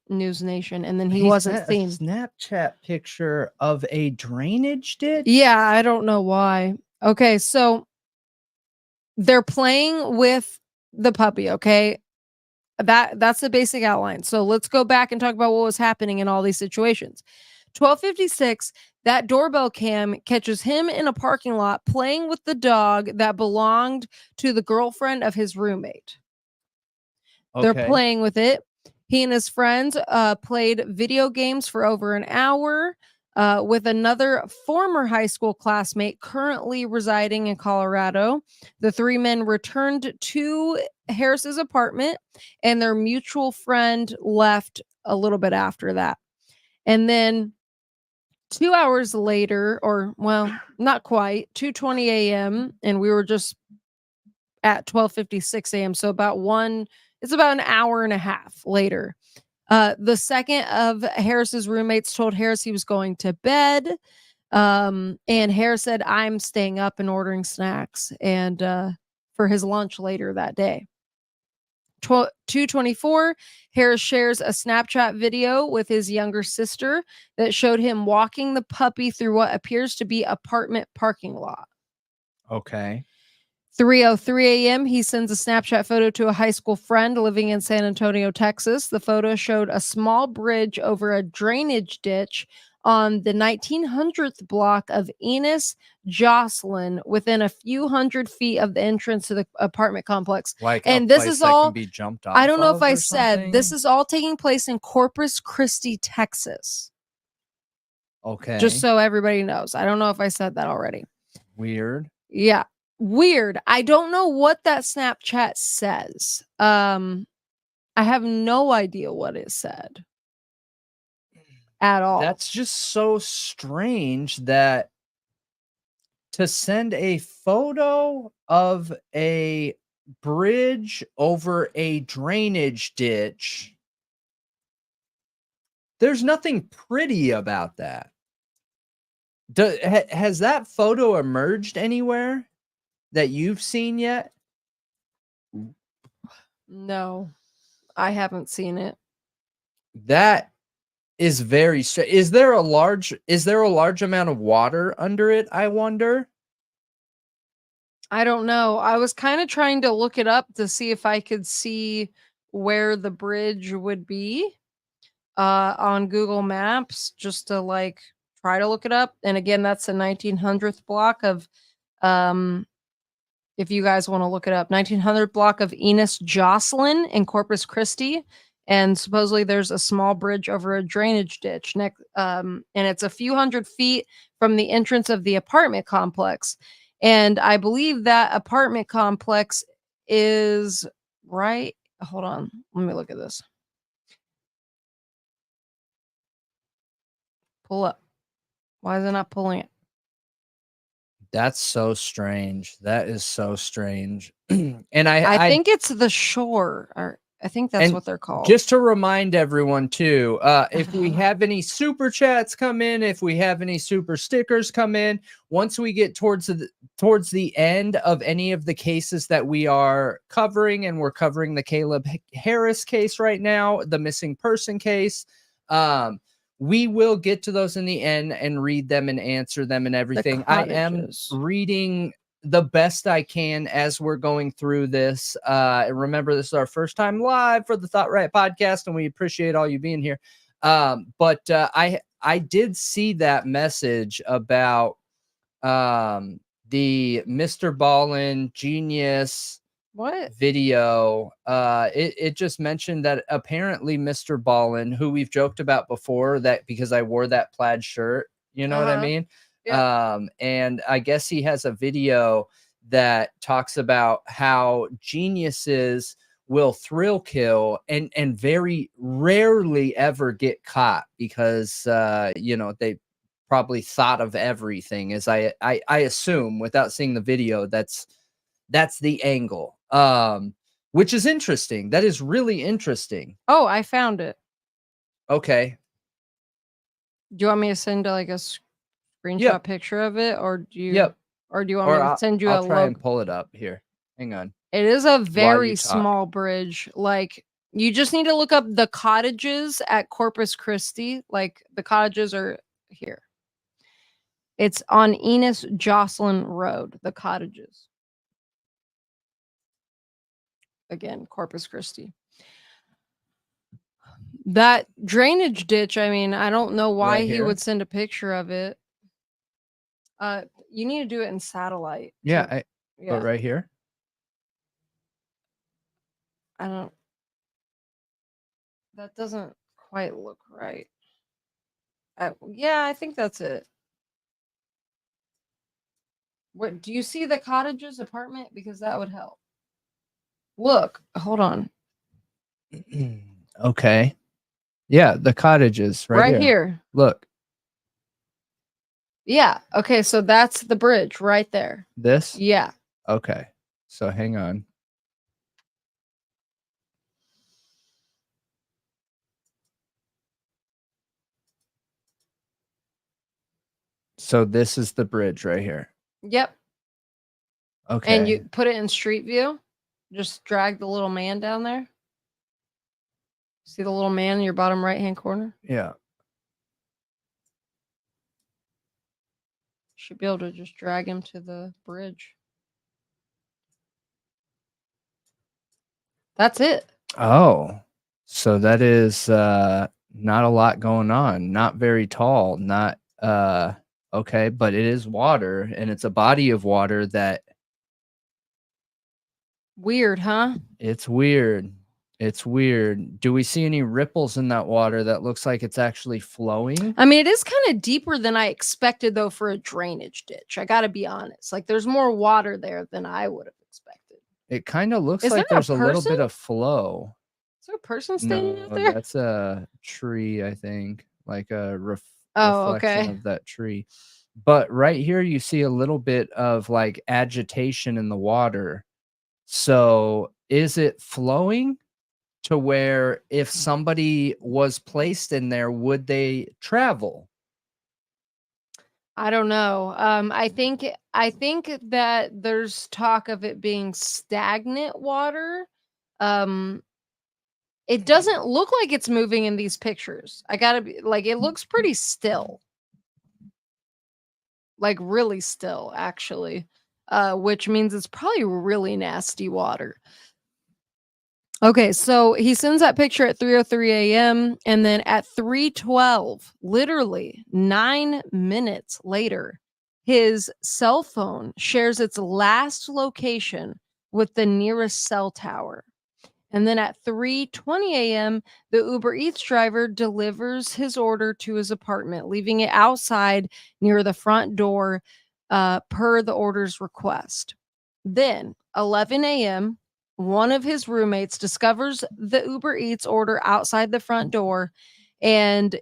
News Nation, and then he wasn't sent seen. a Snapchat picture of a drainage ditch. Yeah, I don't know why. Okay, so they're playing with the puppy, okay? That's the basic outline. So let's go back and talk about what was happening in all these situations. 12:56, that doorbell cam catches him in a parking lot playing with the dog that belonged to the girlfriend of his roommate. They're Okay. playing with it. He and his friends played video games for over an hour with another former high school classmate currently residing in Colorado. The three men returned to Harris's apartment, and their mutual friend left a little bit after that. And then 2 hours later, or well, not quite, 2:20 a.m., and we were just at 12:56 a.m. So it's about an hour and a half later. The second of Harris's roommates told Harris he was going to bed. And Harris said, "I'm staying up and ordering snacks and for his lunch later that day." 2:24, Harris shares a Snapchat video with his younger sister that showed him walking the puppy through what appears to be apartment parking lot. Okay. 3:03 a.m., he sends a Snapchat photo to a high school friend living in San Antonio, Texas. The photo showed a small bridge over a drainage ditch on the 1900th block of Enos Jocelyn within a few hundred feet of the entrance to the apartment complex. Like, And a this place is that all can be jumped off I don't know if of I or said this something? is all taking place in Corpus Christi, Texas. Okay. Just so everybody knows. I don't know if I said that already. Weird. Yeah. Weird. I don't know what that Snapchat says. I have no idea what it said at all. That's just so strange that to send a photo of a bridge over a drainage ditch. There's nothing pretty about that. Has that photo emerged anywhere that you've seen yet? No, I haven't seen it. That is very strange. Is there a large amount of water under it, I wonder? I don't know. I was kind of trying to look it up to see if I could see where the bridge would be on Google Maps, just to like try to look it up. And again, that's the 1900th block of if you guys want to look it up, 1900 block of Enos Jocelyn in Corpus Christi. And supposedly there's a small bridge over a drainage ditch next, and it's a few hundred feet from the entrance of the apartment complex. And I believe that apartment complex is right. Hold on. Let me look at this. Pull up. Why is it not pulling it? That's so strange. That is so strange. And I think it's the Shore, or I think that's what they're called. Just to remind everyone too, if we have any super chats come in, if we have any super stickers come in, once we get towards the end of any of the cases that we are covering, and we're covering the Caleb Harris case right now, the missing person case, we will get to those in the end and read them and answer them and everything. I am reading the best I can as we're going through this. Remember, this is our first time live for the Thought Riot Podcast, and we appreciate all you being here. But I did see that message about the Mr. Ballin Genius What? video, it just mentioned that apparently Mr. Ballin, who we've joked about before, that because I wore that plaid shirt, you know what I mean? And I guess he has a video that talks about how geniuses will thrill kill and very rarely ever get caught because you know, they probably thought of everything, as I assume without seeing the video. That's the angle, which is interesting. That is really interesting. Oh, I found it. Okay. Do you want me to send like a screenshot picture of it, or do you? Or do you want me to send you I'll a try logo? and pull it up here. Hang on. It is a you very talk. small bridge. Like, you just need to look up the cottages at Corpus Christi. Like, the cottages are here. It's on Enos Jocelyn Road, the cottages. Again, Corpus Christi. That drainage ditch, I mean, I don't know why Right he here? would send a picture of it. You need to do it in satellite. Yeah, Yeah. but right here. I don't. That doesn't quite look right. Yeah, I think that's it. What do you see the cottages apartment? Because that would help. Look, hold on. Okay. Yeah, the cottages right here. Look, Yeah. Okay, so that's the bridge right there. this. Yeah. Okay. So hang on. So this is the bridge right here. Yep. Okay. And you put it in street view. Just drag the little man down there. See the little man in your bottom right hand corner? Yeah. Should be able to just drag him to the bridge. That's it. Oh, so that is not a lot going on. Not very tall. Not okay, but it is water, and it's a body of water that. Weird, huh? It's weird. It's weird. Do we see any ripples in that water that looks like it's actually flowing? I mean, it is kind of deeper than I expected, though, for a drainage ditch. I got to be honest. Like, there's more water there than I would have expected. It kind of looks Is like there a there's a little bit person? of flow. Is there a person standing No, out there? that's a tree, I think, like a Oh, reflection okay. of that tree. But right here, you see a little bit of like agitation in the water. So is it flowing to where if somebody was placed in there, would they travel? I don't know. I think that there's talk of it being stagnant water. It doesn't look like it's moving in these pictures. I gotta be like, it looks pretty still. Like really still, actually. Which means it's probably really nasty water. Okay, so he sends that picture at 3:03 a.m. and then at 3:12, literally 9 minutes later, his cell phone shares its last location with the nearest cell tower. And then at 3:20 a.m., the Uber Eats driver delivers his order to his apartment, leaving it outside near the front door per the order's request. Then 11 a.m., one of his roommates discovers the Uber Eats order outside the front door, and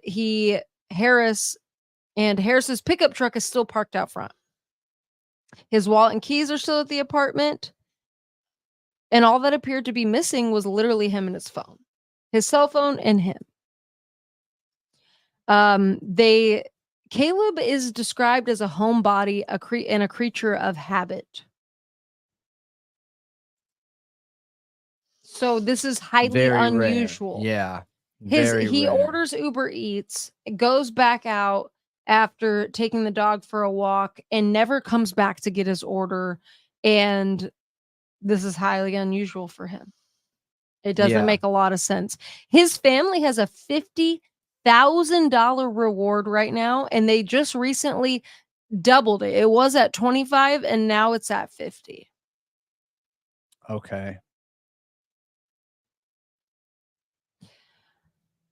Harris's pickup truck is still parked out front. His wallet and keys are still at the apartment, and all that appeared to be missing was literally him and his phone, his cell phone and him. Caleb is described as a homebody, and a creature of habit. So this is highly Very unusual. rare. Yeah. He rare. orders Uber Eats, goes back out after taking the dog for a walk, and never comes back to get his order. And this is highly unusual for him. It doesn't make a lot of sense. His family has a $50,000 reward right now, and they just recently doubled it. It was at 25 and now it's at 50. Okay.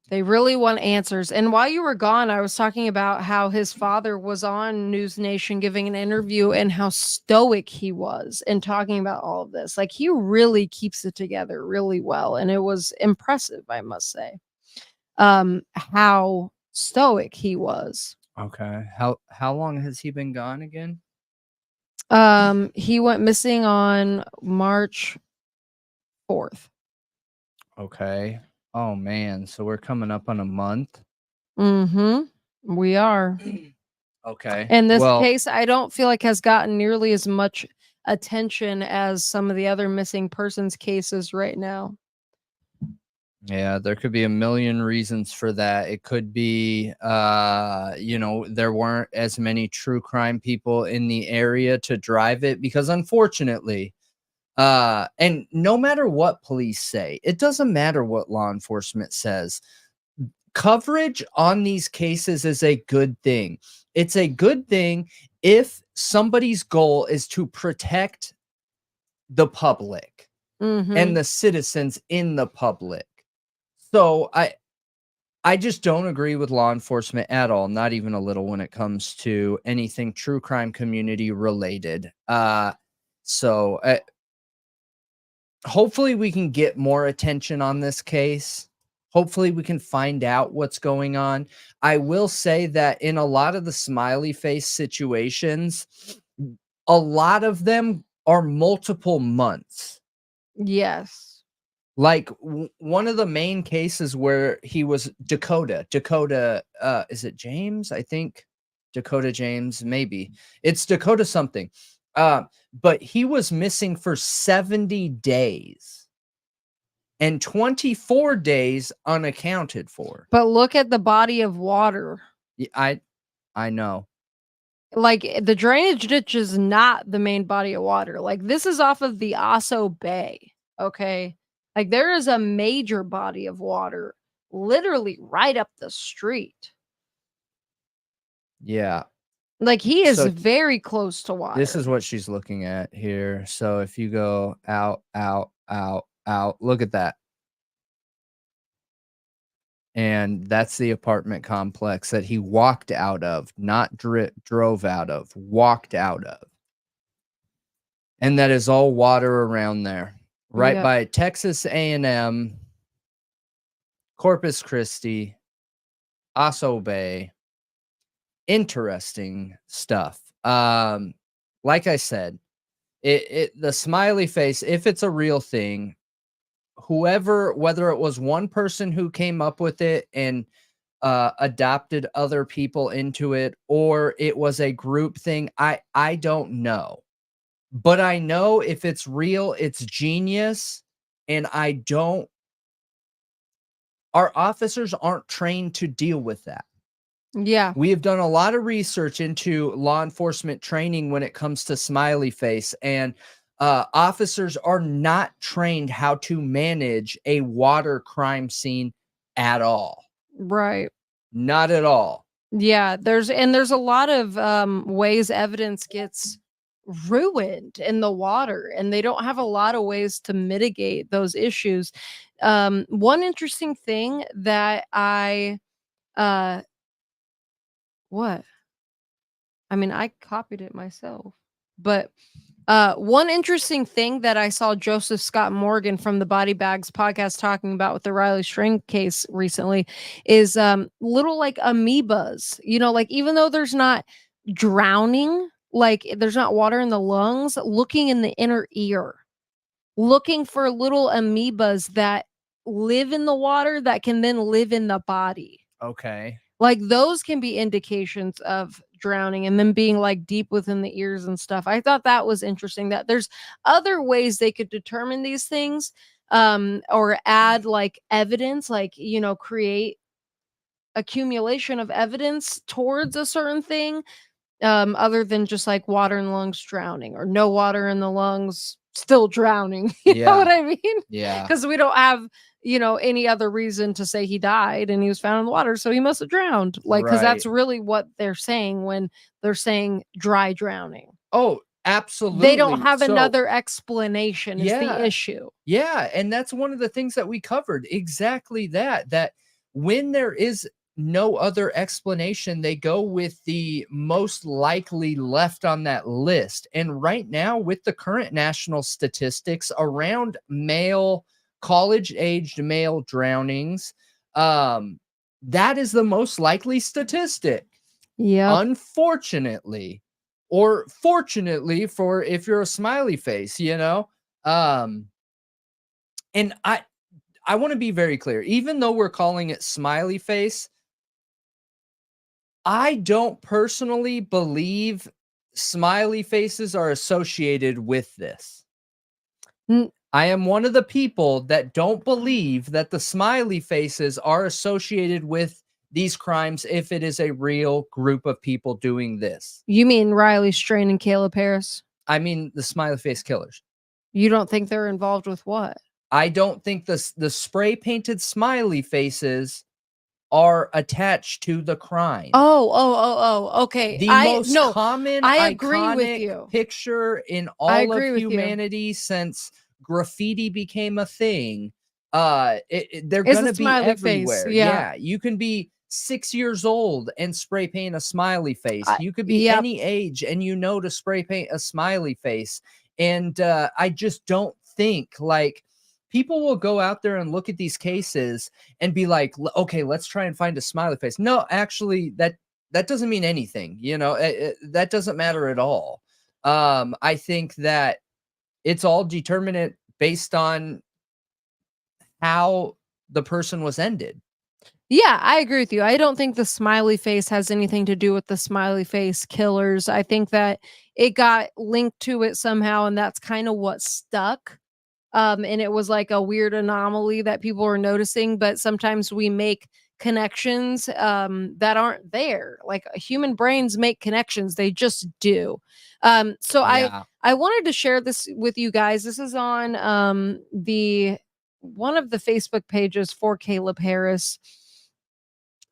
They really want answers. And while you were gone, I was talking about how his father was on News Nation giving an interview and how stoic he was and talking about all of this. Like, he really keeps it together really well. And it was impressive, I must say, how stoic he was. Okay. How long has he been gone again? He went missing on March 4th. Okay. Oh man, so we're coming up on a month. We are. Okay. And this well, case, I don't feel like has gotten nearly as much attention as some of the other missing persons cases right now. yeah, there could be a million reasons for that. It could be, there weren't as many true crime people in the area to drive it because unfortunately, and no matter what police say, it doesn't matter what law enforcement says. Coverage on these cases is a good thing. It's a good thing if somebody's goal is to protect the public and the citizens in the public. So I just don't agree with law enforcement at all, not even a little, when it comes to anything true crime community related. Hopefully we can get more attention on this case. Hopefully we can find out what's going on. I will say that in a lot of the smiley face situations, a lot of them are multiple months. Yes. Like one of the main cases where he was Dakota, is it James? I think Dakota James, maybe it's Dakota something. But he was missing for 70 days and 24 days unaccounted for. But look at the body of water. I know. Like, the drainage ditch is not the main body of water. Like, this is off of the Oso Bay. Okay. Like, there is a major body of water literally right up the street. Yeah. Like, he is So very close to water. this is what she's looking at here. So if you go out, look at that. And that's the apartment complex that he walked out of, not drove out of, walked out of. And that is all water around there. Right Yep. by Texas A&M, Corpus Christi, Oso Bay. Interesting stuff. Like I said, the smiley face, if it's a real thing, whoever, whether it was one person who came up with it and adopted other people into it, or it was a group thing, I don't know. But I know if it's real, it's genius. And our officers aren't trained to deal with that. Yeah. We have done a lot of research into law enforcement training when it comes to smiley face, and officers are not trained how to manage a water crime scene at all. Right. Not at all. Yeah. There's a lot of ways evidence gets ruined in the water, and they don't have a lot of ways to mitigate those issues. One interesting thing that I copied it myself, but one interesting thing that I saw Joseph Scott Morgan from the Body Bags podcast talking about with the Riley String case recently is little like amoebas, like even though there's not drowning, like there's not water in the lungs, looking in the inner ear, looking for little amoebas that live in the water that can then live in the body. Okay. Like, those can be indications of drowning and then being like deep within the ears and stuff. I thought that was interesting, that there's other ways they could determine these things, or add like evidence, like, create accumulation of evidence towards a certain thing, other than just like water in the lungs drowning or no water in the lungs still drowning. You know what I mean? Yeah. Because we don't have, any other reason to say he died and he was found in the water, so he must have drowned. Like, because that's really what they're saying when they're saying dry drowning. Oh, absolutely. They don't have another explanation is the issue. Yeah, and that's one of the things that we covered. Exactly that when there is no other explanation, they go with the most likely left on that list. And right now, with the current national statistics around college-aged male drownings, that is the most likely statistic. Yeah. Unfortunately, or fortunately for if you're a smiley face, and I want to be very clear. Even though we're calling it smiley face, I don't personally believe smiley faces are associated with this. I am one of the people that don't believe that the smiley faces are associated with these crimes if it is a real group of people doing this. You mean Riley Strain and Caleb Harris? I mean the smiley face killers. You don't think they're involved with what? I don't think the spray painted smiley faces are attached to the crime. Oh, okay. The most common, I agree with iconic you. picture in all of humanity since graffiti became a thing. They're gonna be everywhere. Face. Yeah, you can be 6 years old and spray paint a smiley face. You could be any age and to spray paint a smiley face. And I just don't think people will go out there and look at these cases and be like, okay, let's try and find a smiley face. No, actually, that doesn't mean anything. That doesn't matter at all. I think that it's all determinate based on how the person was ended. Yeah, I agree with you. I don't think the smiley face has anything to do with the smiley face killers. I think that it got linked to it somehow, and that's kind of what stuck. And it was like a weird anomaly that people were noticing, but sometimes we make connections that aren't there. Like human brains make connections, they just do. So I wanted to share this with you guys. This is on one of the Facebook pages for Caleb Harris.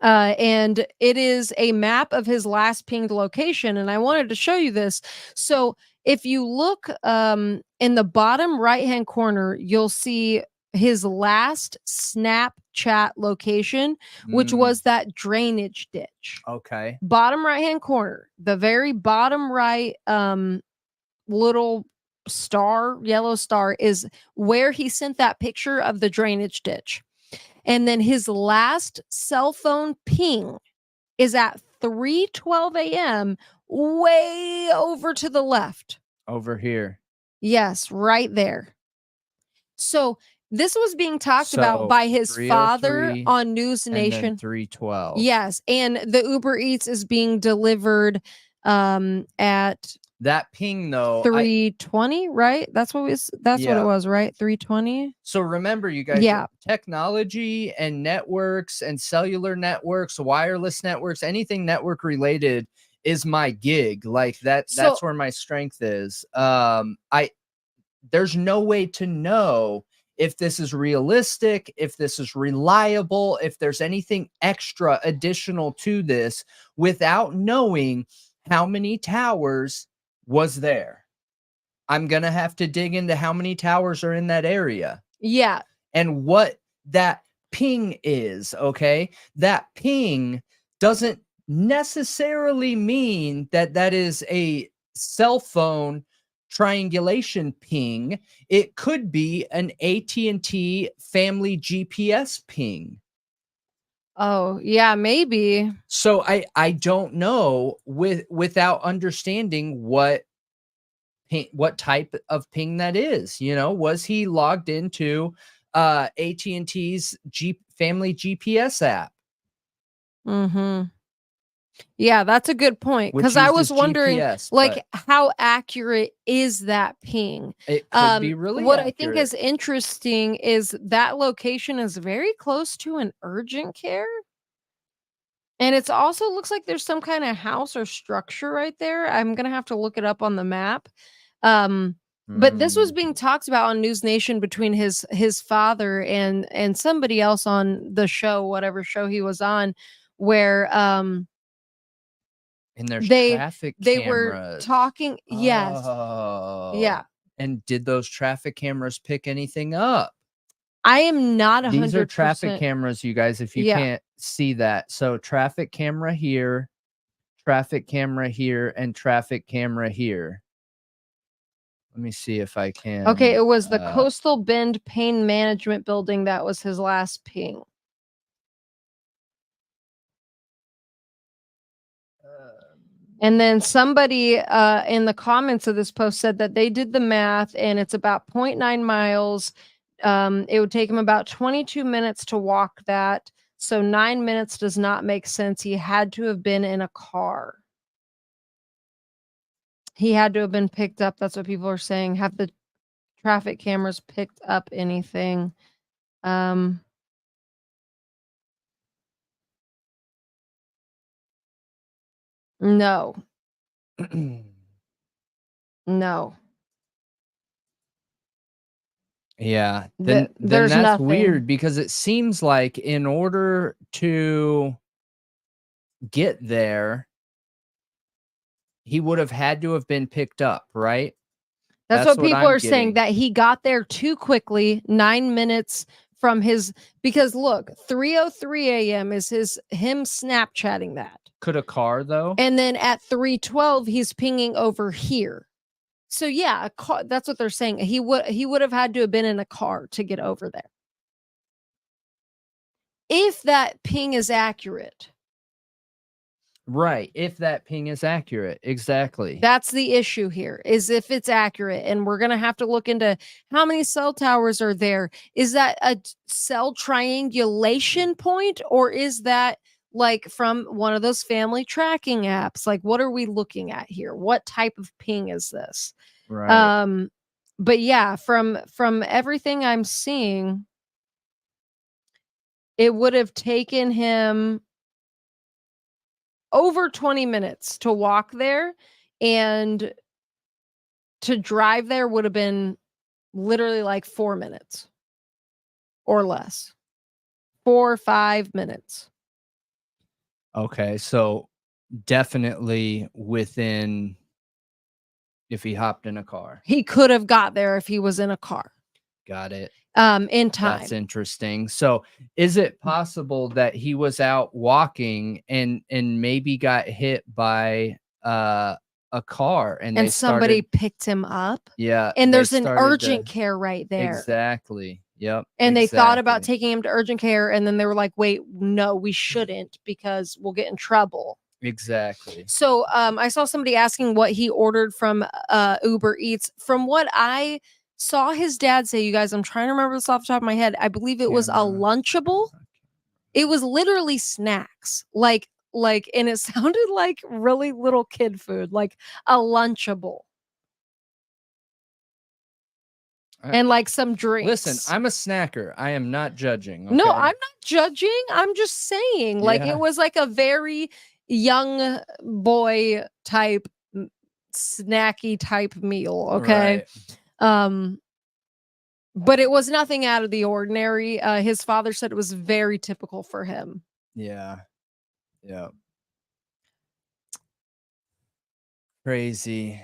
And it is a map of his last pinged location. And I wanted to show you this. So if you look in the bottom right-hand corner, you'll see his last Snapchat location, which was that drainage ditch. Okay. Bottom right-hand corner, the very bottom right little star, yellow star, is where he sent that picture of the drainage ditch. And then his last cell phone ping is at 3:12 a.m. way over to the left. Over here. Yes, right there. So this was being talked about by his father on News Nation. 3:12. Yes, and the Uber Eats is being delivered at that ping though 3:20, right? That's what what it was, right? 3:20. So remember, you guys, technology and networks and cellular networks, wireless networks, anything network related is my gig. Like that's where my strength is. There's no way to know if this is realistic, if this is reliable, if there's anything extra additional to this without knowing how many towers was there. I'm going to have to dig into how many towers are in that area. Yeah. And what that ping is, okay? That ping doesn't necessarily mean that is a cell phone triangulation ping. It could be an AT&T family GPS ping. Oh, yeah, maybe. So I don't know without understanding what type of ping that is. Was he logged into AT&T's family GPS app? Mm-hmm. Yeah, that's a good point, because I was wondering GPS, how accurate is that ping? It could be really what accurate. I think is interesting is that location is very close to an urgent care. And it's also looks like there's some kind of house or structure right there. I'm going to have to look it up on the map. But this was Mm. being talked about on News Nation between his father and somebody else on the show, whatever show he was on, where And there's they traffic were cameras. talking. Yes. Oh. Yeah. And did those traffic cameras pick anything up? I am not 100%. These are traffic cameras, you guys, if you Yeah. can't see that. So traffic camera here, and traffic camera here. Let me see if I can. Okay, it was the Coastal Bend Pain Management Building that was his last ping. And then somebody in the comments of this post said that they did the math and it's about 0.9 miles. It would take him about 22 minutes to walk that. So 9 minutes does not make sense. He had to have been in a car. He had to have been picked up. That's what people are saying. Have the traffic cameras picked up anything? No. No. Yeah. Then there's that's nothing. weird because it seems like in order to get there, he would have had to have been picked up, right? That's what people I'm are saying, getting. that he got there too quickly, 9 minutes from his, because look, 3:03 a.m. is him Snapchatting that. Could a car though? And then at 3:12, he's pinging over here. So yeah, a car, that's what they're saying. He would have had to have been in a car to get over there. If that ping is accurate. Right. If that ping is accurate. Exactly. That's the issue here, is if it's accurate. And we're going to have to look into how many cell towers are there. Is that a cell triangulation point, or is that like from one of those family tracking apps? Like, what are we looking at here? What type of ping is this? Right. But yeah, from everything I'm seeing, it would have taken him over 20 minutes to walk there, and to drive there would have been literally like 4 minutes or less. 4 or 5 minutes. Okay. So definitely within, if he hopped in a car. He could have got there if he was in a car. Got it. In time. That's interesting. So is it possible that he was out walking and maybe got hit by a car and somebody picked him up? Yeah. And there's an urgent care right there. Exactly. Yep. And they thought about taking him to urgent care, and then they were like, wait, no, we shouldn't, because we'll get in trouble. Exactly. So I saw somebody asking what he ordered from Uber Eats. From what I saw his dad say, you guys, I'm trying to remember this off the top of my head. I believe it was a Lunchable. It was literally snacks, like, and it sounded like really little kid food, like a Lunchable. And like some drinks. Listen, I'm a snacker. I am not judging. Okay? No, I'm not judging. I'm just saying, like, it was like a very young boy type, snacky type meal. Okay. Right. But it was nothing out of the ordinary. His father said it was very typical for him. Yeah. Yeah. Crazy.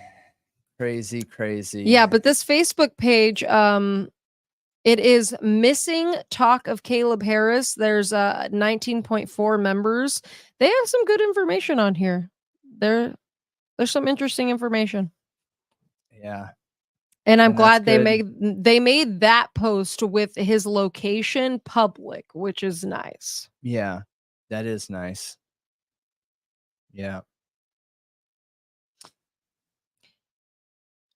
Yeah, but this Facebook page, it is missing talk of Caleb Harris. There's 19.4 members. They have some good information on here. There's some interesting information. Yeah. And I'm glad they made that post with his location public, which is nice. Yeah, that is nice. Yeah.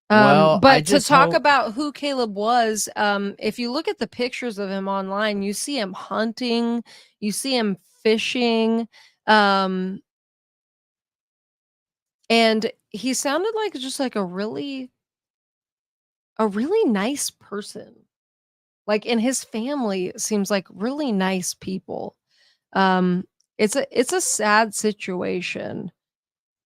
But to talk about who Caleb was, if you look at the pictures of him online, you see him hunting, you see him fishing, and he sounded like just like a really nice person. Like, and his family seems like really nice people. It's a sad situation.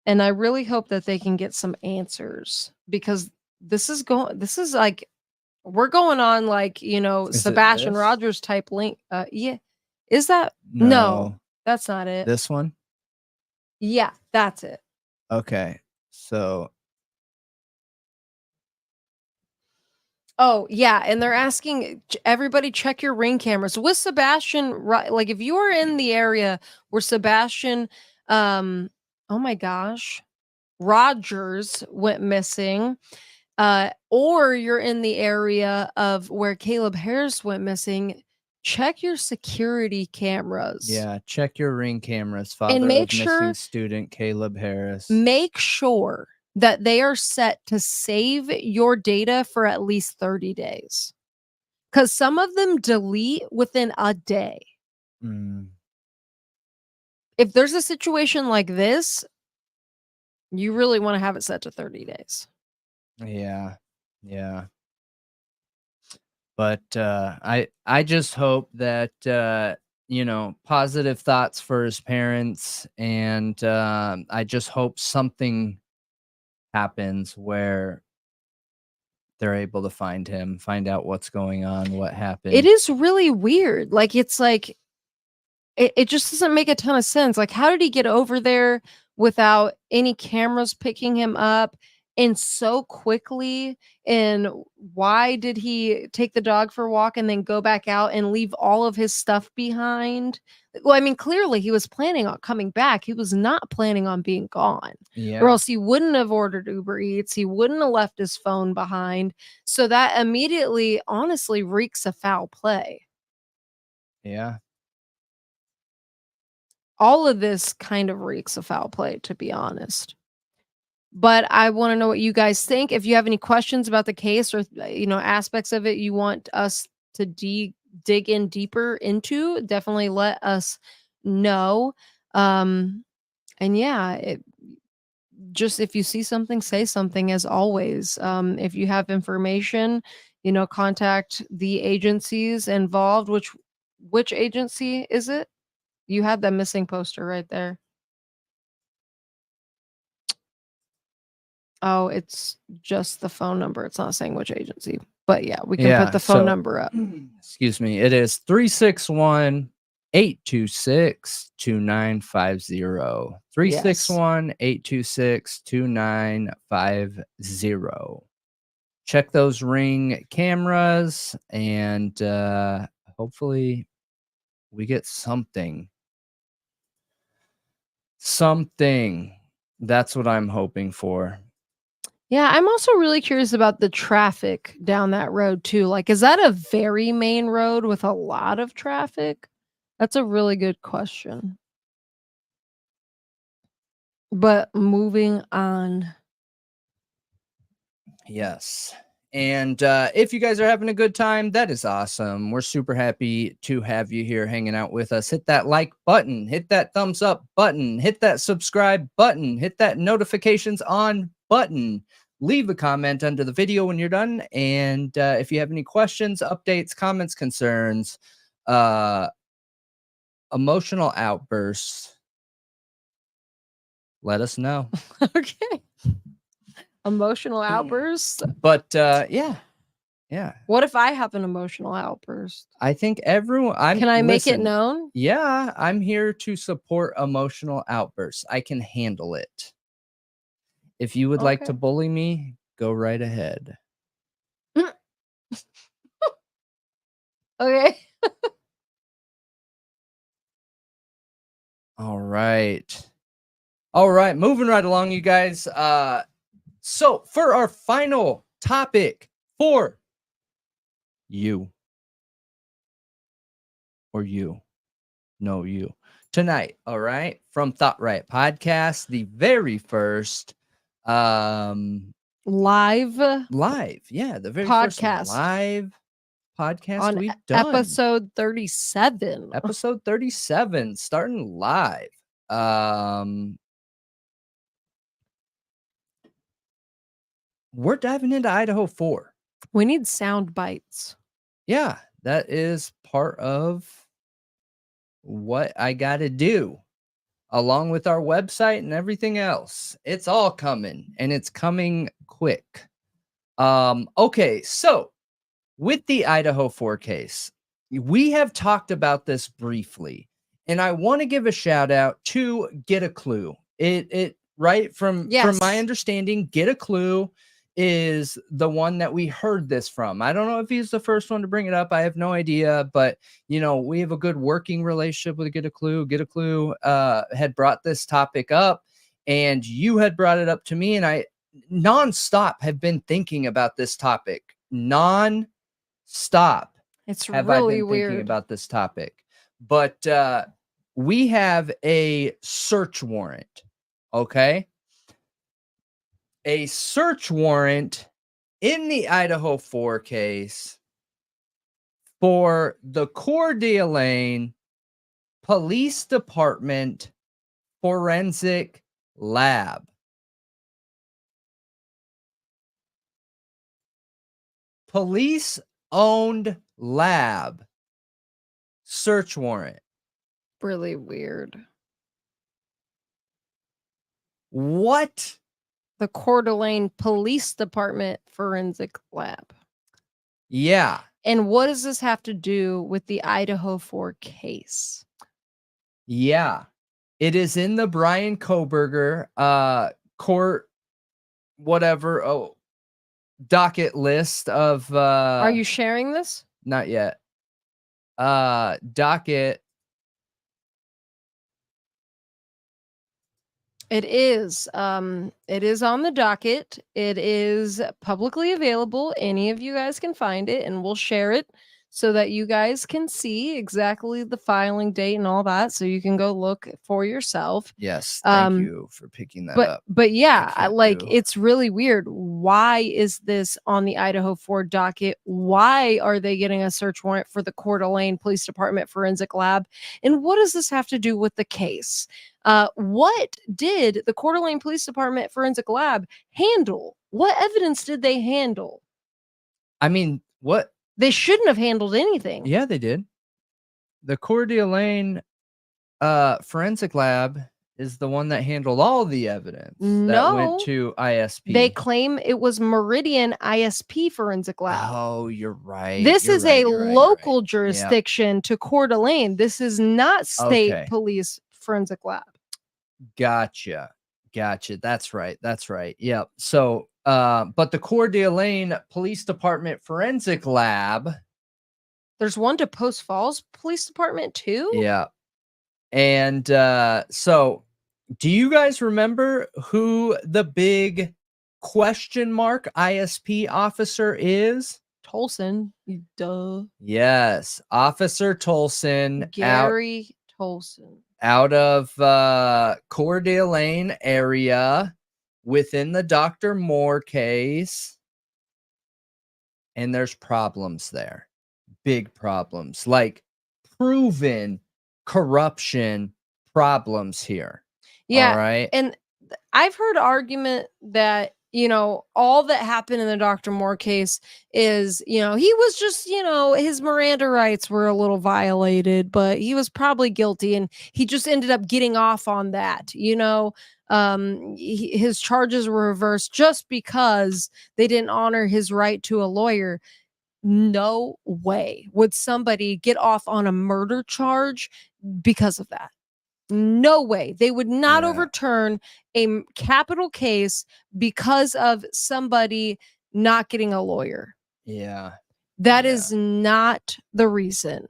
And I really hope that they can get some answers, because this is like we're going on like, Is it Sebastian this? Rogers type link. Yeah. Is that? No, that's not it. This one? Yeah, that's it. Okay. So Oh, yeah, and they're asking everybody check your Ring cameras. With Sebastian, like if you are in the area where Sebastian oh my gosh, Rogers went missing, or you're in the area of where Caleb Harris went missing, check your security cameras. yeah, check your Ring cameras. And Father make of sure missing student Caleb Harris. make sure that they are set to save your data for at least 30 days. Because some of them delete within a day. Mm, If there's a situation like this, you really want to have it set to 30 days. yeah. Yeah. But I just hope that positive thoughts for his parents, and I just hope something happens where they're able to find him, find out what's going on, what happened. It is really weird. Like, it's like, it just doesn't make a ton of sense. Like, how did he get over there without any cameras picking him up and so quickly? And why did he take the dog for a walk and then go back out and leave all of his stuff behind? Well, I mean, clearly he was planning on coming back. He was not planning on being gone. Yeah. Or else he wouldn't have ordered Uber Eats. He wouldn't have left his phone behind. So that immediately, honestly, reeks of foul play. Yeah. All of this kind of reeks of foul play, to be honest. But I want to know what you guys think. If you have any questions about the case or aspects of it you want us to dig in deeper into, definitely let us know. And yeah, just if you see something, say something, as always. If you have information, contact the agencies involved. Which agency is it? You had that missing poster right there. Oh, it's just the phone number. It's not saying which agency. But yeah, we can put the phone number up. Excuse me. It is 361-826-2950. 361-826-2950. Check those Ring cameras, and hopefully we get something. That's what I'm hoping for. Yeah, I'm also really curious about the traffic down that road too. Like, is that a very main road with a lot of traffic? That's a really good question. But moving on. Yes. And if you guys are having a good time, that is awesome. We're super happy to have you here hanging out with us. Hit that like button, hit that thumbs up button, hit that subscribe button, hit that notifications on button. Leave a comment under the video when you're done. And if you have any questions, updates, comments, concerns, emotional outbursts, let us know. Okay. Emotional outburst. But yeah. What if I have an emotional outburst? I think everyone. Can I make it known? Yeah, I'm here to support emotional outbursts. I can handle it. If you would like to bully me, go right ahead. Okay. All right. Moving right along, you guys. So for our final topic for you tonight. All right. From Thought Riot Podcast, the very first live. Yeah. The very podcast. First live podcast on we've done. Episode 37. Episode 37, starting live. We're diving into Idaho 4. We need sound bites. Yeah, that is part of what I got to do, along with our website and everything else. It's all coming, and it's coming quick. Okay, so with the Idaho 4 case, we have talked about this briefly, and I want to give a shout out to Get a Clue. It right from my Yes. understanding, Get a Clue is the one that we heard this from. I don't know if he's the first one to bring it up. I have no idea, but you know, we have a good working relationship with Get a Clue. Get a Clue had brought this topic up, and you had brought it up to me, and I nonstop have been thinking about this topic. Stop It's have I really been thinking weird. about this topic. But we have a search warrant, okay? A search warrant in the Idaho 4 case for the Coeur d'Alene Police Department Forensic Lab. Police-owned lab search warrant. Really weird. What? The Coeur d'Alene Police Department Forensic Lab. Yeah. And what does this have to do with the Idaho 4 case? Yeah. It is in the Bryan Kohberger court whatever docket list of Are you sharing this? not yet. Docket. It is on the docket. It is publicly available. Any of you guys can find it, and we'll share it so that you guys can see exactly the filing date and all that, so you can go look for yourself. Yes, thank you for picking that up. But yeah, can't like do. it's really weird. Why is this on the Idaho 4 docket? Why are they getting a search warrant for the Coeur d'Alene Police Department Forensic Lab? And what does this have to do with the case? What did the Coeur d'Alene Police Department Forensic Lab handle? What evidence did they handle? I mean, what? They shouldn't have handled anything. Yeah, they did. The Coeur d'Alene Forensic Lab is the one that handled all the evidence that No. went to ISP. They claim it was Meridian ISP Forensic Lab. Oh, you're right. This You're is right, a you're right, local you're right. jurisdiction to Coeur d'Alene. This is not state Okay. police forensic lab. Gotcha. That's right. Yep. So, but the Coeur d'Alene Police Department Forensic Lab. There's one to Post Falls Police Department too? Yeah. And so do you guys remember who the big question mark ISP officer is? Tolson. Duh. Yes. Officer Tolson. Gary Tolson. Out of Coeur d'Alene area within the Dr. Moore case. And there's problems there. Big problems. Like proven corruption problems here. Yeah. All right. And I've heard argument that, you know, all that happened in the Dr. Moore case is, you know, he was just, you know, his Miranda rights were a little violated, but he was probably guilty and he just ended up getting off on that. You know, his charges were reversed just because they didn't honor his right to a lawyer. No way would somebody get off on a murder charge because of that. No way. They would not overturn a capital case because of somebody not getting a lawyer. Yeah. That is not the reason.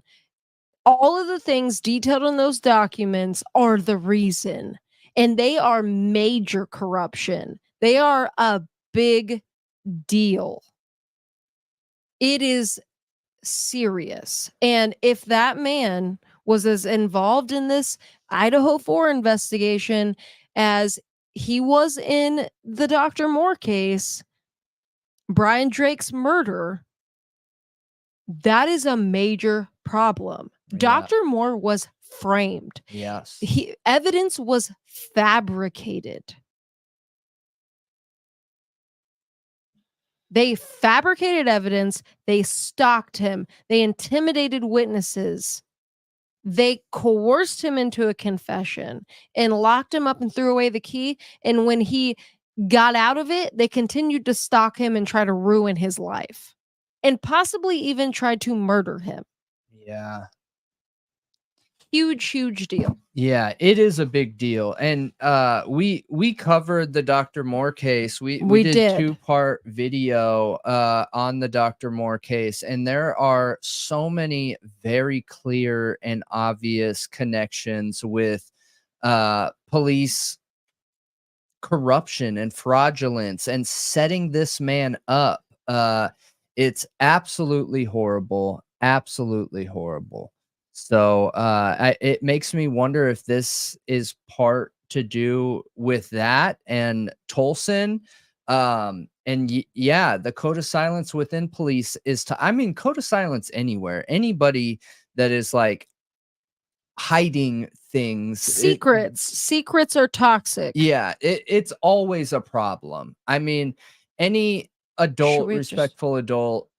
All of the things detailed in those documents are the reason. And they are major corruption. They are a big deal. It is serious. And if that man was as involved in this Idaho 4 investigation as he was in the Dr. Moore case, Brian Drake's murder, that is a major problem. Yeah. Dr. Moore was framed. Yes. Evidence was fabricated. They fabricated evidence. They stalked him. They intimidated witnesses. They coerced him into a confession and locked him up and threw away the key. And when he got out of it, they continued to stalk him and try to ruin his life, and possibly even tried to murder him. Yeah. Huge deal. Yeah, it is a big deal. And we covered the Dr. Moore case. We did 2-part video on the Dr. Moore case, and there are so many very clear and obvious connections with police corruption and fraudulence and setting this man up. It's absolutely horrible. Absolutely horrible. So it makes me wonder if this is part to do with that and Tolson. Yeah, the code of silence within police is I mean, code of silence anywhere. Anybody that is like hiding things. Secrets are toxic. Yeah, it's always a problem. I mean, any adult, respectful adult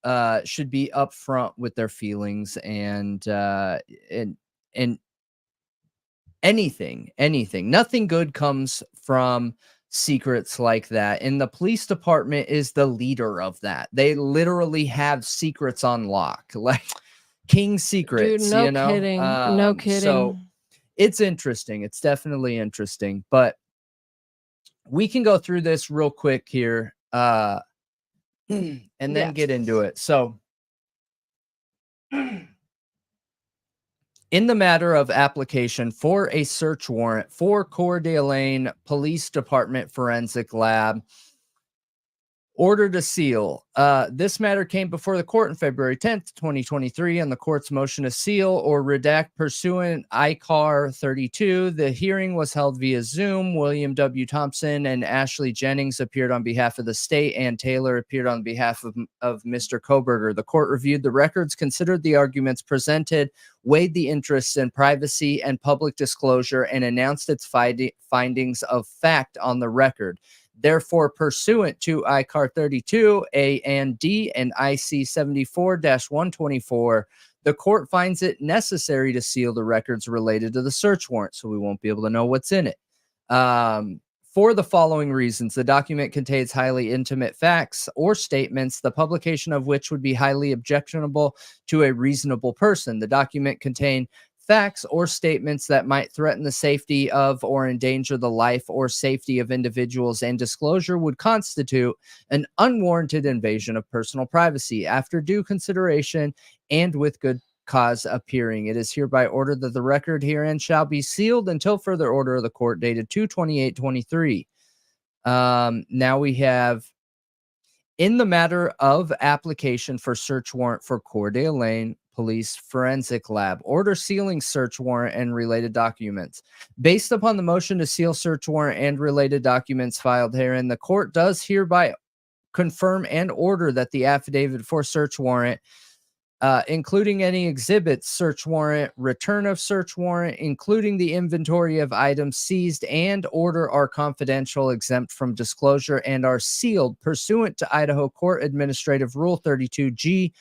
should be upfront with their feelings and anything. Nothing good comes from secrets like that. And the police department is the leader of that. They literally have secrets on lock, like king secrets. Dude, no you know? kidding. No kidding. So it's interesting. It's definitely interesting. But we can go through this real quick here. And then get into it. So in the matter of application for a search warrant for Coeur d'Alene Police Department Forensic Lab, order to seal. This matter came before the court on February 10th, 2023, on the court's motion to seal or redact pursuant ICAR 32. The hearing was held via Zoom. William W. Thompson and Ashley Jennings appeared on behalf of the state, and Taylor appeared on behalf of Mr. Kohberger. The court reviewed the records, considered the arguments presented, weighed the interests in privacy and public disclosure, and announced its findings of fact on the record. Therefore, pursuant to ICAR 32, A and D, and IC 74-124, the court finds it necessary to seal the records related to the search warrant, so we won't be able to know what's in it. For the following reasons: the document contains highly intimate facts or statements, the publication of which would be highly objectionable to a reasonable person. The document contains facts or statements that might threaten the safety of or endanger the life or safety of individuals, and disclosure would constitute an unwarranted invasion of personal privacy. After due consideration and with good cause appearing, it is hereby ordered that the record herein shall be sealed until further order of the court dated 2/28/23. Now we have, in the matter of application for search warrant for Coeur d'Alene Police Forensic Lab, order sealing search warrant and related documents. Based upon the motion to seal search warrant and related documents filed herein, the court does hereby confirm and order that the affidavit for search warrant, including any exhibits, search warrant, return of search warrant, including the inventory of items seized, and order are confidential, exempt from disclosure, and are sealed pursuant to Idaho Court Administrative Rule 32G1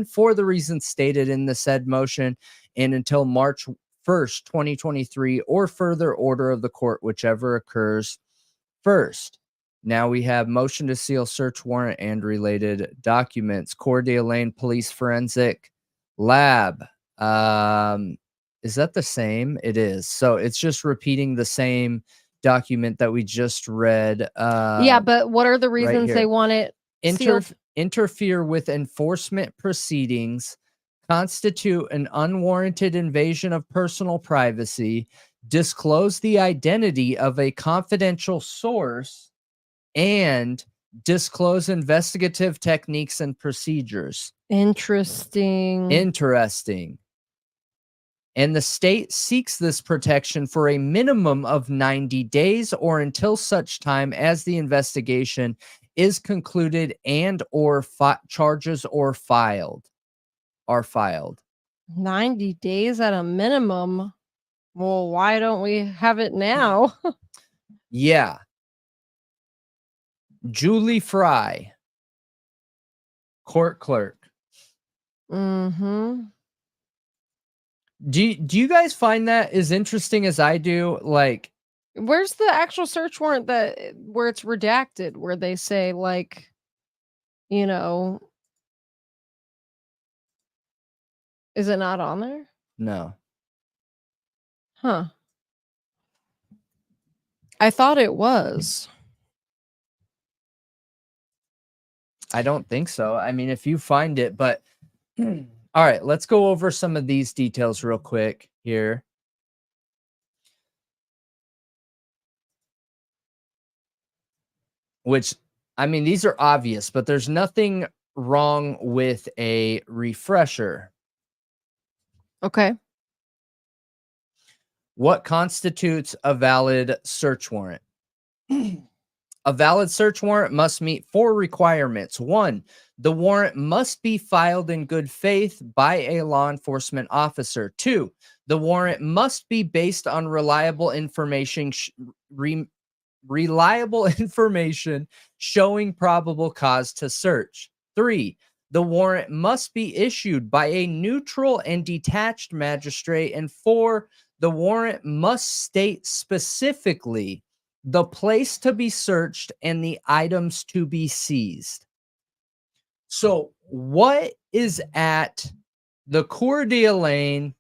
for the reasons stated in the said motion, and until March 1st, 2023, or further order of the court, whichever occurs first. Now we have motion to seal search warrant and related documents. Coeur d'Alene Police Forensic Lab. Is that the same? It is. So it's just repeating the same document that we just read. Yeah, but what are the reasons they want it sealed? Interfere with enforcement proceedings, constitute an unwarranted invasion of personal privacy, disclose the identity of a confidential source, and disclose investigative techniques and procedures. Interesting. And the state seeks this protection for a minimum of 90 days or until such time as the investigation is concluded and or charges or are filed. 90 days at a minimum. Well, why don't we have it now? Yeah. Julie Fry, court clerk. Mm-hmm. Do you guys find that as interesting as I do? Like, Where's the actual search warrant where it's redacted, where they say like, you know, is it not on there? No. Huh. I thought it was. I don't think so. I mean, if you find it, but all right, let's go over some of these details real quick here. Which, I mean, these are obvious, but there's nothing wrong with a refresher. Okay. What constitutes a valid search warrant? A valid search warrant must meet 4 requirements. 1, the warrant must be filed in good faith by a law enforcement officer. 2, the warrant must be based on reliable information, showing probable cause to search. 3, the warrant must be issued by a neutral and detached magistrate. And 4, the warrant must state specifically the place to be searched and the items to be seized. So, what is at the Coeur d'Alene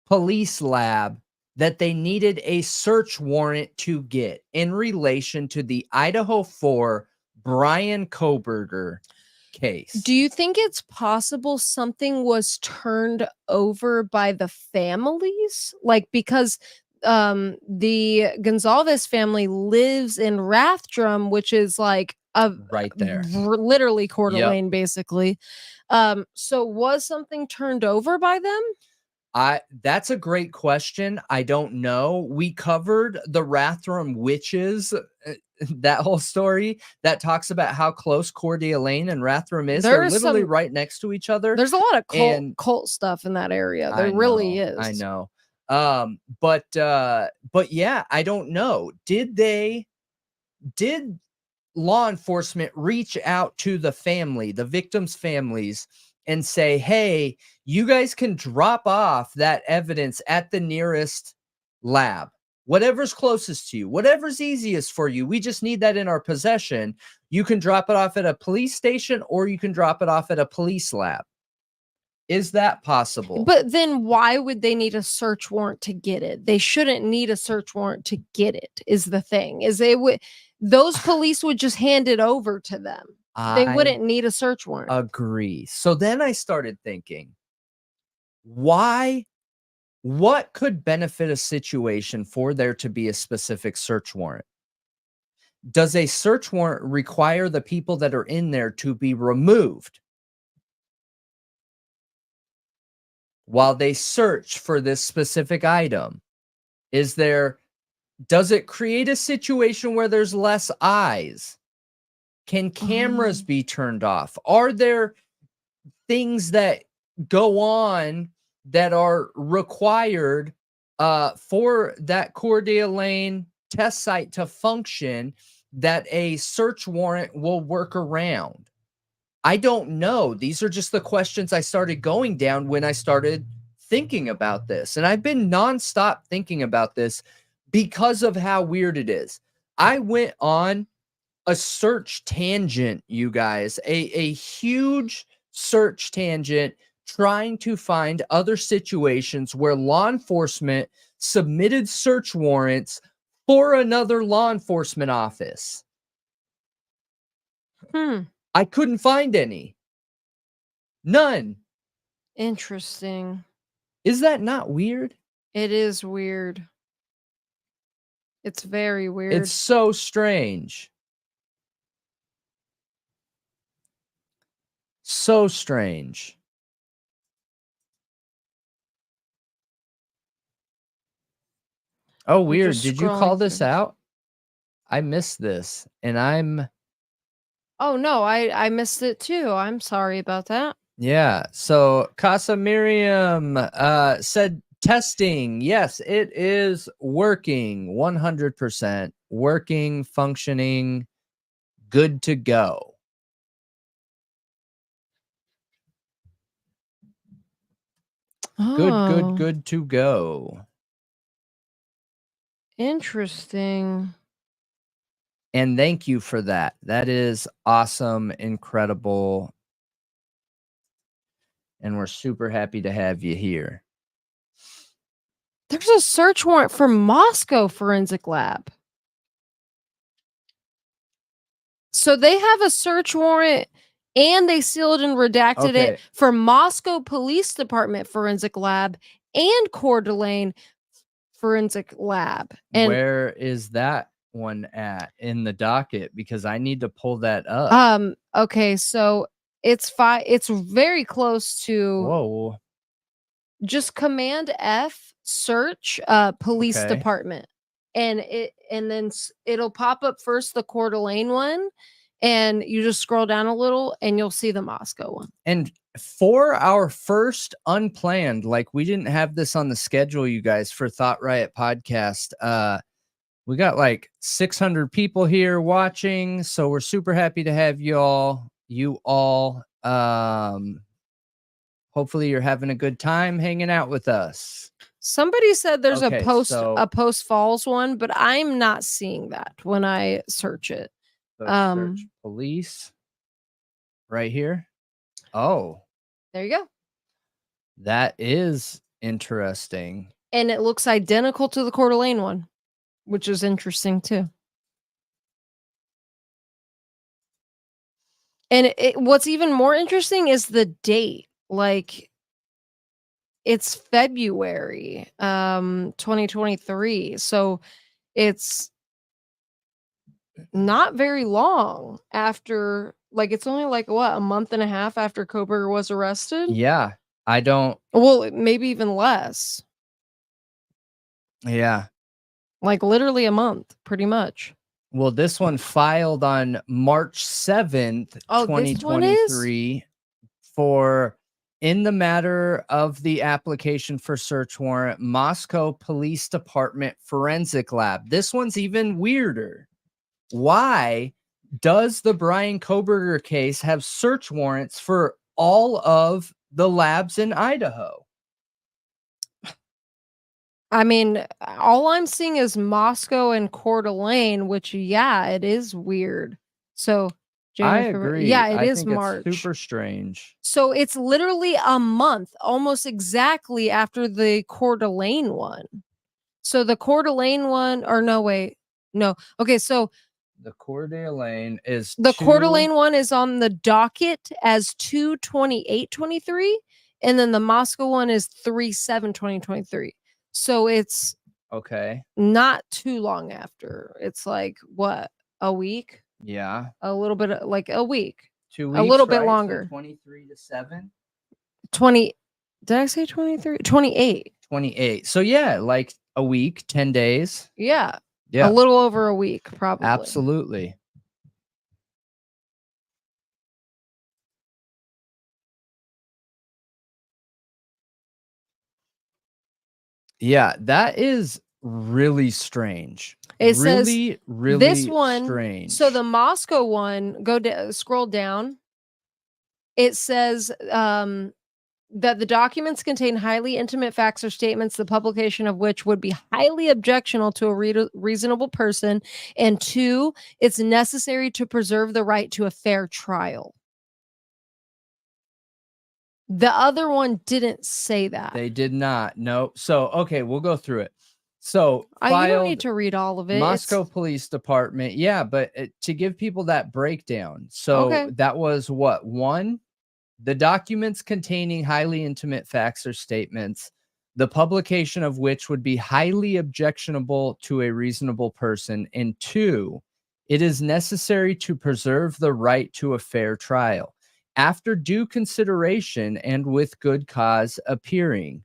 police lab that they needed a search warrant to get in relation to the Idaho 4 Bryan Kohberger case? Do you think it's possible something was turned over by the families? Like, because the Gonzalez family lives in Rathdrum, which is like right there, literally Coeur d'Alene, basically. So was something turned over by them? That's a great question. I don't know. We covered the Rathdrum witches, that whole story that talks about how close Coeur d'Alene and Rathdrum is. They're literally right next to each other. There's a lot of cult stuff in that area. There really is. I know. But yeah, I don't know. Did law enforcement reach out to the family, the victims' families, and say, hey, you guys can drop off that evidence at the nearest lab, whatever's closest to you, whatever's easiest for you. We just need that in our possession. You can drop it off at a police station or you can drop it off at a police lab. Is that possible? But then why would they need a search warrant to get it? They shouldn't need a search warrant to get it, is the thing. Those police would just hand it over to them. They wouldn't need a search warrant. Agree. So then I started thinking, what could benefit a situation for there to be a specific search warrant? Does a search warrant require the people that are in there to be removed while they search for this specific item? Does it create a situation where there's less eyes? Can cameras be turned off? Are there things that go on that are required for that Coeur d'Alene test site to function that a search warrant will work around? I don't know. These are just the questions I started going down when I started thinking about this. And I've been nonstop thinking about this because of how weird it is. I went on a search tangent, you guys, a huge search tangent trying to find other situations where law enforcement submitted search warrants for another law enforcement office. I couldn't find any. None. Interesting. Is that not weird? It is weird. It's very weird. It's so strange. So strange. Oh, weird. Did you call this out? I missed this and Oh no, I missed it too. I'm sorry about that. Yeah. So Casa Miriam said testing. Yes, it is working. 100% working, functioning, good to go. Good to go. Interesting. And thank you for that. That is awesome, incredible. And we're super happy to have you here. There's a search warrant for Moscow Forensic Lab. So they have a search warrant and they sealed and redacted Okay. it for Moscow Police Department Forensic Lab and Coeur d'Alene Forensic Lab. And Where is that one at in the docket? Because I need to pull that up. okay, so it's very close to Whoa. just Command F search police Okay. department. And then it'll pop up first the Coeur d'Alene one, and you just scroll down a little and you'll see the Moscow one. And for our first unplanned, like we didn't have this on the schedule, you guys, for Thought Riot Podcast. We got like 600 people here watching, so we're super happy to have you all. Hopefully you're having a good time hanging out with us. Somebody said there's Okay, a Post Falls one, but I'm not seeing that when I search it. So search police right here. Oh, There you go. that is interesting. And it looks identical to the Coeur d'Alene one, which is interesting too. And what's even more interesting is the date. Like, it's February 2023. So it's not very long after, like, it's only like what, a month and a half after Kohberger was arrested? Yeah, I don't. Well, maybe even less. Yeah. Like literally a month, pretty much. Well, this one filed on March 7th, Oh, this one is? 2023 for in the matter of the application for search warrant, Moscow Police Department Forensic Lab. This one's even weirder. Why does the Bryan Kohberger case have search warrants for all of the labs in Idaho? I mean, all I'm seeing is Moscow and Coeur d'Alene, which, yeah, it is weird. So, I January, February- agree. Yeah, it I is think it's March. super strange. So it's literally a month, almost exactly after the Coeur d'Alene one. So the Coeur d'Alene one, or no, wait, no. Okay, so The Coeur d'Alene is the Coeur d'Alene one is on the docket as 2/28/23, and then the Moscow one is 3/7/2023. So it's okay. not too long after. It's like what, a week? Yeah. A little bit, like a week. 2 weeks. A little bit right? So longer. 23 to 7. 20. Did I say 23? 28. 28. So yeah, like a week, 10 days. Yeah. Yeah. A little over a week, probably. Absolutely. Yeah, that is really strange. It says really this one. strange. So the Moscow one, scroll down. It says that the documents contain highly intimate facts or statements, the publication of which would be highly objectionable to a reasonable person. And 2, it's necessary to preserve the right to a fair trial. The other one didn't say that. They did not. No. So, okay, we'll go through it. So, You don't filed need to read all of it. Moscow Police Department. Yeah, but to give people that breakdown. So, Okay. that was what? 1, the documents containing highly intimate facts or statements, the publication of which would be highly objectionable to a reasonable person. And 2, it is necessary to preserve the right to a fair trial after due consideration and with good cause appearing.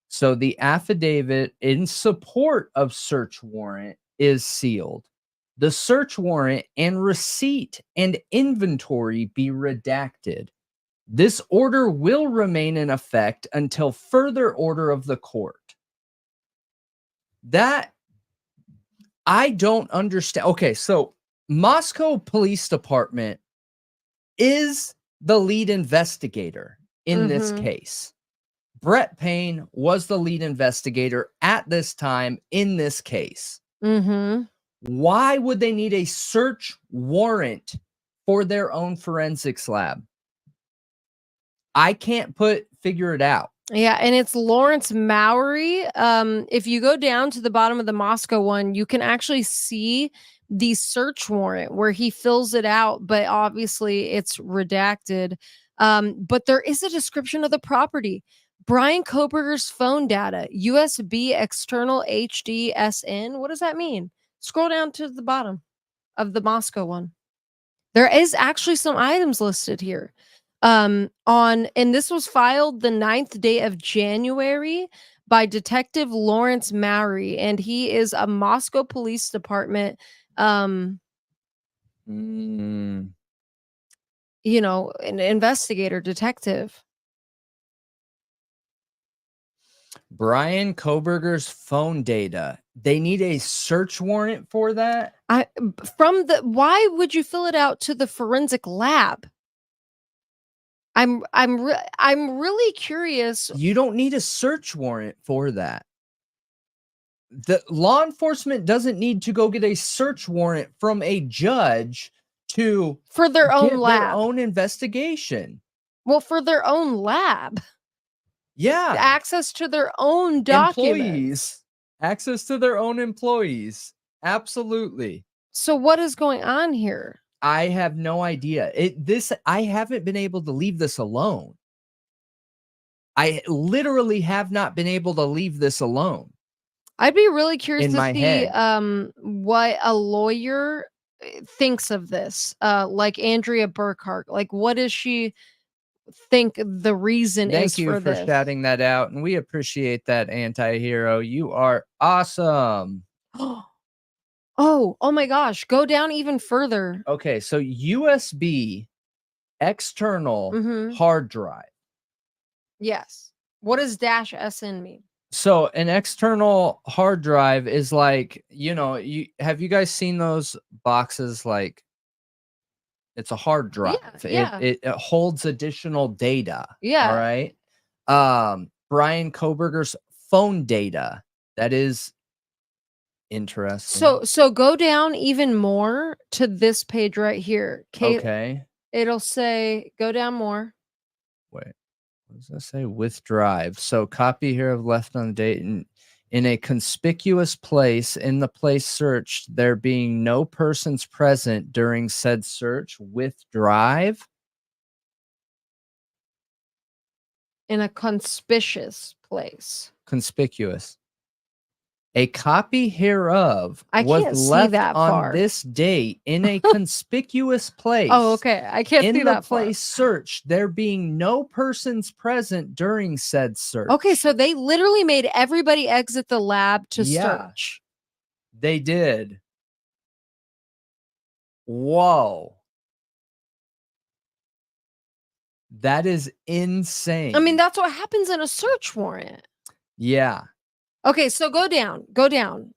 So the affidavit in support of search warrant is sealed. The search warrant and receipt and inventory be redacted. This order will remain in effect until further order of the court. That I don't understand. Okay, so Moscow Police Department is the lead investigator in this case. Brett Payne was the lead investigator at this time in this case. Why would they need a search warrant for their own forensics lab? I can't figure it out. Yeah, and it's Lawrence Mowry. If you go down to the bottom of the Moscow one, you can actually see the search warrant where he fills it out, but obviously it's redacted. But there is a description of the property. Bryan Kohberger's phone data, USB external HDSN. What does that mean? Scroll down to the bottom of the Moscow one. There is actually some items listed here. And this was filed the 9th day of January by Detective Lawrence Mowry, and he is a Moscow Police Department, you know, an investigator, detective. Bryan Kohberger's phone data. They need a search warrant for that? Why would you fill it out to the forensic lab? I'm really curious. You don't need a search warrant for that. The law enforcement doesn't need to go get a search warrant from a judge for their own lab, their own investigation. Well, for their own lab. Yeah. Access to their own documents. Employees. Access to their own employees. Absolutely. So what is going on here? I have no idea. I haven't been able to leave this alone. I literally have not been able to leave this alone. I'd be really curious to see head. What a lawyer thinks of this. Like Andrea Burkhart. Like, what does she think the reason is Thank you for for this? shouting that out, and we appreciate that, anti-hero. You are awesome. Oh my gosh. Go down even further. Okay, so USB external hard drive. Yes. What does -SN mean? So an external hard drive is like, you know, have you guys seen those boxes? Like, it's a hard drive. Yeah. It holds additional data. Yeah. All right. Bryan Kohberger's phone data. That is interesting. So go down even more to this page right here. Okay. It'll say go down more. Wait, what does that say? With drive. So copy here of left on the date in a conspicuous place in the place searched, there being no persons present during said search with drive. In a conspicuous place. Conspicuous. A copy hereof I was can't see left that on far. this date in a conspicuous place. Oh, okay. I can't in see the that far. place searched, there being no persons present during said search. Okay, so they literally made everybody exit the lab to search. They did. Whoa. That is insane. I mean, that's what happens in a search warrant. Yeah. Okay, so go down. Go down.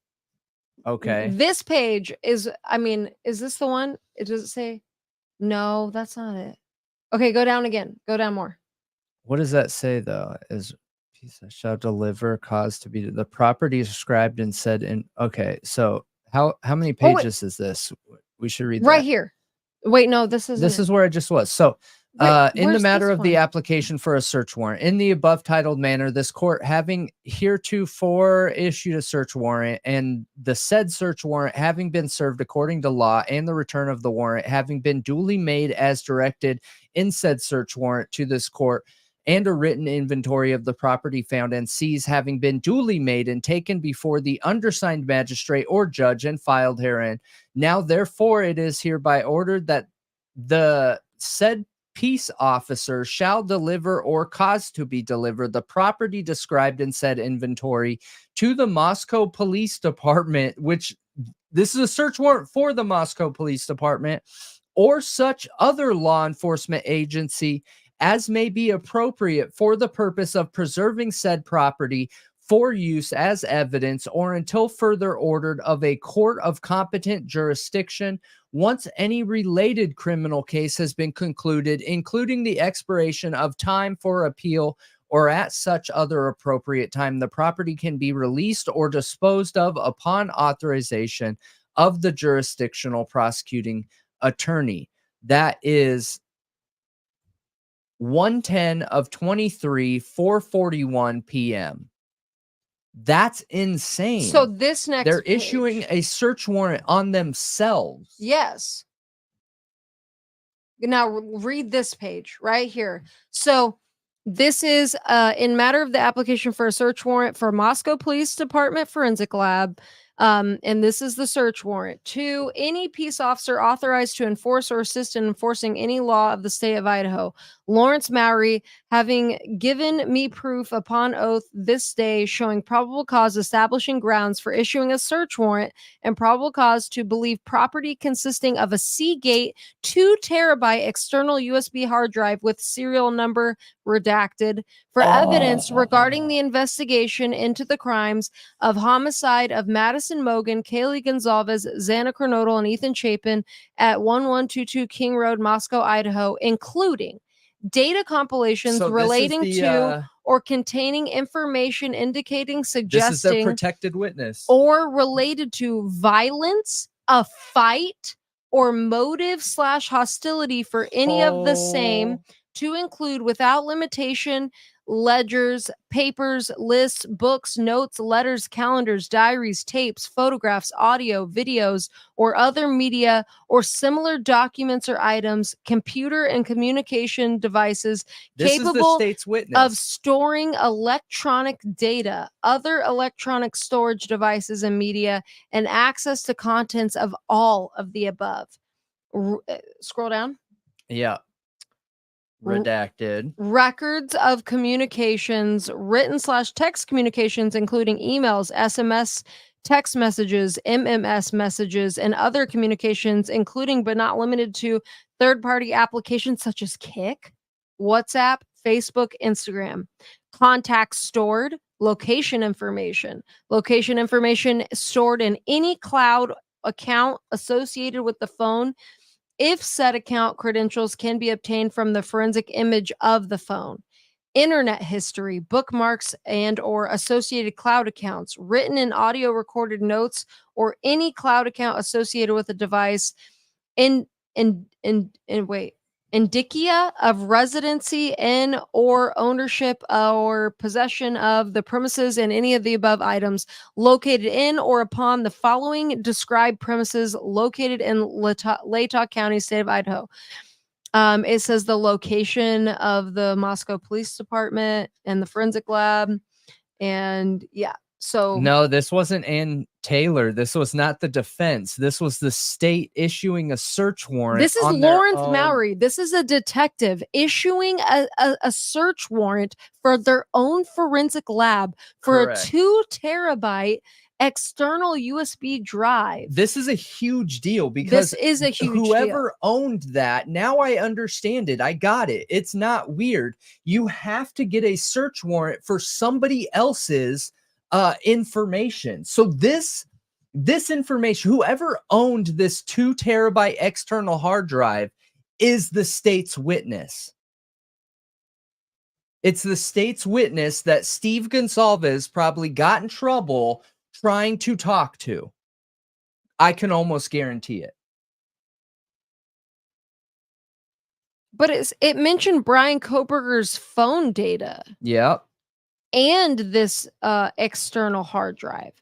Okay. This page is, I mean, is this the one? Does it say? No, that's not it. Okay, go down again. Go down more. What does that say though? Is piece of shall deliver cause to be the property described and said in. Okay, so how many pages is this? We should read right that. here. Wait, no, this is where I just was. So in the where's matter this of the one? application for a search warrant, in the above titled manner, this court having heretofore issued a search warrant, and the said search warrant having been served according to law, and the return of the warrant having been duly made as directed in said search warrant to this court, and a written inventory of the property found and seized having been duly made and taken before the undersigned magistrate or judge and filed herein. Now, therefore, it is hereby ordered that the said peace officer shall deliver or cause to be delivered the property described in said inventory to the Moscow Police Department, which this is a search warrant for the Moscow Police Department, or such other law enforcement agency as may be appropriate for the purpose of preserving said property for use as evidence, or until further ordered of a court of competent jurisdiction, once any related criminal case has been concluded, including the expiration of time for appeal or at such other appropriate time, the property can be released or disposed of upon authorization of the jurisdictional prosecuting attorney. That is 110 of 23, 4:41 p.m. That's insane. So this next they're page. issuing a search warrant on themselves. Yes. Now read this page right here. So this is in matter of the application for a search warrant for Moscow Police Department Forensic Lab. And this is the search warrant to any peace officer authorized to enforce or assist in enforcing any law of the state of Idaho. Lawrence Mowry, having given me proof upon oath this day showing probable cause establishing grounds for issuing a search warrant and probable cause to believe property consisting of a Seagate 2 terabyte external USB hard drive with serial number redacted for evidence regarding the investigation into the crimes of homicide of Madison Mogan, Kaylee Gonzalez, Xana Kronodal, and Ethan Chapin at 1122 King Road, Moscow, Idaho, including data compilations So this is relating the, to or containing information indicating, This is their suggesting, protected witness. or related to violence, a fight, or motive/hostility for any of the same, to include without limitation ledgers, papers, lists, books, notes, letters, calendars, diaries, tapes, photographs, audio, videos, or other media or similar documents or items, computer and communication devices This is the capable state's witness. of storing electronic data, other electronic storage devices and media, and access to contents of all of the above. Scroll down. Yeah. Redacted. Records of communications, written/text communications, including emails, SMS, text messages, MMS messages, and other communications, including but not limited to third-party applications such as Kik, WhatsApp, Facebook, Instagram. Contacts stored, location information stored in any cloud account associated with the phone, if said account credentials can be obtained from the forensic image of the phone. Internet history, bookmarks, and or associated cloud accounts, written and audio recorded notes, or any cloud account associated with a device. Indicia of residency in or ownership or possession of the premises and any of the above items located in or upon the following described premises located in Latah County, state of Idaho. It says the location of the Moscow Police Department and the forensic lab. And yeah, so No, this wasn't Ann Taylor. This was not the defense. This was the state issuing a search warrant. this is on their Lawrence own- Mowry. This is a detective issuing a search warrant for their own forensic lab for Correct. a 2 terabyte external USB drive. This is a huge deal because This is a huge whoever owned that, now I understand it. I got it. It's not weird. You have to get a search warrant for somebody else's information. So this information, whoever owned this 2 terabyte external hard drive is the state's witness. It's the state's witness that Steve Gonsalves probably got in trouble trying to talk to. I can almost guarantee it. But it mentioned Bryan Kohberger's phone data Yep. and this external hard drive.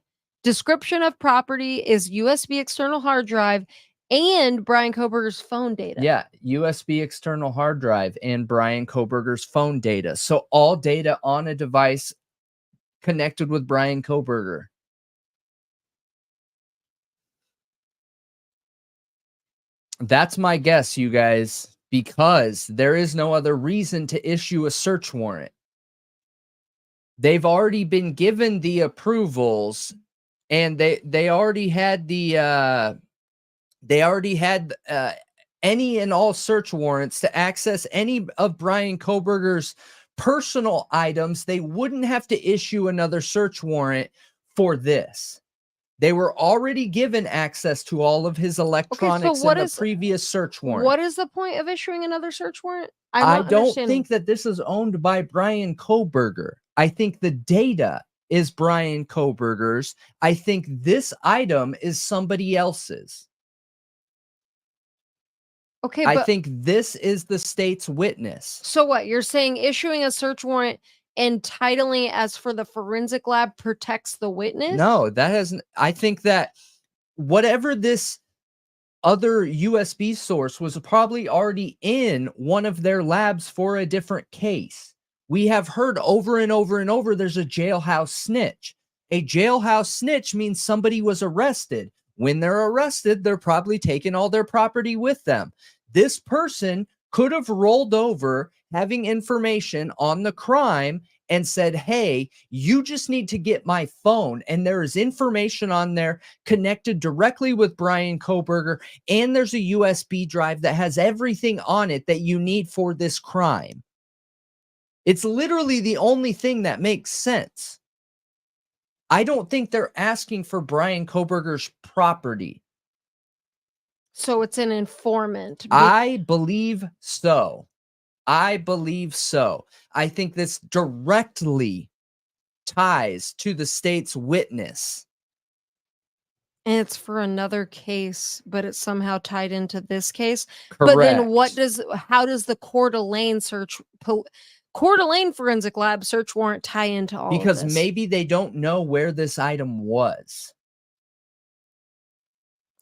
Description of property is USB external hard drive and Bryan Kohberger's phone data. Yeah, USB external hard drive and Bryan Kohberger's phone data. So all data on a device connected with Bryan Kohberger. That's my guess, you guys, because there is no other reason to issue a search warrant. They've already been given the approvals, and they already had the any and all search warrants to access any of Bryan Kohberger's personal items. They wouldn't have to issue another search warrant for this. They were already given access to all of his electronics what in the is- previous search warrant. What is the point of issuing another search warrant? I'm I not don't understanding. think that this is owned by Bryan Kohberger. I think the data is Bryan Kohberger's. I think this item is somebody else's. Okay, I but think this is the state's witness. so what? You're saying issuing a search warrant and titling it as for the forensic lab protects the witness? No, that hasn't. I think that whatever this other USB source was probably already in one of their labs for a different case. We have heard over and over and over there's a jailhouse snitch. A jailhouse snitch means somebody was arrested. When they're arrested, they're probably taking all their property with them. This person could have rolled over having information on the crime and said, hey, you just need to get my phone. And there is information on there connected directly with Bryan Kohberger. And there's a USB drive that has everything on it that you need for this crime. It's literally the only thing that makes sense. I don't think they're asking for Bryan Kohberger's property. So it's an informant. I believe so. I believe so. I think this directly ties to the state's witness. And it's for another case, but it's somehow tied into this case. Correct. But then how does the Coeur d'Alene Coeur d'Alene forensic lab search warrant tie into all because of this? maybe they don't know where this item was.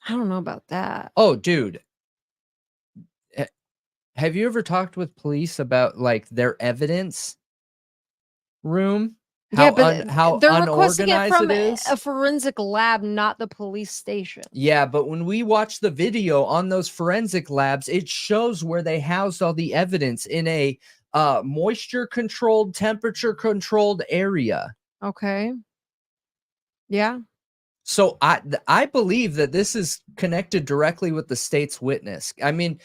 I don't know about that. Oh, dude. Have you ever talked with police about like their evidence room? How they're requesting it unorganized from it is? a forensic lab, not the police station. Yeah, but when we watch the video on those forensic labs, it shows where they housed all the evidence in a moisture controlled, temperature controlled area. Okay. Yeah. So I believe that this is connected directly with the state's witness. I mean,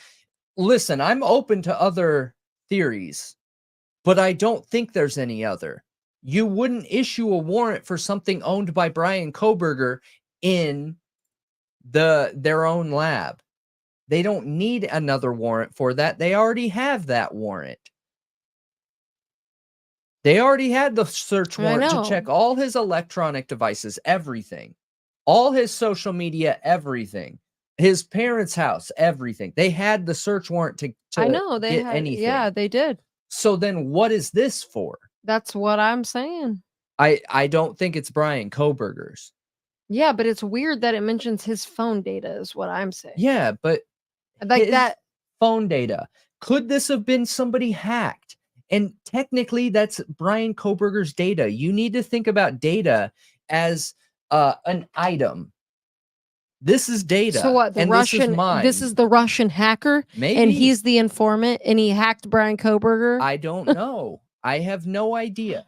listen, I'm open to other theories, but I don't think there's any other. You wouldn't issue a warrant for something owned by Bryan Kohberger in their own lab. They don't need another warrant for that. They already have that warrant. They already had the search warrant to check all his electronic devices, everything. All his social media, everything. His parents' house, everything. They had the search warrant to I know they get had anything. Yeah, they did. So then what is this for? That's what I'm saying. I don't think it's Bryan Kohberger's. Yeah, but it's weird that it mentions his phone data is what I'm saying. Yeah, but Like his that phone data. Could this have been somebody hacked? And technically that's Bryan Kohberger's data. You need to think about data as an item. This is data. So what? The and Russian. This is mine. This is the Russian hacker, Maybe. and he's the informant, and he hacked Bryan Kohberger. I don't know. I have no idea.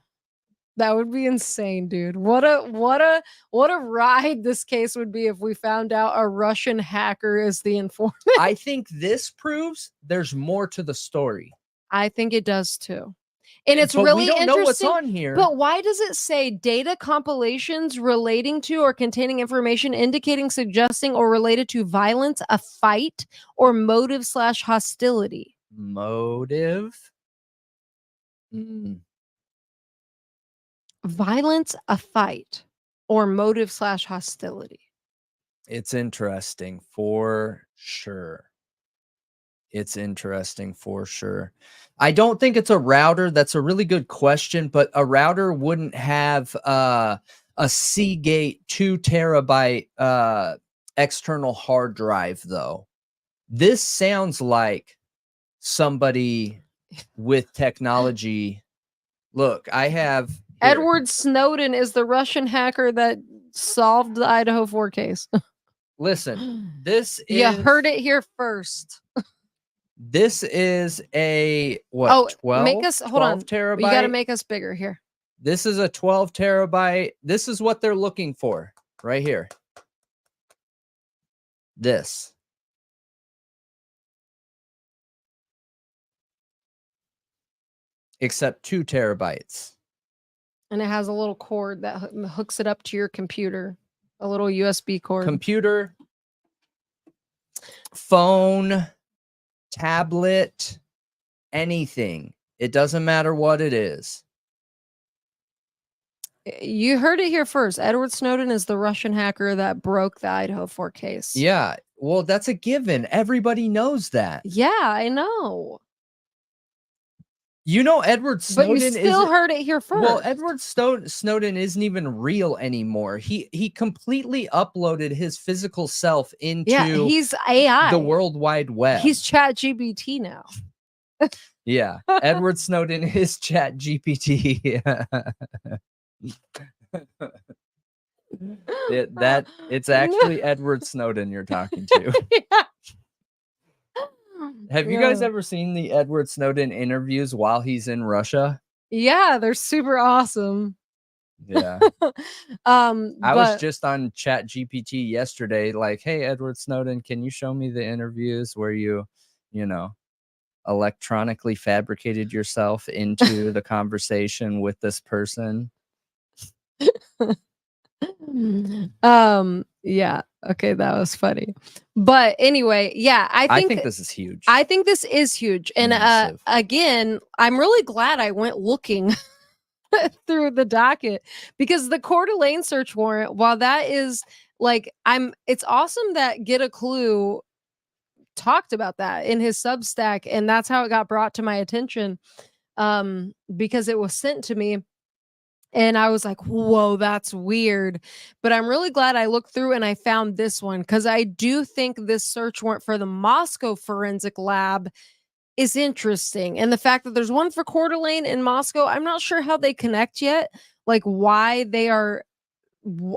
That would be insane, dude. What a ride this case would be if we found out a Russian hacker is the informant. I think this proves there's more to the story. I think it does too. And it's But really we don't know what's interesting. on here. But why does it say data compilations relating to or containing information indicating, suggesting, or related to violence, a fight, or motive/hostility? Motive? Violence, a fight, or motive/hostility. It's interesting for sure. It's interesting for sure. I don't think it's a router. That's a really good question, but a router wouldn't have a Seagate 2 terabyte external hard drive though. This sounds like somebody with technology. Look, I have here. Edward Snowden is the Russian hacker that solved the Idaho 4 case. Listen, this is You heard it here first. This is a what? 12? Make us hold on. Terabyte. You got to make us bigger here. This is a 12 terabyte. This is what they're looking for right here. This. Except 2 terabytes. And it has a little cord that hooks it up to your computer. A little USB cord. computer, phone, tablet, anything. It doesn't matter what it is. You heard it here first. Edward Snowden is the Russian hacker that broke the Idaho 4 case. Yeah. Well, that's a given. Everybody knows that. Yeah, I know. You know, Edward Snowden But you still heard it here first. Well, Edward Snowden isn't even real anymore. He completely uploaded his physical self into he's AI. the World Wide Web. He's ChatGPT now. Yeah. Edward Snowden is ChatGPT. It's actually Edward Snowden you're talking to. Yeah. Have you guys ever seen the Edward Snowden interviews while he's in Russia? Yeah, they're super awesome. Yeah. I was just on ChatGPT yesterday, like, hey, Edward Snowden, can you show me the interviews where you know, electronically fabricated yourself into the conversation with this person? Yeah, okay, that was funny. But anyway, yeah, I think this is huge. I think this is huge. And Massive. again, I'm really glad I went looking through the docket, because the Coeur d'Alene search warrant, while that is like, it's awesome that Get a Clue talked about that in his Substack, and that's how it got brought to my attention, because it was sent to me. And I was like, whoa, that's weird. But I'm really glad I looked through and I found this one, because I do think this search warrant for the Moscow Forensic Lab is interesting. And the fact that there's one for Coeur d'Alene in Moscow, I'm not sure how they connect yet. Like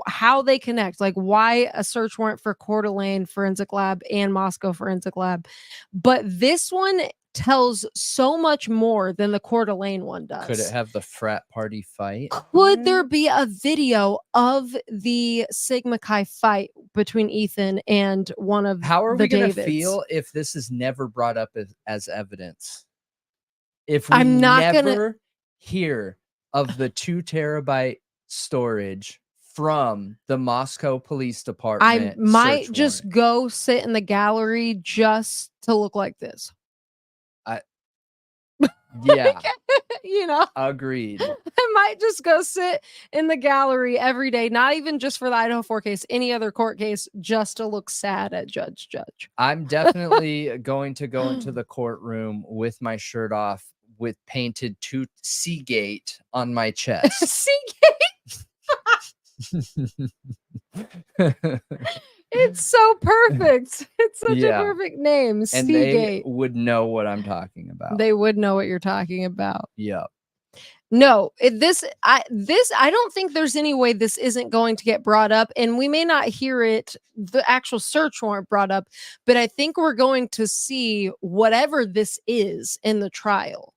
how they connect, like why a search warrant for Coeur d'Alene Forensic Lab and Moscow Forensic Lab. But this one tells so much more than the Coeur d'Alene one does. Could it have the frat party fight? Could there be a video of the Sigma Chi fight between Ethan and one of How are the we going to Davids? feel if this is never brought up as evidence? If we I'm not never hear of the 2 terabyte storage from the Moscow Police Department, I might search just warrant. go sit in the gallery just to look like this. Yeah, You know, agreed. I might just go sit in the gallery every day, not even just for the Idaho 4 case, any other court case, just to look sad at Judge. I'm definitely going to go into the courtroom with my shirt off, with painted Seagate on my chest. Seagate. It's so perfect. It's such a perfect name. And Seagate. they would know what I'm talking about. They would know what you're talking about. Yep. No, I don't think there's any way this isn't going to get brought up, and we may not hear it, the actual search warrant brought up, but I think we're going to see whatever this is in the trial.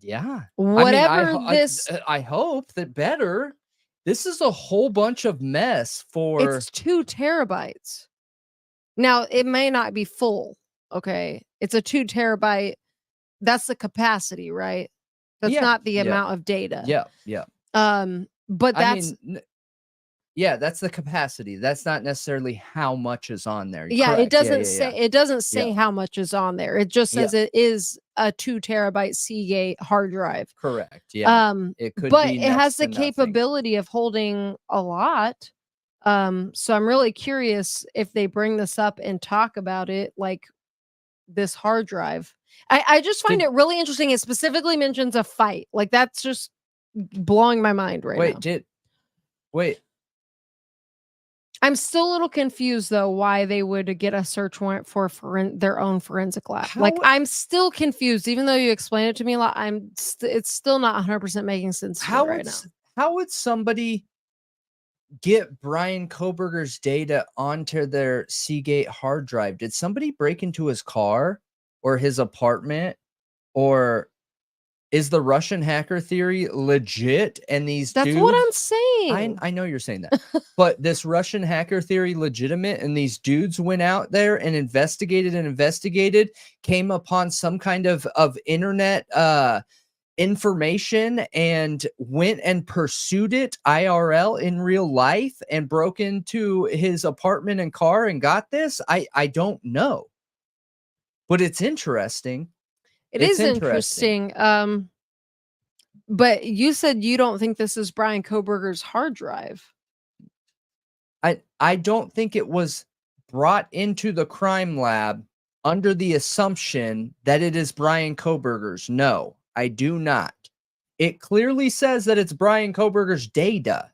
Yeah. Whatever I hope that better. This is a whole bunch of mess for... It's 2 terabytes. Now, it may not be full, okay? It's a 2 terabyte. That's the capacity, right? That's not the amount of data. Yeah. But that's... that's the capacity. That's not necessarily how much is on there. Yeah, Correct. it doesn't say it doesn't say Yeah. how much is on there. It just says it is a 2 terabyte Seagate hard drive. Correct. Yeah. It could but be it has the next to nothing. capability of holding a lot. So I'm really curious if they bring this up and talk about it, like this hard drive. I just find it really interesting. It specifically mentions a fight. Like, that's just blowing my mind right now. Wait. I'm still a little confused, though, why they would get a search warrant for their own forensic lab. I'm still confused, even though you explained it to me a lot. It's still not 100% making sense to me right now. How would somebody get Bryan Kohberger's data onto their Seagate hard drive? Did somebody break into his car or his apartment, or is the Russian hacker theory legit? And that's what I'm saying. I know you're saying that, but this Russian hacker theory legitimate, and these dudes went out there and investigated, came upon some kind of internet information and went and pursued it IRL in real life and broke into his apartment and car and got this? I don't know. But it's interesting. It is interesting. But you said you don't think this is Bryan Kohberger's hard drive. I don't think it was brought into the crime lab under the assumption that it is Bryan Kohberger's. No, I do not. It clearly says that it's Bryan Kohberger's data.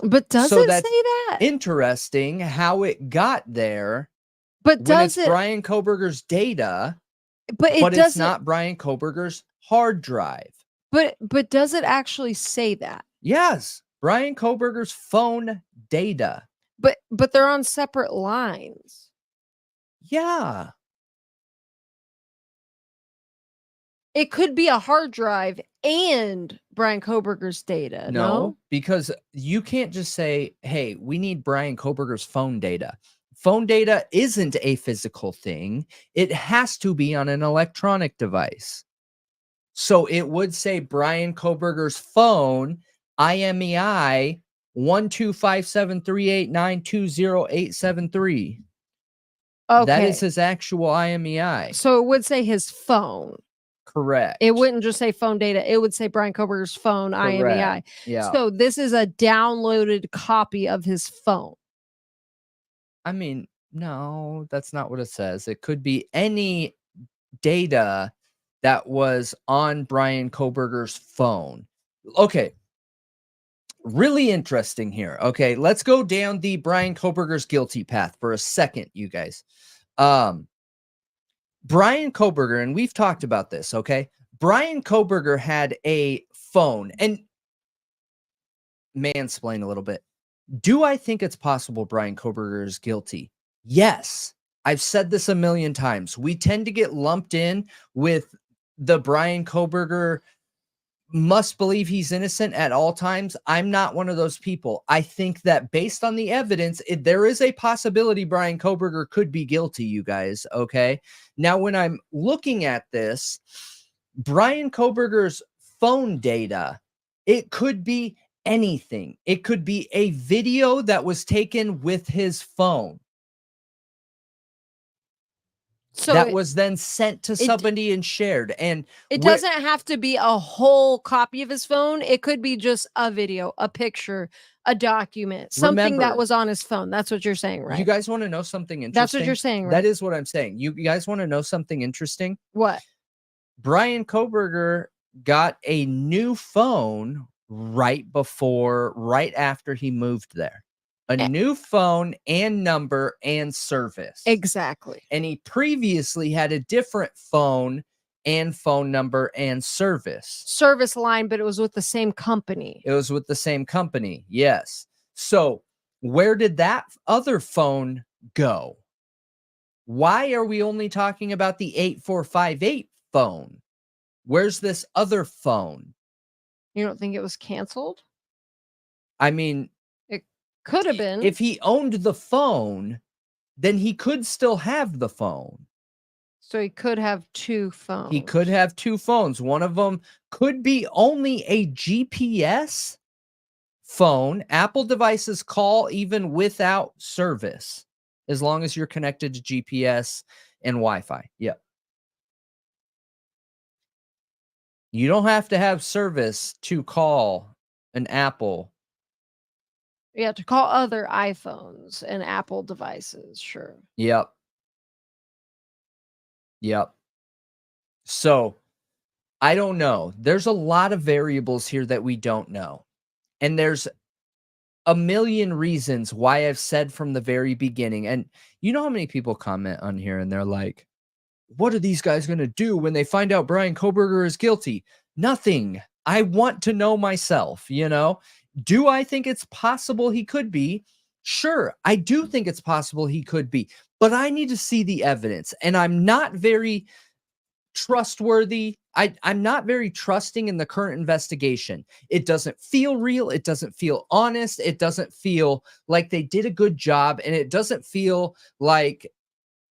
But does it say that? Interesting how it got there. But does it Bryan Kohberger's data? But it's not Bryan Kohberger's hard drive. But does it actually say that? Yes, Bryan Kohberger's phone data. But they're on separate lines. Yeah. It could be a hard drive and Bryan Kohberger's data. No, because you can't just say, hey, we need Bryan Kohberger's phone data. Phone data isn't a physical thing. It has to be on an electronic device. So it would say Bryan Kohberger's phone, IMEI 1257389208873. Okay. That is his actual IMEI. So it would say his phone. Correct. It wouldn't just say phone data. It would say Bryan Kohberger's phone, IMEI. Yeah. So this is a downloaded copy of his phone. I mean, no, that's not what it says. It could be any data that was on Bryan Kohberger's phone. Okay. Really interesting here. Okay, let's go down the Bryan Kohberger's guilty path for a second, you guys. Bryan Kohberger, and we've talked about this, okay? Bryan Kohberger had a phone, and mansplain a little bit. Do I think it's possible Bryan Kohberger is guilty? Yes. I've said this a million times. We tend to get lumped in with the Bryan Kohberger must believe he's innocent at all times. I'm not one of those people. I think that based on the evidence, there is a possibility Bryan Kohberger could be guilty, you guys, okay? Now, when I'm looking at this, Bryan Kohberger's phone data, it could be anything. It could be a video that was taken with his phone. So that was then sent to somebody and shared. And it doesn't have to be a whole copy of his phone. It could be just a video, a picture, a document, something that was on his phone. That's what you're saying, right? You guys want to know something interesting? That's what you're saying, right? That is what I'm saying. You guys want to know something interesting? What? Bryan Kohberger got a new phone right after he moved there. A new phone and number and service. Exactly. And he previously had a different phone and phone number and service line, but it was with the same company. It was with the same company. Yes. So where did that other phone go? Why are we only talking about the 8458 phone? Where's this other phone? You don't think it was canceled? I mean, could have been. If he owned the phone, then he could still have the phone. So he could have two phones. He could have two phones. One of them could be only a GPS phone. Apple devices call even without service, as long as you're connected to GPS and Wi-Fi. Yep. You don't have to have service to call an Apple. Yeah, to call other iPhones and Apple devices, sure. Yep. So, I don't know. There's a lot of variables here that we don't know. And there's a million reasons why I've said from the very beginning. And you know how many people comment on here and they're like, what are these guys going to do when they find out Bryan Kohberger is guilty? Nothing. I want to know myself, you know? Do I think it's possible he could be? Sure, I do think it's possible he could be, but I need to see the evidence, and I'm not very trustworthy. I'm not very trusting in the current investigation. It doesn't feel real. It doesn't feel honest. It doesn't feel like they did a good job, and it doesn't feel like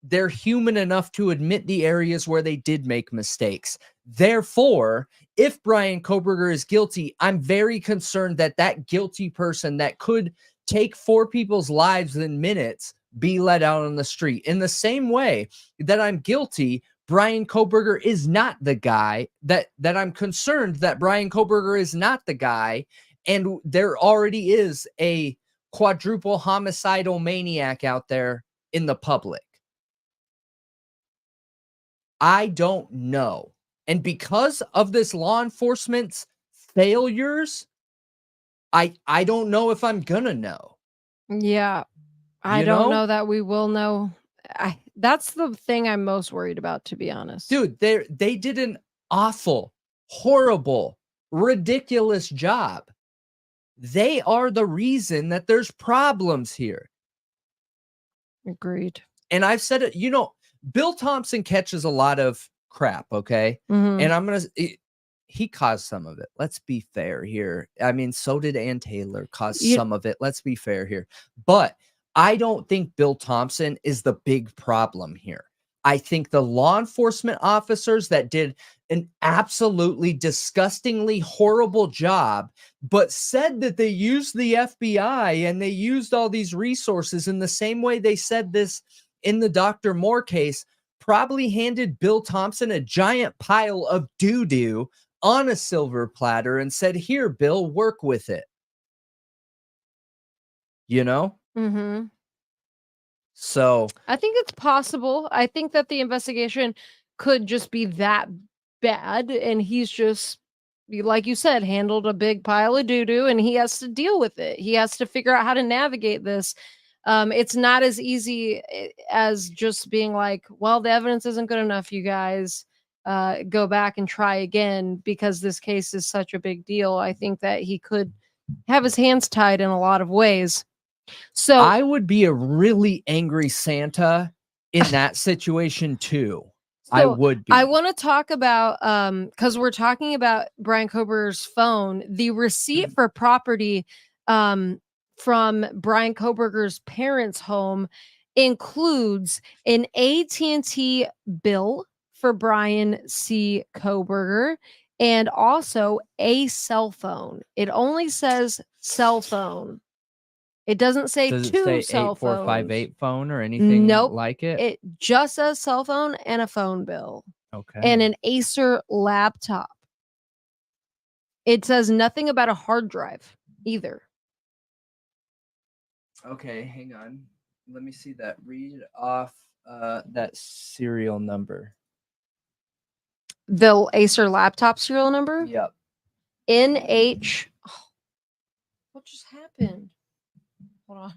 they're human enough to admit the areas where they did make mistakes. Therefore, if Bryan Kohberger is guilty, I'm very concerned that that guilty person that could take 4 people's lives in minutes be let out on the street. In the same way that I'm guilty, Bryan Kohberger is not the guy, that I'm concerned that Bryan Kohberger is not the guy, and there already is a quadruple homicidal maniac out there in the public. I don't know. And because of this law enforcement's failures, I don't know if I'm gonna know. Yeah. I You don't know? know that we will know. That's the thing I'm most worried about, to be honest. Dude, they did an awful, horrible, ridiculous job. They are the reason that there's problems here. Agreed. And I've said it, you know, Bill Thompson catches a lot of crap, okay? Mhm. And I'm going to, he caused some of it. Let's be fair here. I mean, so did Ann Taylor cause some of it. Let's be fair here. But I don't think Bill Thompson is the big problem here. I think the law enforcement officers that did an absolutely disgustingly horrible job, but said that they used the FBI and they used all these resources in the same way they said this in the Dr. Moore case, probably handed Bill Thompson a giant pile of doo-doo on a silver platter and said, "Here, Bill, work with it." You know? Mm-hmm. So I think it's possible. I think that the investigation could just be that bad, and he's just, like you said, handled a big pile of doo-doo, and he has to deal with it. He has to figure out how to navigate this. It's not as easy as just being like, well, the evidence isn't good enough, you guys. Go back and try again, because this case is such a big deal. I think that he could have his hands tied in a lot of ways. So I would be a really angry Santa in that situation too. I would be. I want to talk about, because we're talking about Bryan Kohberger's phone, the receipt for property from Bryan Kohberger's parents' home includes an AT&T bill for Bryan C. Kohberger and also a cell phone. It only says cell phone. It doesn't say Does it two say cell phones. 8458 phone or anything Nope. like it? It just says cell phone and a phone bill Okay. and an Acer laptop. It says nothing about a hard drive either. Okay, hang on. Let me see that. Read off that serial number. The Acer laptop serial number? Yep. NH. Oh, what just happened? Hold on.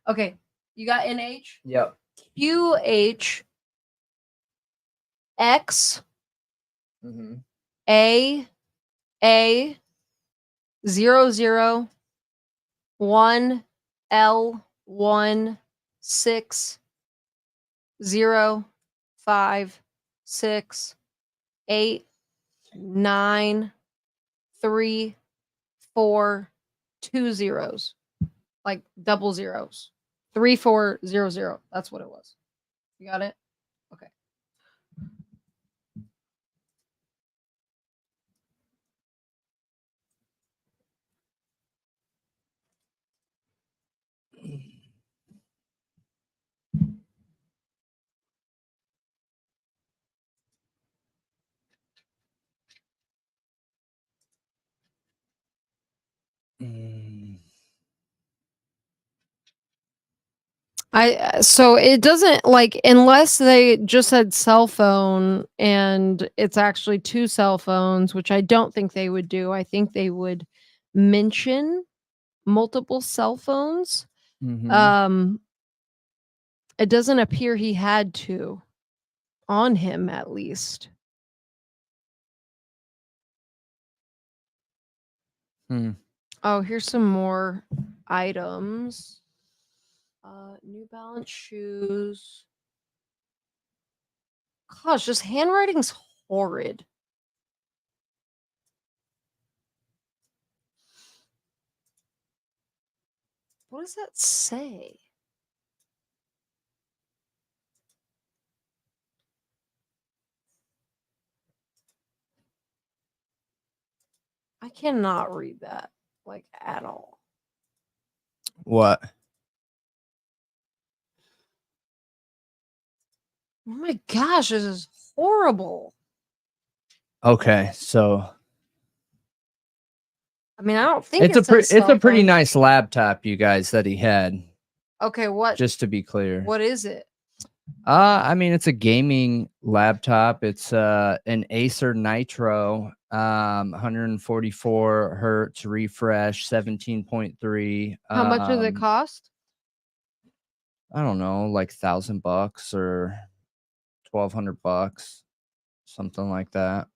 Okay. You got NH? Yep. QH X Mm-hmm. A 00 1 L 1 6 0 5 6 8 9 3 4 2 zeros, like double zeros. 3400. That's what it was. You got it? Okay. So it doesn't, like, unless they just said cell phone and it's actually two cell phones, which I don't think they would do. I think they would mention multiple cell phones. Mm-hmm. It doesn't appear he had to on him, at least. Oh, here's some more items. New Balance shoes. Gosh, this handwriting's horrid. What does that say? cannot read that like at all. What? Oh my gosh, this is horrible. Okay, so I mean, I don't think it's a says pretty cell nice laptop, you guys, that he had. phone. Okay, what Just to be clear. what is it? I mean, it's a gaming laptop. It's an Acer Nitro, 144 hertz refresh, 17.3. How much does it cost? I don't know, like $1,000 or $1,200, something like that.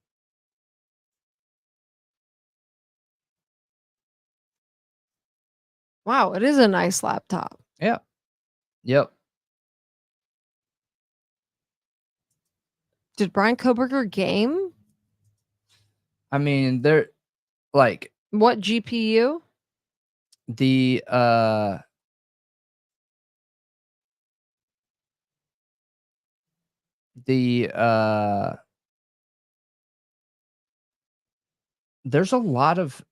Wow, it is a nice laptop. Yep. Yep. Did Bryan Kohberger game? I mean, they're like What GPU? the there's a lot of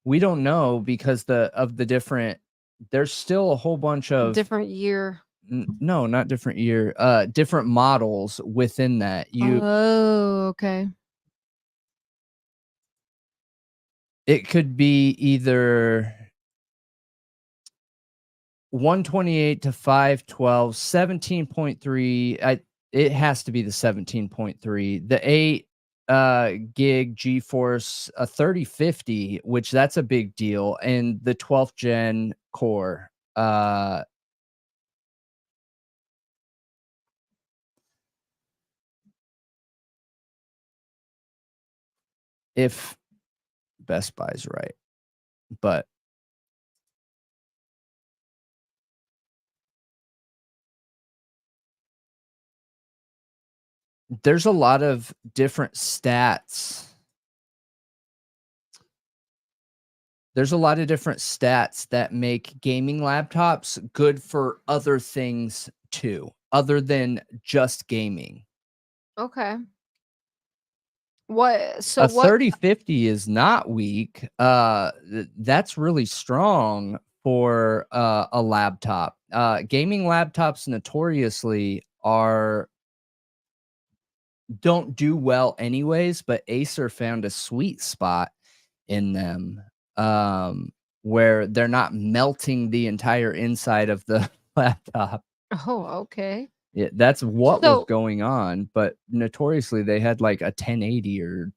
we don't know because the different there's still a whole bunch of Different year. no, not different year, different models within that. Oh, okay. It could be either 128 to 512, 17.3. It has to be the 17.3. The 8 gig GeForce 3050, which that's a big deal, and the 12th gen core. If Best Buy's right, but there's a lot of different stats. There's a lot of different stats that make gaming laptops good for other things too, other than just gaming. Okay. What? So A what? 3050 is not weak. That's really strong for a laptop. Gaming laptops notoriously don't do well anyways, but Acer found a sweet spot in them where they're not melting the entire inside of the laptop. Oh, okay. Yeah, that's what was So- going on, but notoriously they had like a 1080 or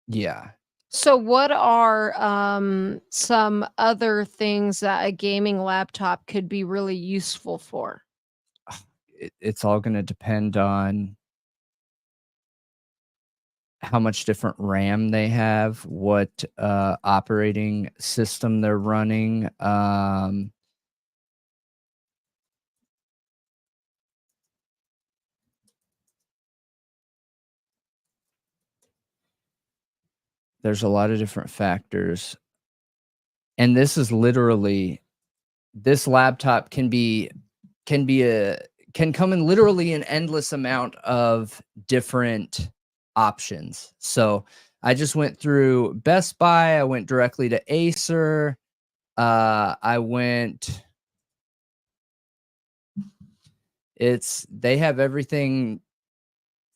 yeah. So what are some other things that a gaming laptop could be really useful for? It's all going to depend on how much different RAM they have, what operating system they're running. There's a lot of different factors. And this is literally, this laptop can come in literally an endless amount of different options. So I just went through Best Buy. I went directly to Acer. They have everything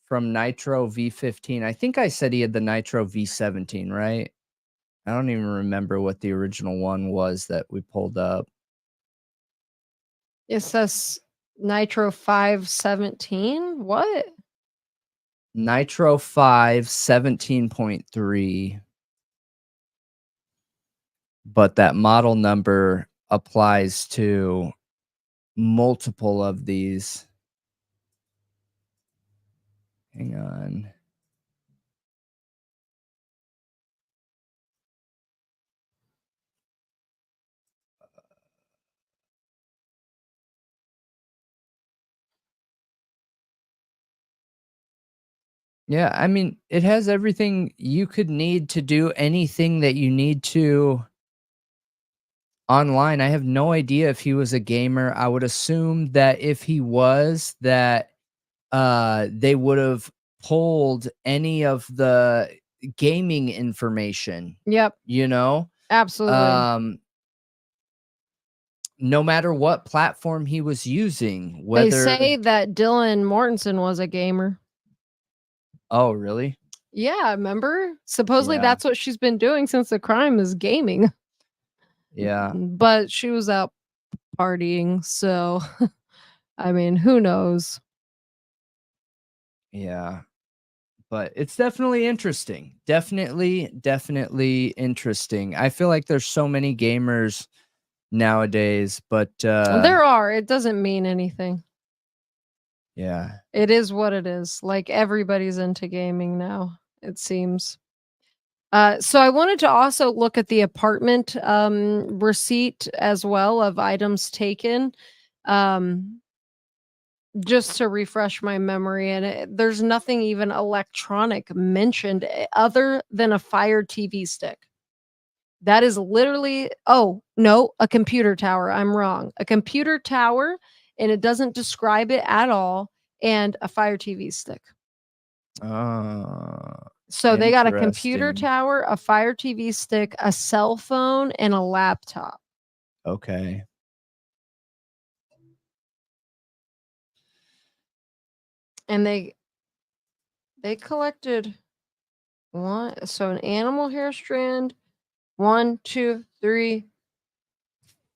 from Nitro V15. I think I said he had the Nitro V17, right? I don't even remember what the original one was that we pulled up. It says Nitro 517. What? Nitro 5 17.3. But that model number applies to multiple of these. Hang on. Yeah, I mean, it has everything you could need to do anything that you need to online. I have no idea if he was a gamer. I would assume that if he was, that they would have pulled any of the gaming information, Yep. you know? Absolutely. No matter what platform he was using, They whether say that Dylan Mortensen was a gamer. Oh, really? Yeah, remember? Supposedly Yeah. that's what she's been doing since the crime is gaming. Yeah. But she was out partying, so I mean, who knows? Yeah. But it's definitely interesting. Definitely interesting. I feel like there's so many gamers nowadays, but There are. It doesn't mean anything. yeah. It is what it is. Like everybody's into gaming now, it seems. So I wanted to also look at the apartment receipt as well of items taken. Just to refresh my memory, and there's nothing even electronic mentioned other than a Fire TV stick. That is literally, oh no, a computer tower. I'm wrong. A computer tower, and it doesn't describe it at all, and a Fire TV stick. So they got a computer Interesting. tower, a Fire TV stick, a cell phone, and a laptop. Okay. And they collected an animal hair strand, 1, 2, 3,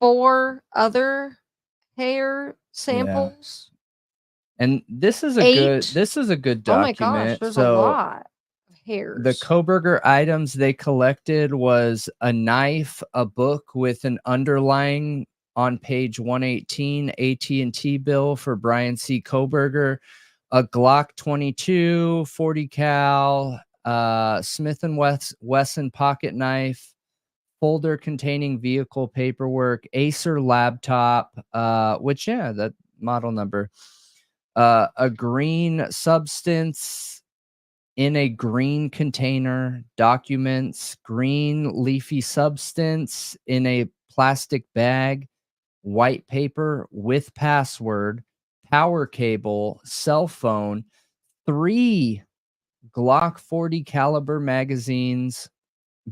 4 other hair samples. And this is a 8. good Oh my document. gosh, there's a So lot of hairs. the Kohberger items they collected was a knife, a book with an underlying on page 118 AT&T bill for Bryan C. Kohberger, a Glock 22, 40 cal, Smith & Wesson pocket knife, folder containing vehicle paperwork, Acer laptop, which, yeah, that model number, a green substance in a green container, documents, green leafy substance in a plastic bag, white paper with password, power cable, cell phone, 3 Glock 40 caliber magazines,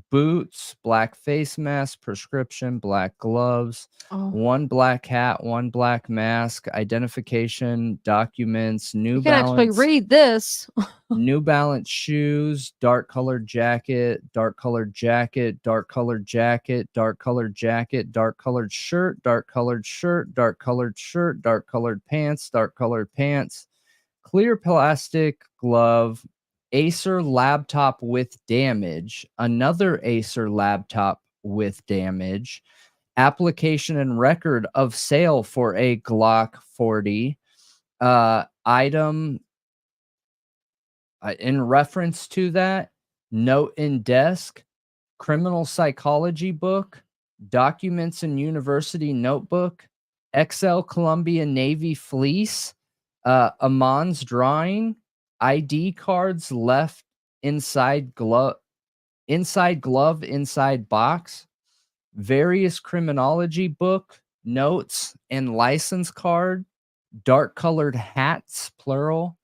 boots, black face mask, prescription, black gloves, 1 black hat, 1 black mask, identification, documents, New you can actually Balance, read this. New Balance shoes, dark colored jacket, dark colored jacket, dark colored jacket, dark colored jacket, dark colored shirt, dark colored shirt, dark colored shirt, dark colored pants, dark colored pants, clear plastic glove, Acer laptop with damage, another Acer laptop with damage, application and record of sale for a Glock 40, item in reference to that, note in desk, criminal psychology book, documents in university notebook, XL Columbia Navy fleece, Amon's drawing, ID cards left inside glove, inside box, various criminology book, notes and license card, dark colored hats, plural,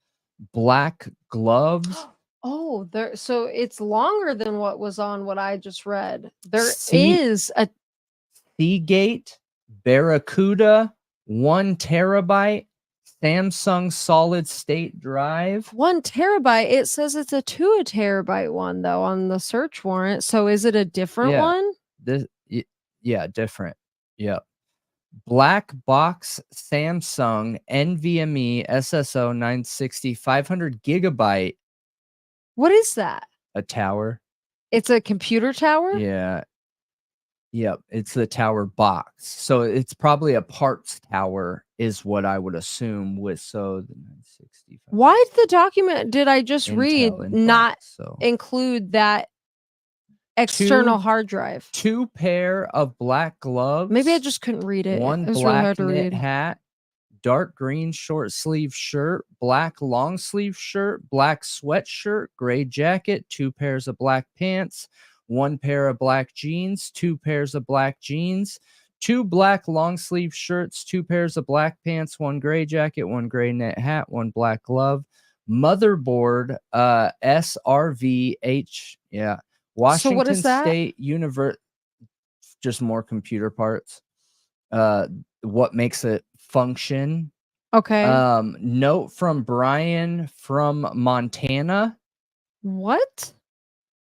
black gloves. Oh, there. So it's longer than what was on what I just read. There See- is a Seagate, Barracuda, 1 terabyte, Samsung solid state drive. 1 terabyte. It says it's a 2 terabyte one though on the search warrant. So is it a different Yeah. one? Yeah, different. Yep. Black box Samsung NVMe SSO 960 500 gigabyte, What is that? a tower. It's a computer tower? Yeah. Yep, it's the tower box. So it's probably a parts tower is what I would assume with the 960. Why did the document did I just read Intel in not box, so include that external hard drive? 2 pair of black gloves. Maybe I just couldn't read it. 1 It was really hard black to knit read. hat, dark green short sleeve shirt, black long sleeve shirt, black sweatshirt, gray jacket, 2 pairs of black pants, 1 pair of black jeans, 2 pairs of black jeans, 2 black long sleeve shirts, 2 pairs of black pants, 1 gray jacket, 1 gray knit hat, 1 black glove, motherboard, SRVH, So what is Washington that? State University, just more computer parts. What makes it function? Okay. Note from Bryan from Montana. What?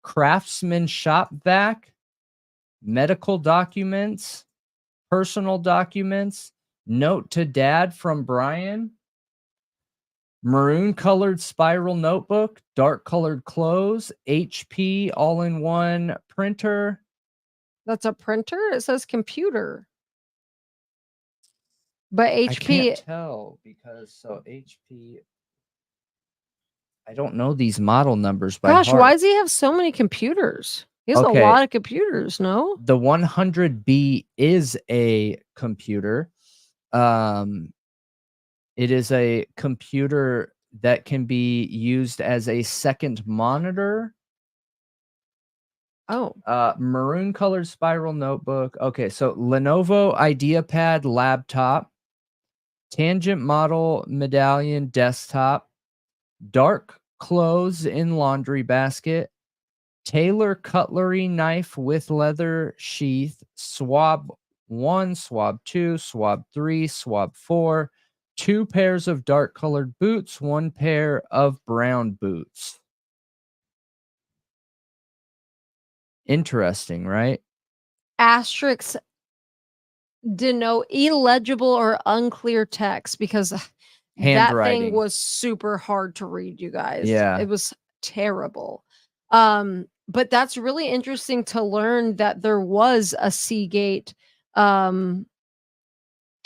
Craftsman shop vac, medical documents, personal documents, note to dad from Bryan, maroon colored spiral notebook, dark colored clothes, HP all-in-one printer. That's a printer? It says computer. But I HP, can't tell because HP. I don't know these model numbers by gosh, heart. why does he have so many computers? He has Okay. a lot of computers, no? The 100B is a computer. It is a computer that can be used as a second monitor. Oh, Maroon colored spiral notebook. Okay, so Lenovo IdeaPad laptop, tangent model medallion desktop, dark clothes in laundry basket, Taylor cutlery knife with leather sheath, swab 1, swab 2, swab 3, swab 4, 2 pairs of dark colored boots, 1 pair of brown boots. Interesting, right? asterisks denote illegible or unclear text because that thing Handwriting. was super hard to read, you guys. Yeah. It was terrible. But that's really interesting to learn that there was a Seagate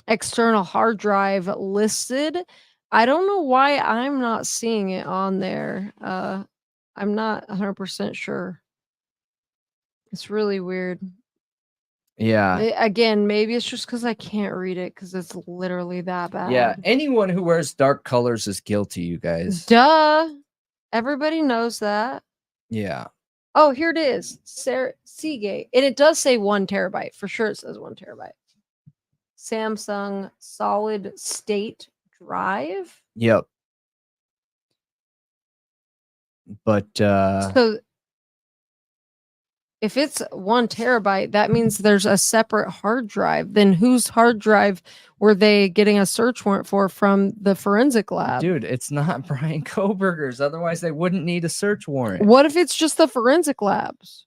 external hard drive listed. I don't know why I'm not seeing it on there. I'm not 100% sure. It's really weird. Yeah. Again, maybe it's just because I can't read it because it's literally that bad. Yeah. Anyone who wears dark colors is guilty, you guys. Duh. Everybody knows that. Yeah. Oh, here it is. Seagate. And it does say 1 terabyte. For sure it says 1 terabyte. Samsung solid state drive. Yep. But So if it's 1 terabyte, that means there's a separate hard drive. Then whose hard drive were they getting a search warrant for from the forensic lab? dude, it's not Bryan Kohberger's. Otherwise, they wouldn't need a search warrant. What if it's just the forensic labs?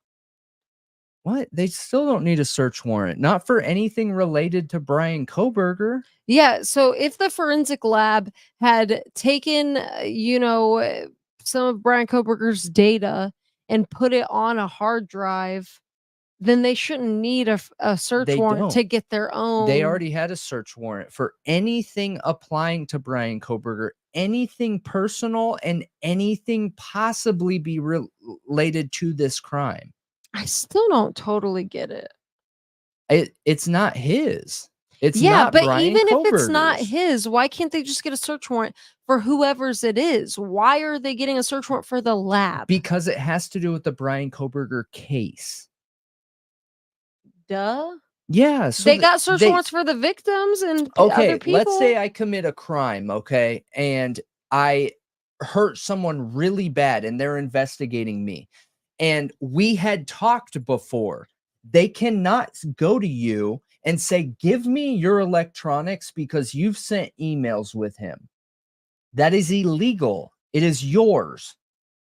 What? They still don't need a search warrant. Not for anything related to Bryan Kohberger. Yeah. So if the forensic lab had taken, some of Bryan Kohberger's data and put it on a hard drive, then they shouldn't need a search They warrant to don't. get their own. They already had a search warrant for anything applying to Bryan Kohberger, anything personal, and anything possibly be related to this crime. I still don't totally get it. It's not his. It's Yeah, not but Bryan even if it's not Kohberger's. his, why can't they just get a search warrant for whoever's it is? Why are they getting a search warrant for the lab? Because it has to do with the Bryan Kohberger case. Duh. Yeah, so They got search warrants for the victims and okay, other people. let's say I commit a crime, okay, and I hurt someone really bad and they're investigating me. And we had talked before. They cannot go to you and say, give me your electronics because you've sent emails with him. That is illegal. It is yours.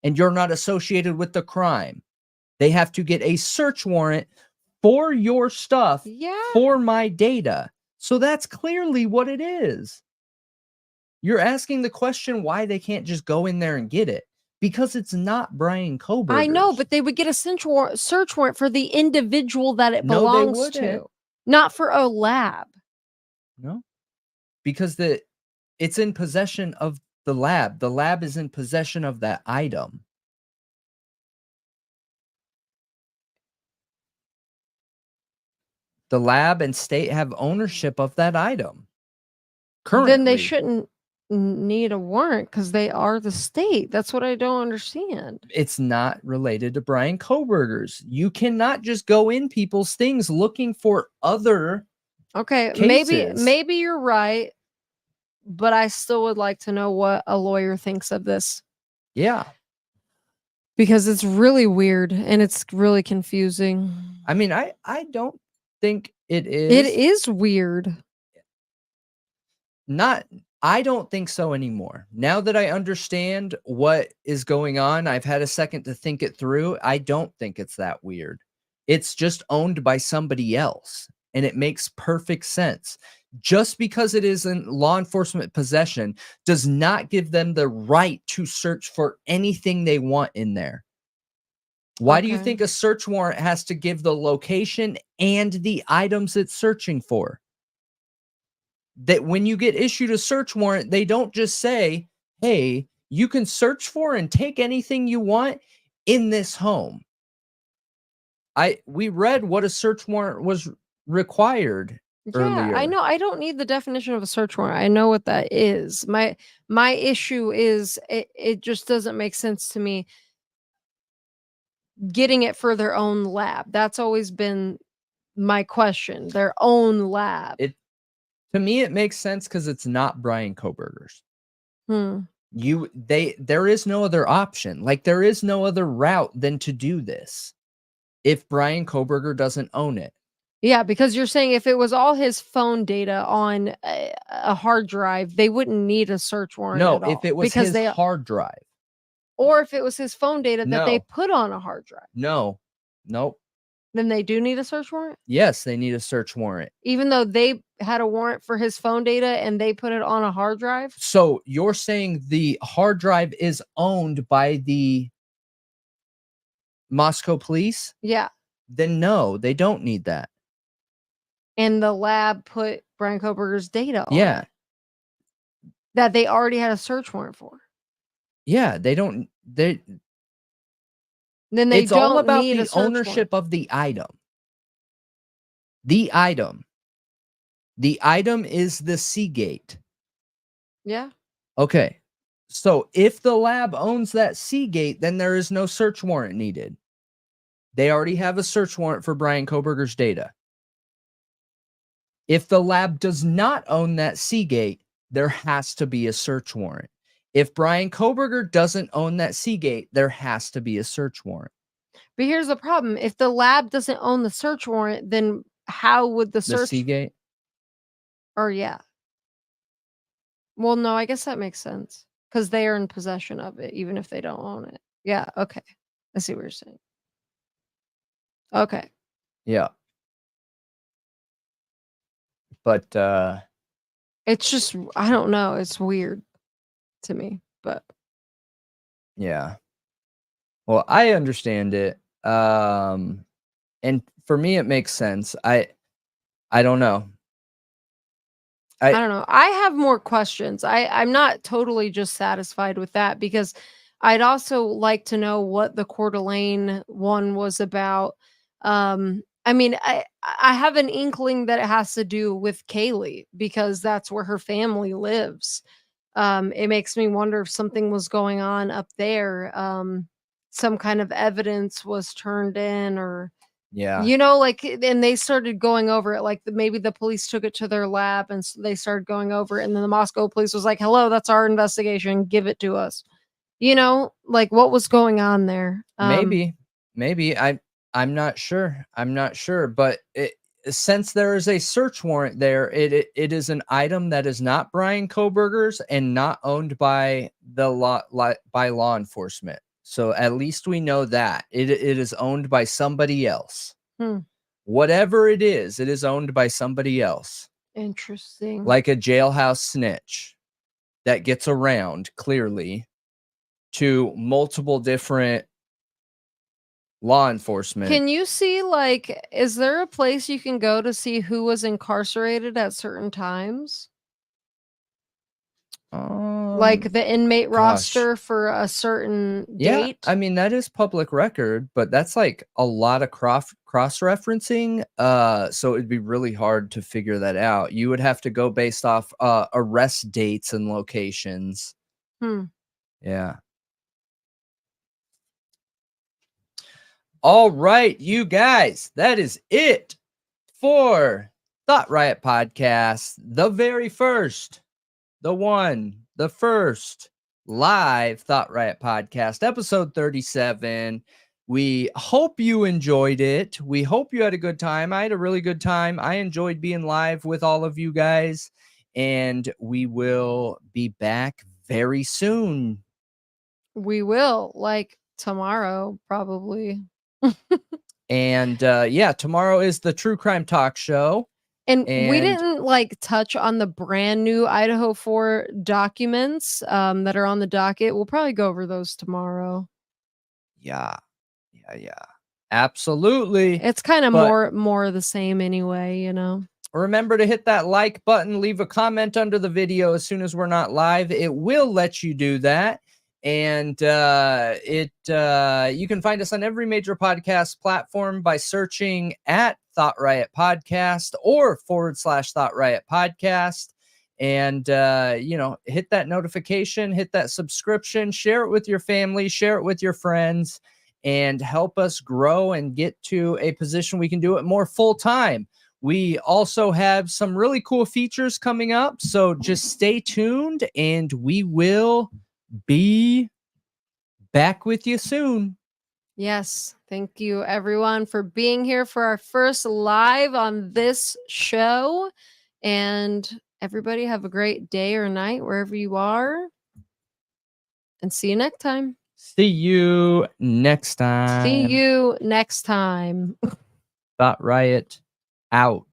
And you're not associated with the crime. They have to get a search warrant for your stuff, Yeah. for my data. So that's clearly what it is. You're asking the question why they can't just go in there and get it. Because it's not Bryan Kohberger. I know, but they would get a search warrant for the individual that it No, they belongs wouldn't. to, not for a lab. No, because it's in possession of the lab. The lab is in possession of that item. The lab and state have ownership of that item. Currently. Then they shouldn't need a warrant because they are the state. That's what I don't understand. It's not related to Bryan Kohberger's. You cannot just go in people's things looking for other Okay, cases. maybe you're right. but I still would like to know what a lawyer thinks of this Yeah. because it's really weird and it's really confusing. I mean, I don't think it is. It is weird. I don't think so anymore. Now that I understand what is going on, I've had a second to think it through. I don't think it's that weird. It's just owned by somebody else, and it makes perfect sense. Just because it is in law enforcement possession does not give them the right to search for anything they want in there. Why do you Okay. think a search warrant has to give the location and the items it's searching for? That when you get issued a search warrant, they don't just say, hey, you can search for and take anything you want in this home. We read what a search warrant was required earlier. I know. I don't need the definition of a search warrant. I know what that is. My issue is it just doesn't make sense to me getting it for their own lab. That's always been my question. Their own lab. To me, it makes sense because it's not Bryan Kohberger's. Hmm. There is no other option. Like, there is no other route than to do this if Bryan Kohberger doesn't own it. Yeah, because you're saying if it was all his phone data on a hard drive, they wouldn't need a search warrant. No, at all, if it was because his hard drive. or if it was his phone data that they No. put on a hard drive, No. Nope. then they do need a search warrant. Yes, they need a search warrant. Even though they had a warrant for his phone data and they put it on a hard drive. So you're saying the hard drive is owned by the Moscow police? Yeah. Then no, they don't need that. And the lab put Bryan Kohberger's data on Yeah. it that they already had a search warrant for. Yeah, they don't. Then they It's don't all about need the a search ownership of the item. The item. The item is the Seagate. Yeah. Okay. So if the lab owns that Seagate, then there is no search warrant needed. They already have a search warrant for Bryan Kohberger's data. If the lab does not own that Seagate, there has to be a search warrant. If Bryan Kohberger doesn't own that Seagate, there has to be a search warrant. But here's the problem. If the lab doesn't own the search warrant, then how would the The search Seagate? or yeah. Well, no, I guess that makes sense. Because they are in possession of it, even if they don't own it. Yeah, okay. I see what you're saying. Okay. Yeah. But It's just I don't know. It's weird to me, but yeah. Well, I understand it. And for me it makes sense. I don't know. I don't know. I have more questions. I'm not totally just satisfied with that because I'd also like to know what the Coeur d'Alene one was about. I mean, I have an inkling that it has to do with Kaylee because that's where her family lives. It makes me wonder if something was going on up there. Some kind of evidence was turned in or Yeah. you know, like, and they started going over it. Like, maybe the police took it to their lab and they started going over it. And then the Moscow police was like, hello, that's our investigation. Give it to us. You know, like, what was going on there? Maybe I'm not sure. But since there is a search warrant there, it is an item that is not Bryan Kohberger's and not owned by by law enforcement. So at least we know that it is owned by somebody else. Whatever it is owned by somebody else. Interesting. Like a jailhouse snitch that gets around clearly to multiple different law enforcement. Can you see, like, is there a place you can go to see who was incarcerated at certain times? Like the inmate roster for a certain date? I mean, that is public record, but that's like a lot of cross-referencing. So it'd be really hard to figure that out. You would have to go based off arrest dates and locations. Yeah. All right, you guys, that is it for Thought Riot Podcast, the very first the one, the first live Thought Riot podcast, episode 37. We hope you enjoyed it. We hope you had a good time. I had a really good time. I enjoyed being live with all of you guys, and we will be back very soon. We will, like tomorrow, probably. And yeah, tomorrow is the True Crime Talk Show. And we And- didn't like touch on the brand new Idaho 4 documents that are on the docket. We'll probably go over those tomorrow. Yeah. Absolutely. It's kind of But- more of the same anyway, you know. Remember to hit that like button, leave a comment under the video as soon as we're not live. It will let you do that. And you can find us on every major podcast platform by searching at Thought Riot Podcast or /Thought Riot Podcast. And, hit that notification, hit that subscription, share it with your family, share it with your friends, and help us grow and get to a position we can do it more full time. We also have some really cool features coming up. So just stay tuned and we will be back with you soon. Yes. Thank you, everyone, for being here for our first live on this show. And everybody have a great day or night wherever you are. And see you next time. See you next time. See you next time. Thought Riot out.